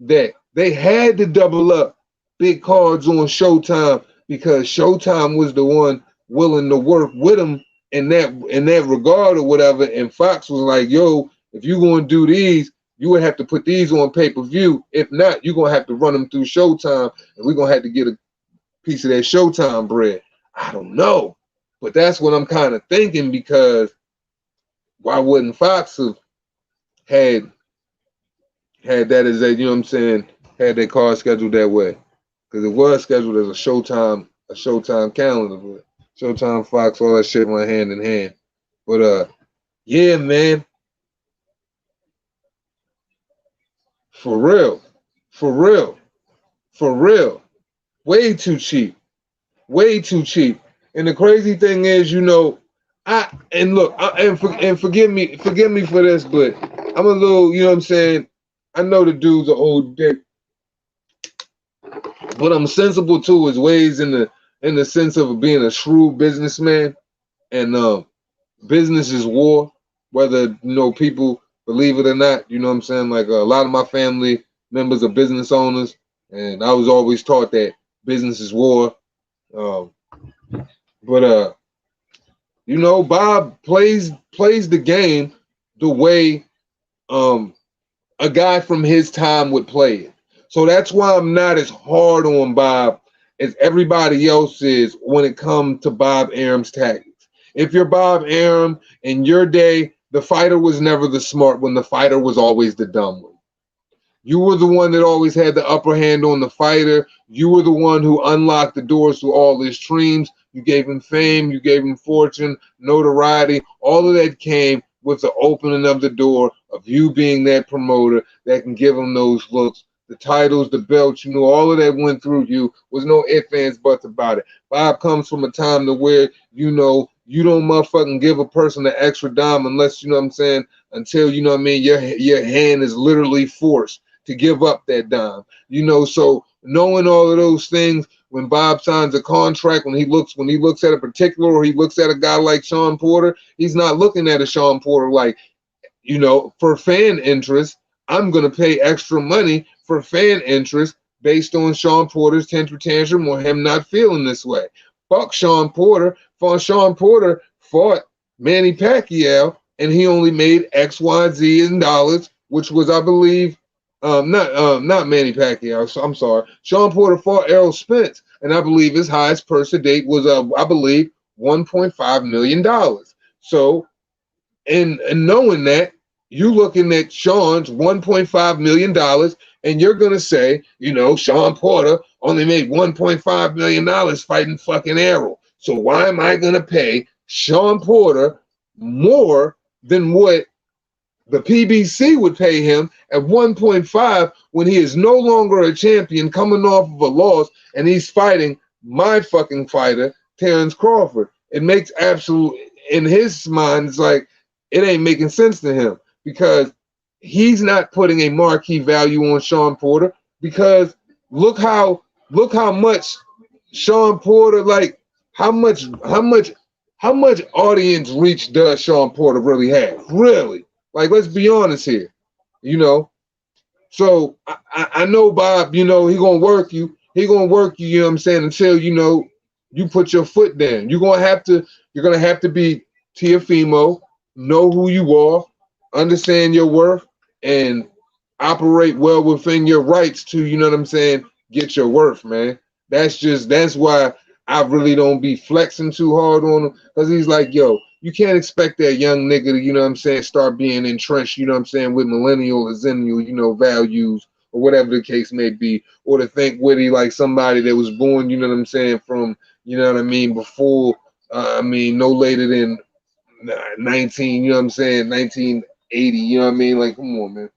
that they had to double up big cards on Showtime because Showtime was the one willing to work with them in that regard or whatever. And Fox was like, yo, if you're gonna do these, you would have to put these on pay-per-view. If not, you're gonna have to run them through Showtime, and we're gonna have to get a piece of that Showtime bread. I don't know. But that's what I'm kind of thinking, because why wouldn't Fox have had that as a, you know what I'm saying, had their card scheduled that way? Because it was scheduled as a Showtime calendar, but Showtime, Fox, all that shit went hand in hand. But yeah, man, for real, for real, for real, way too cheap, way too cheap. And the crazy thing is, you know, forgive me for this, but I'm a little, you know what I'm saying. I know the dude's an old dick, but I'm sensible to his ways in the sense of being a shrewd businessman. And business is war, whether people believe it or not. You know what I'm saying? Like a lot of my family members are business owners, and I was always taught that business is war. Um, but Bob plays the game the way a guy from his time would play it. So that's why I'm not as hard on Bob as everybody else is when it comes to Bob Arum's tactics. If you're Bob Arum, in your day, the fighter was never the smart one. The fighter was always the dumb one. You were the one that always had the upper hand on the fighter. You were the one who unlocked the doors to all his dreams. You gave him fame. You gave him fortune, notoriety. All of that came with the opening of the door of you being that promoter that can give him those looks, the titles, the belts. You know, all of that went through you. Was no ifs, ands, buts about it. Bob comes from a time to where, you know, you don't motherfucking give a person an extra dime unless, you know what I'm saying, until, you know what I mean, your hand is literally forced to give up that dime. You know, so knowing all of those things, when Bob signs a contract, when he looks at a particular, or he looks at a guy like Sean Porter, he's not looking at a Sean Porter like, you know, for fan interest, I'm going to pay extra money for fan interest based on Sean Porter's tantrum or him not feeling this way. Fuck Sean Porter. Sean Porter fought Manny Pacquiao, and he only made X, Y, Z in dollars, which was, I believe, not Manny Pacquiao. So I'm sorry. Sean Porter fought Errol Spence, and I believe his highest purse to date was, I believe, $1.5 million. So, and knowing that, you looking at Sean's $1.5 million, and you're gonna say, you know, Sean Porter only made $1.5 million fighting fucking Errol. So why am I gonna pay Sean Porter more than what the PBC would pay him at 1.5 when he is no longer a champion, coming off of a loss, and he's fighting my fucking fighter, Terrence Crawford? It makes absolute, in his mind, it's like it ain't making sense to him, because he's not putting a marquee value on Sean Porter, because look how much Sean Porter, like how much audience reach does Sean Porter really have? Really? Like, let's be honest here, you know. So I know Bob, you know, he gonna work you. He gonna work you, you know what I'm saying, until, you know, you put your foot down. You're gonna have to be Tiafimo, know who you are, understand your worth, and operate well within your rights to, you know what I'm saying, get your worth, man. That's why I really don't be flexing too hard on him, because he's like, yo, you can't expect that young nigga to, you know what I'm saying, start being entrenched, you know what I'm saying, with millennial or zennial, you know, values, or whatever the case may be, or to think witty like somebody that was born, you know what I'm saying, from, you know what I mean, before, no later than 19, you know what I'm saying, 1980, you know what I mean? Like, come on, man.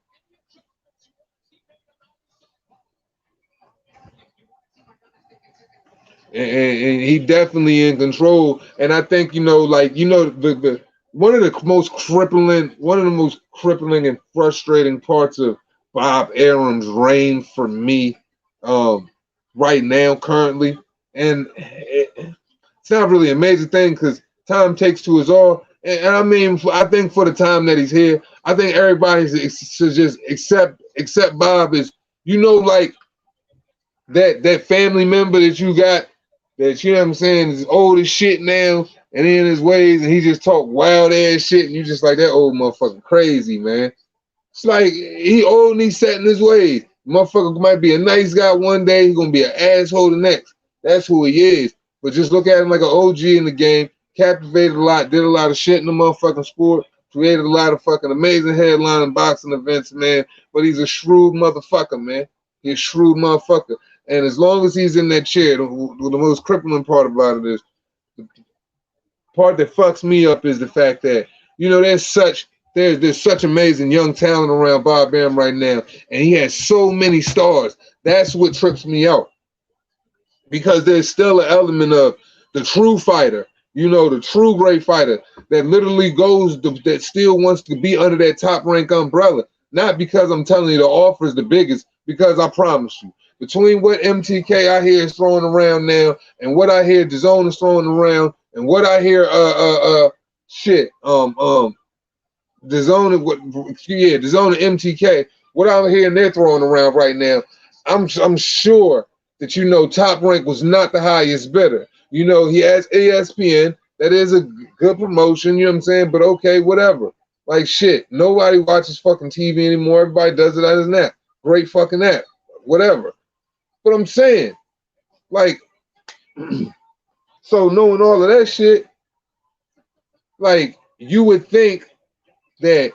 And he definitely in control. And I think, you know, like, you know, the one of the most crippling and frustrating parts of Bob Arum's reign for me, um, right now, currently, and it's not really a major thing because time takes to his all. And I mean, I think for the time that he's here, I think everybody should just accept Bob as, you know, like that family member that you got that, you know what I'm saying, is old as shit now and in his ways, and he just talk wild ass shit, and you just like, that old motherfucker crazy, man. It's like he old and he's set in his ways. Motherfucker might be a nice guy one day, he's gonna be an asshole the next. That's who he is. But just look at him like an OG in the game, captivated a lot, did a lot of shit in the motherfucking sport, created a lot of fucking amazing headline and boxing events, man. But he's a shrewd motherfucker, man. He's a shrewd motherfucker. And as long as he's in that chair, the most crippling part about it is, the part that fucks me up is the fact that, you know, there's such amazing young talent around Bob Arum right now, and he has so many stars. That's what trips me out, because there's still an element of the true fighter, you know, the true great fighter that literally that still wants to be under that top rank umbrella. Not because I'm telling you the offer is the biggest, because I promise you, between what MTK I hear is throwing around now and what I hear DAZN is throwing around and what I hear DAZN and MTK, what I'm hearing they're throwing around right now, I'm sure that, you know, Top Rank was not the highest bidder. You know, he has ESPN, that is a good promotion, you know what I'm saying? But okay, whatever. Like shit, nobody watches fucking TV anymore. Everybody does it on his app. Great fucking app, whatever. But I'm saying, like, so knowing all of that shit, like, you would think that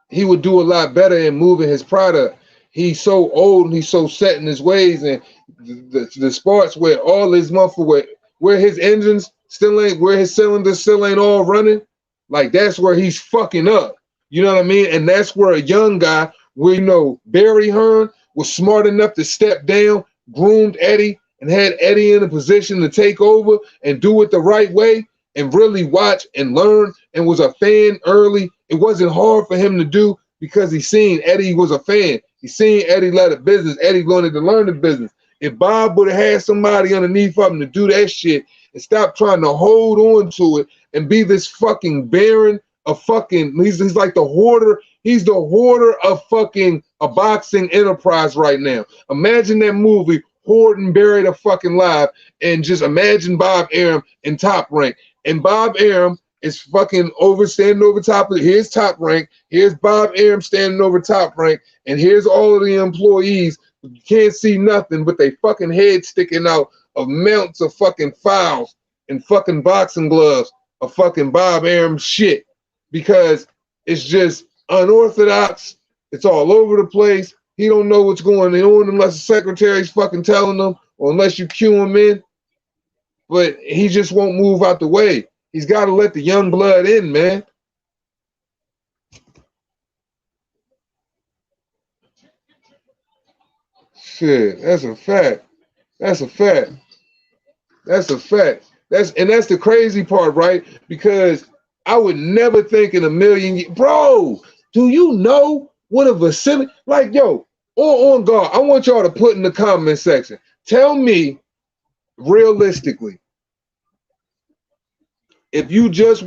he would do a lot better in moving his product. He's so old and he's so set in his ways, and the sports where all his where his engines still ain't, where his cylinders still ain't all running, like that's where he's fucking up. You know what I mean? And that's where a young guy, where, you know, Barry Hearn was smart enough to step down, groomed Eddie, and had Eddie in a position to take over and do it the right way and really watch and learn, and was a fan early. It wasn't hard for him to do because he seen Eddie was a fan. He seen Eddie let a business. Eddie wanted to learn the business. If Bob would have had somebody underneath him to do that shit and stop trying to hold on to it and be this fucking baron of fucking, he's like the hoarder. He's the hoarder of fucking a boxing enterprise right now. Imagine that movie, Hoard and Buried a fucking live, and just imagine Bob Arum in Top Rank. And Bob Arum is fucking standing over top of it. Here's Top Rank. Here's Bob Arum standing over Top Rank. And here's all of the employees. You can't see nothing but they fucking head sticking out of mounts of fucking files and fucking boxing gloves of fucking Bob Arum shit. Because it's just unorthodox. It's all over the place. He don't know what's going on unless the secretary's fucking telling him, or unless you cue him in. But he just won't move out the way. He's got to let the young blood in, man. Shit, that's a fact. That's a fact. That's a fact. That's the crazy part, right? Because I would never think in a million years, bro, do you know what a vicinity, like, yo, on guard, I want y'all to put in the comment section, tell me realistically, if you just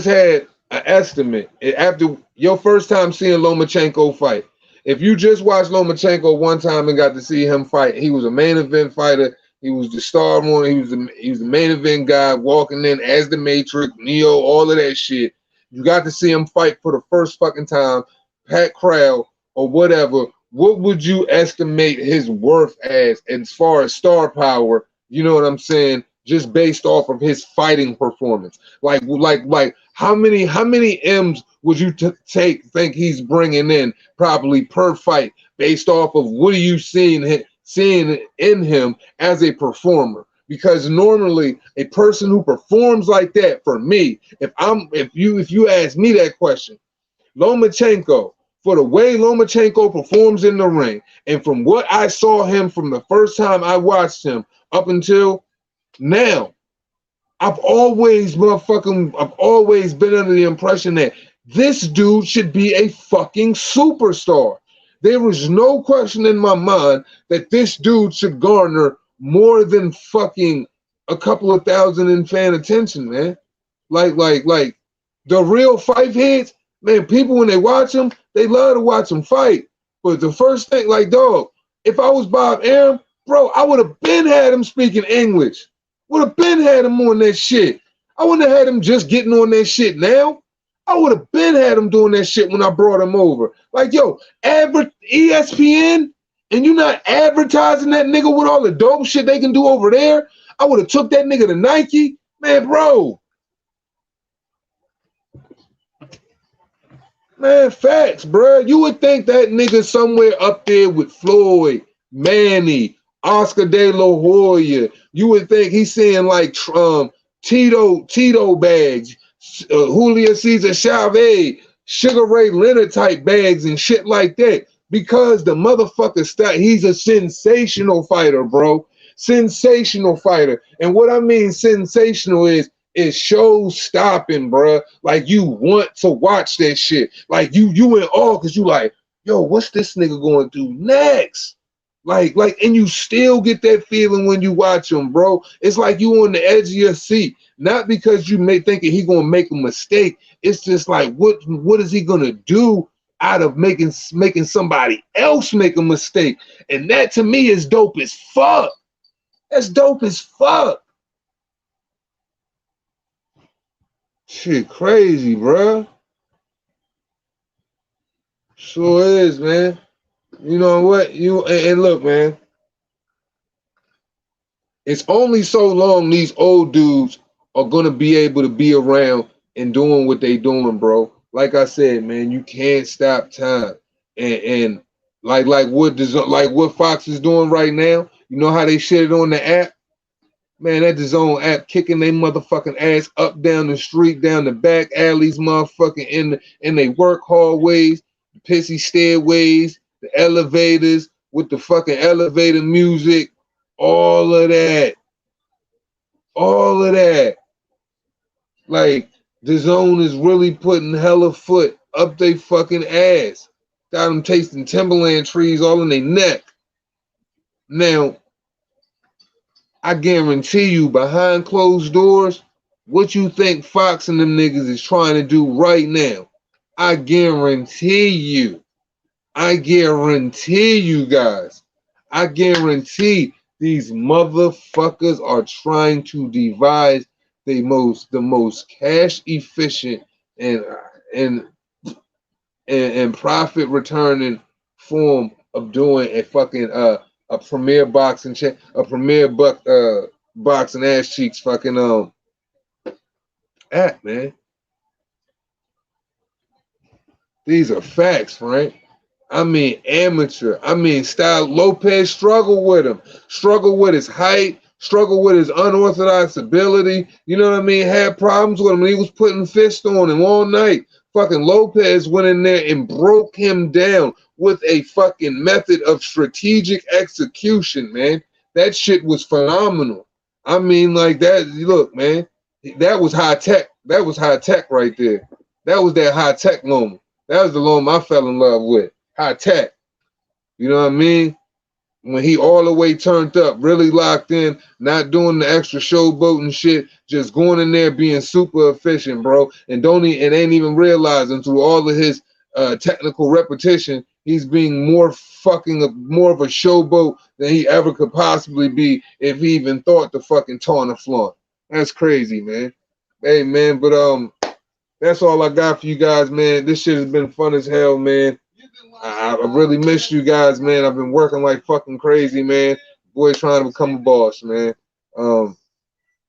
had an estimate after your first time seeing Lomachenko fight, if you just watched Lomachenko one time and got to see him fight, he was a main event fighter. He was the star one. He was the main event guy, walking in as the Matrix, Neo, all of that shit. You got to see him fight for the first fucking time, packed crowd or whatever. What would you estimate his worth as far as star power? You know what I'm saying? Just based off of his fighting performance, like how many M's would you think he's bringing in probably per fight, based off of what are you seeing in him as a performer? Because normally a person who performs like that, for me, if you ask me that question, Lomachenko, for the way Lomachenko performs in the ring, and from what I saw him from the first time I watched him up until now, I've always been under the impression that this dude should be a fucking superstar. There is no question in my mind that this dude should garner more than fucking a couple of thousand in fan attention, man. Like the real fight heads, man, people when they watch him, they love to watch him fight. But the first thing, like, dog, if I was Bob Arum, bro, I would have been had him speaking English. Would have been had him on that shit. I wouldn't have had him just getting on that shit now. I would have been had him doing that shit when I brought him over. Like, yo, ESPN, and you not advertising that nigga with all the dope shit they can do over there. I would have took that nigga to Nike. Man, bro. Man, facts, bro. You would think that nigga somewhere up there with Floyd, Manny, Oscar De La Hoya. You would think he's seeing like Tito bags, Julio Cesar Chavez, Sugar Ray Leonard type bags and shit like that. Because the motherfucker he's a sensational fighter, bro. Sensational fighter. And what I mean sensational is show stopping, bro. Like you want to watch that shit. Like you in awe because you like, yo, what's this nigga going to do next? Like, and you still get that feeling when you watch him, bro. It's like you on the edge of your seat. Not because you may thinking he gonna make a mistake. It's just like, what is he gonna do out of making somebody else make a mistake? And that to me is dope as fuck. That's dope as fuck. Shit crazy, bro. Sure is, man. You know what? And look, man. It's only so long these old dudes are gonna be able to be around and doing what they doing, bro. Like I said, man, you can't stop time. And like what Fox is doing right now. You know how they shit it on the app? Man, that DAZN app kicking they motherfucking ass up down the street, down the back alleys, motherfucking in they work hallways, the pissy stairways, the elevators with the fucking elevator music, all of that. All of that. Like, DAZN is really putting hella foot up they fucking ass. Got them tasting Timberland trees all in their neck. Now, I guarantee you, behind closed doors, what you think Fox and them niggas is trying to do right now, I guarantee you. I guarantee you guys. I guarantee these motherfuckers are trying to devise the most cash efficient and profit returning form of doing a fucking a premier boxing boxing ass cheeks fucking app, man. These are facts, Frank. I mean amateur. I mean Style Lopez struggled with him. Struggled with his height, struggled with his unorthodox ability. You know what I mean? Had problems with him. He was putting fists on him all night. Fucking Lopez went in there and broke him down with a fucking method of strategic execution, man. That shit was phenomenal. I mean, like that, look, man, that was high tech. That was high tech right there. That was that high tech moment. That was the moment I fell in love with. High tech. You know what I mean? When he all the way turned up, really locked in, not doing the extra showboating shit, just going in there being super efficient, bro, and ain't even realizing through all of his technical repetition, he's being more of a showboat than he ever could possibly be if he even thought to fucking taunt or flaunt. That's crazy, man. Hey, man, but that's all I got for you guys, man. This shit has been fun as hell, man. I really miss you guys, man. I've been working like fucking crazy, man. Boy, trying to become a boss, man.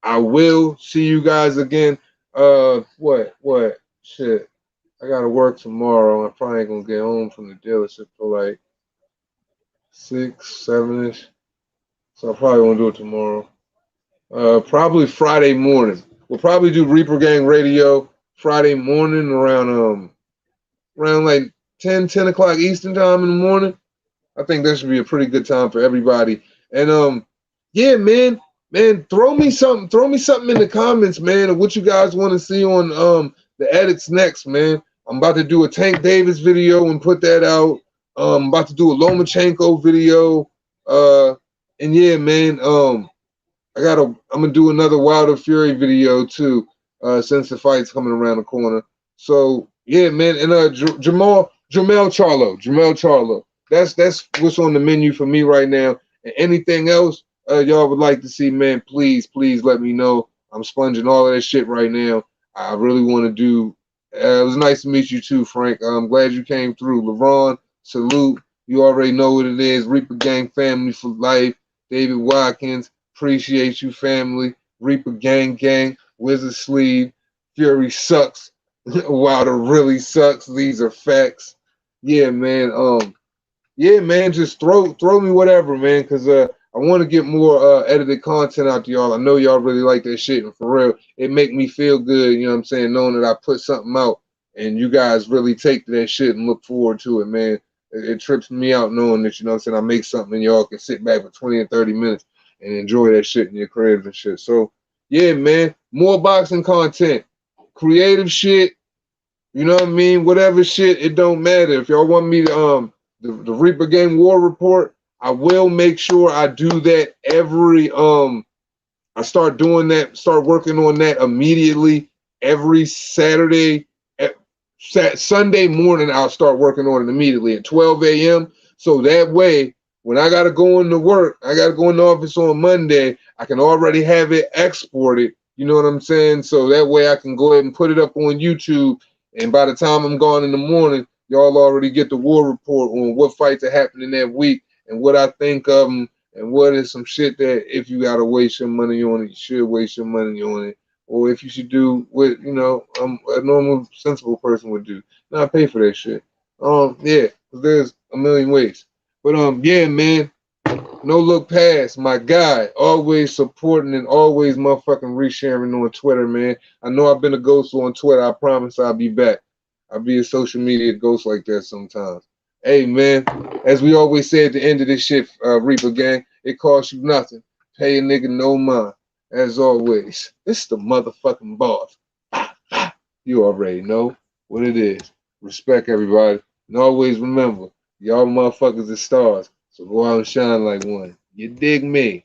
I will see you guys again. What? Shit. I gotta work tomorrow. I probably ain't gonna get home from the dealership for like 6, 7-ish. So I probably won't do it tomorrow. Probably Friday morning. We'll probably do Reaper Gang Radio Friday morning around like 10 o'clock Eastern time in the morning. I think that should be a pretty good time for everybody. And yeah, man, throw me something in the comments, man, of what you guys want to see on the edits next, man. I'm about to do a Tank Davis video and put that out. I'm about to do a Lomachenko video. And yeah, man, I'm gonna do another Wilder Fury video too, since the fight's coming around the corner. So yeah, man, and Jamel Charlo. That's what's on the menu for me right now. And anything else y'all would like to see, man, please let me know. I'm sponging all of that shit right now. I really want to do. It was nice to meet you too, Frank. I'm glad you came through. LeVron, salute. You already know what it is. Reaper Gang family for life. David Watkins. Appreciate you, family. Reaper Gang, Wizard Sleeve, Fury sucks. Wilder really sucks. These are facts. Yeah, man. Yeah, man. Just throw me whatever, man, because I want to get more edited content out to y'all. I know y'all really like that shit, and for real, it make me feel good. You know what I'm saying? Knowing that I put something out and you guys really take to that shit and look forward to it, man. It trips me out knowing that, you know what I'm saying, I make something and y'all can sit back for 20 and 30 minutes and enjoy that shit in your cribs and shit. So, yeah, man, more boxing content, creative shit, you know what I mean? Whatever shit, it don't matter. If y'all want me to, the Reaper Gang War Report, I will make sure I do that every, I start doing that, start working on that immediately every Saturday. Sunday morning, I'll start working on it immediately at 12 a.m. So that way, when I got to go into work, I got to go in the office on Monday, I can already have it exported. You know what I'm saying? So that way I can go ahead and put it up on YouTube. And by the time I'm gone in the morning, y'all already get the war report on what fights are happening that week and what I think of them and what is some shit that if you got to waste your money on it, you should waste your money on it. Or if you should do what, you know, a normal, sensible person would do. Not pay for that shit. Yeah, 'cause there's a million ways. But yeah, man, no look past my guy, always supporting and always motherfucking resharing on Twitter, man. I know I've been a ghost on Twitter. I promise I'll be back. I'll be a social media ghost like that sometimes. Hey, man, as we always say at the end of this shit, Reaper Gang, it costs you nothing. Pay a nigga no mind. As always, it's the motherfucking boss. You already know what it is. Respect everybody. And always remember, y'all motherfuckers are stars. So go out and shine like one. You dig me?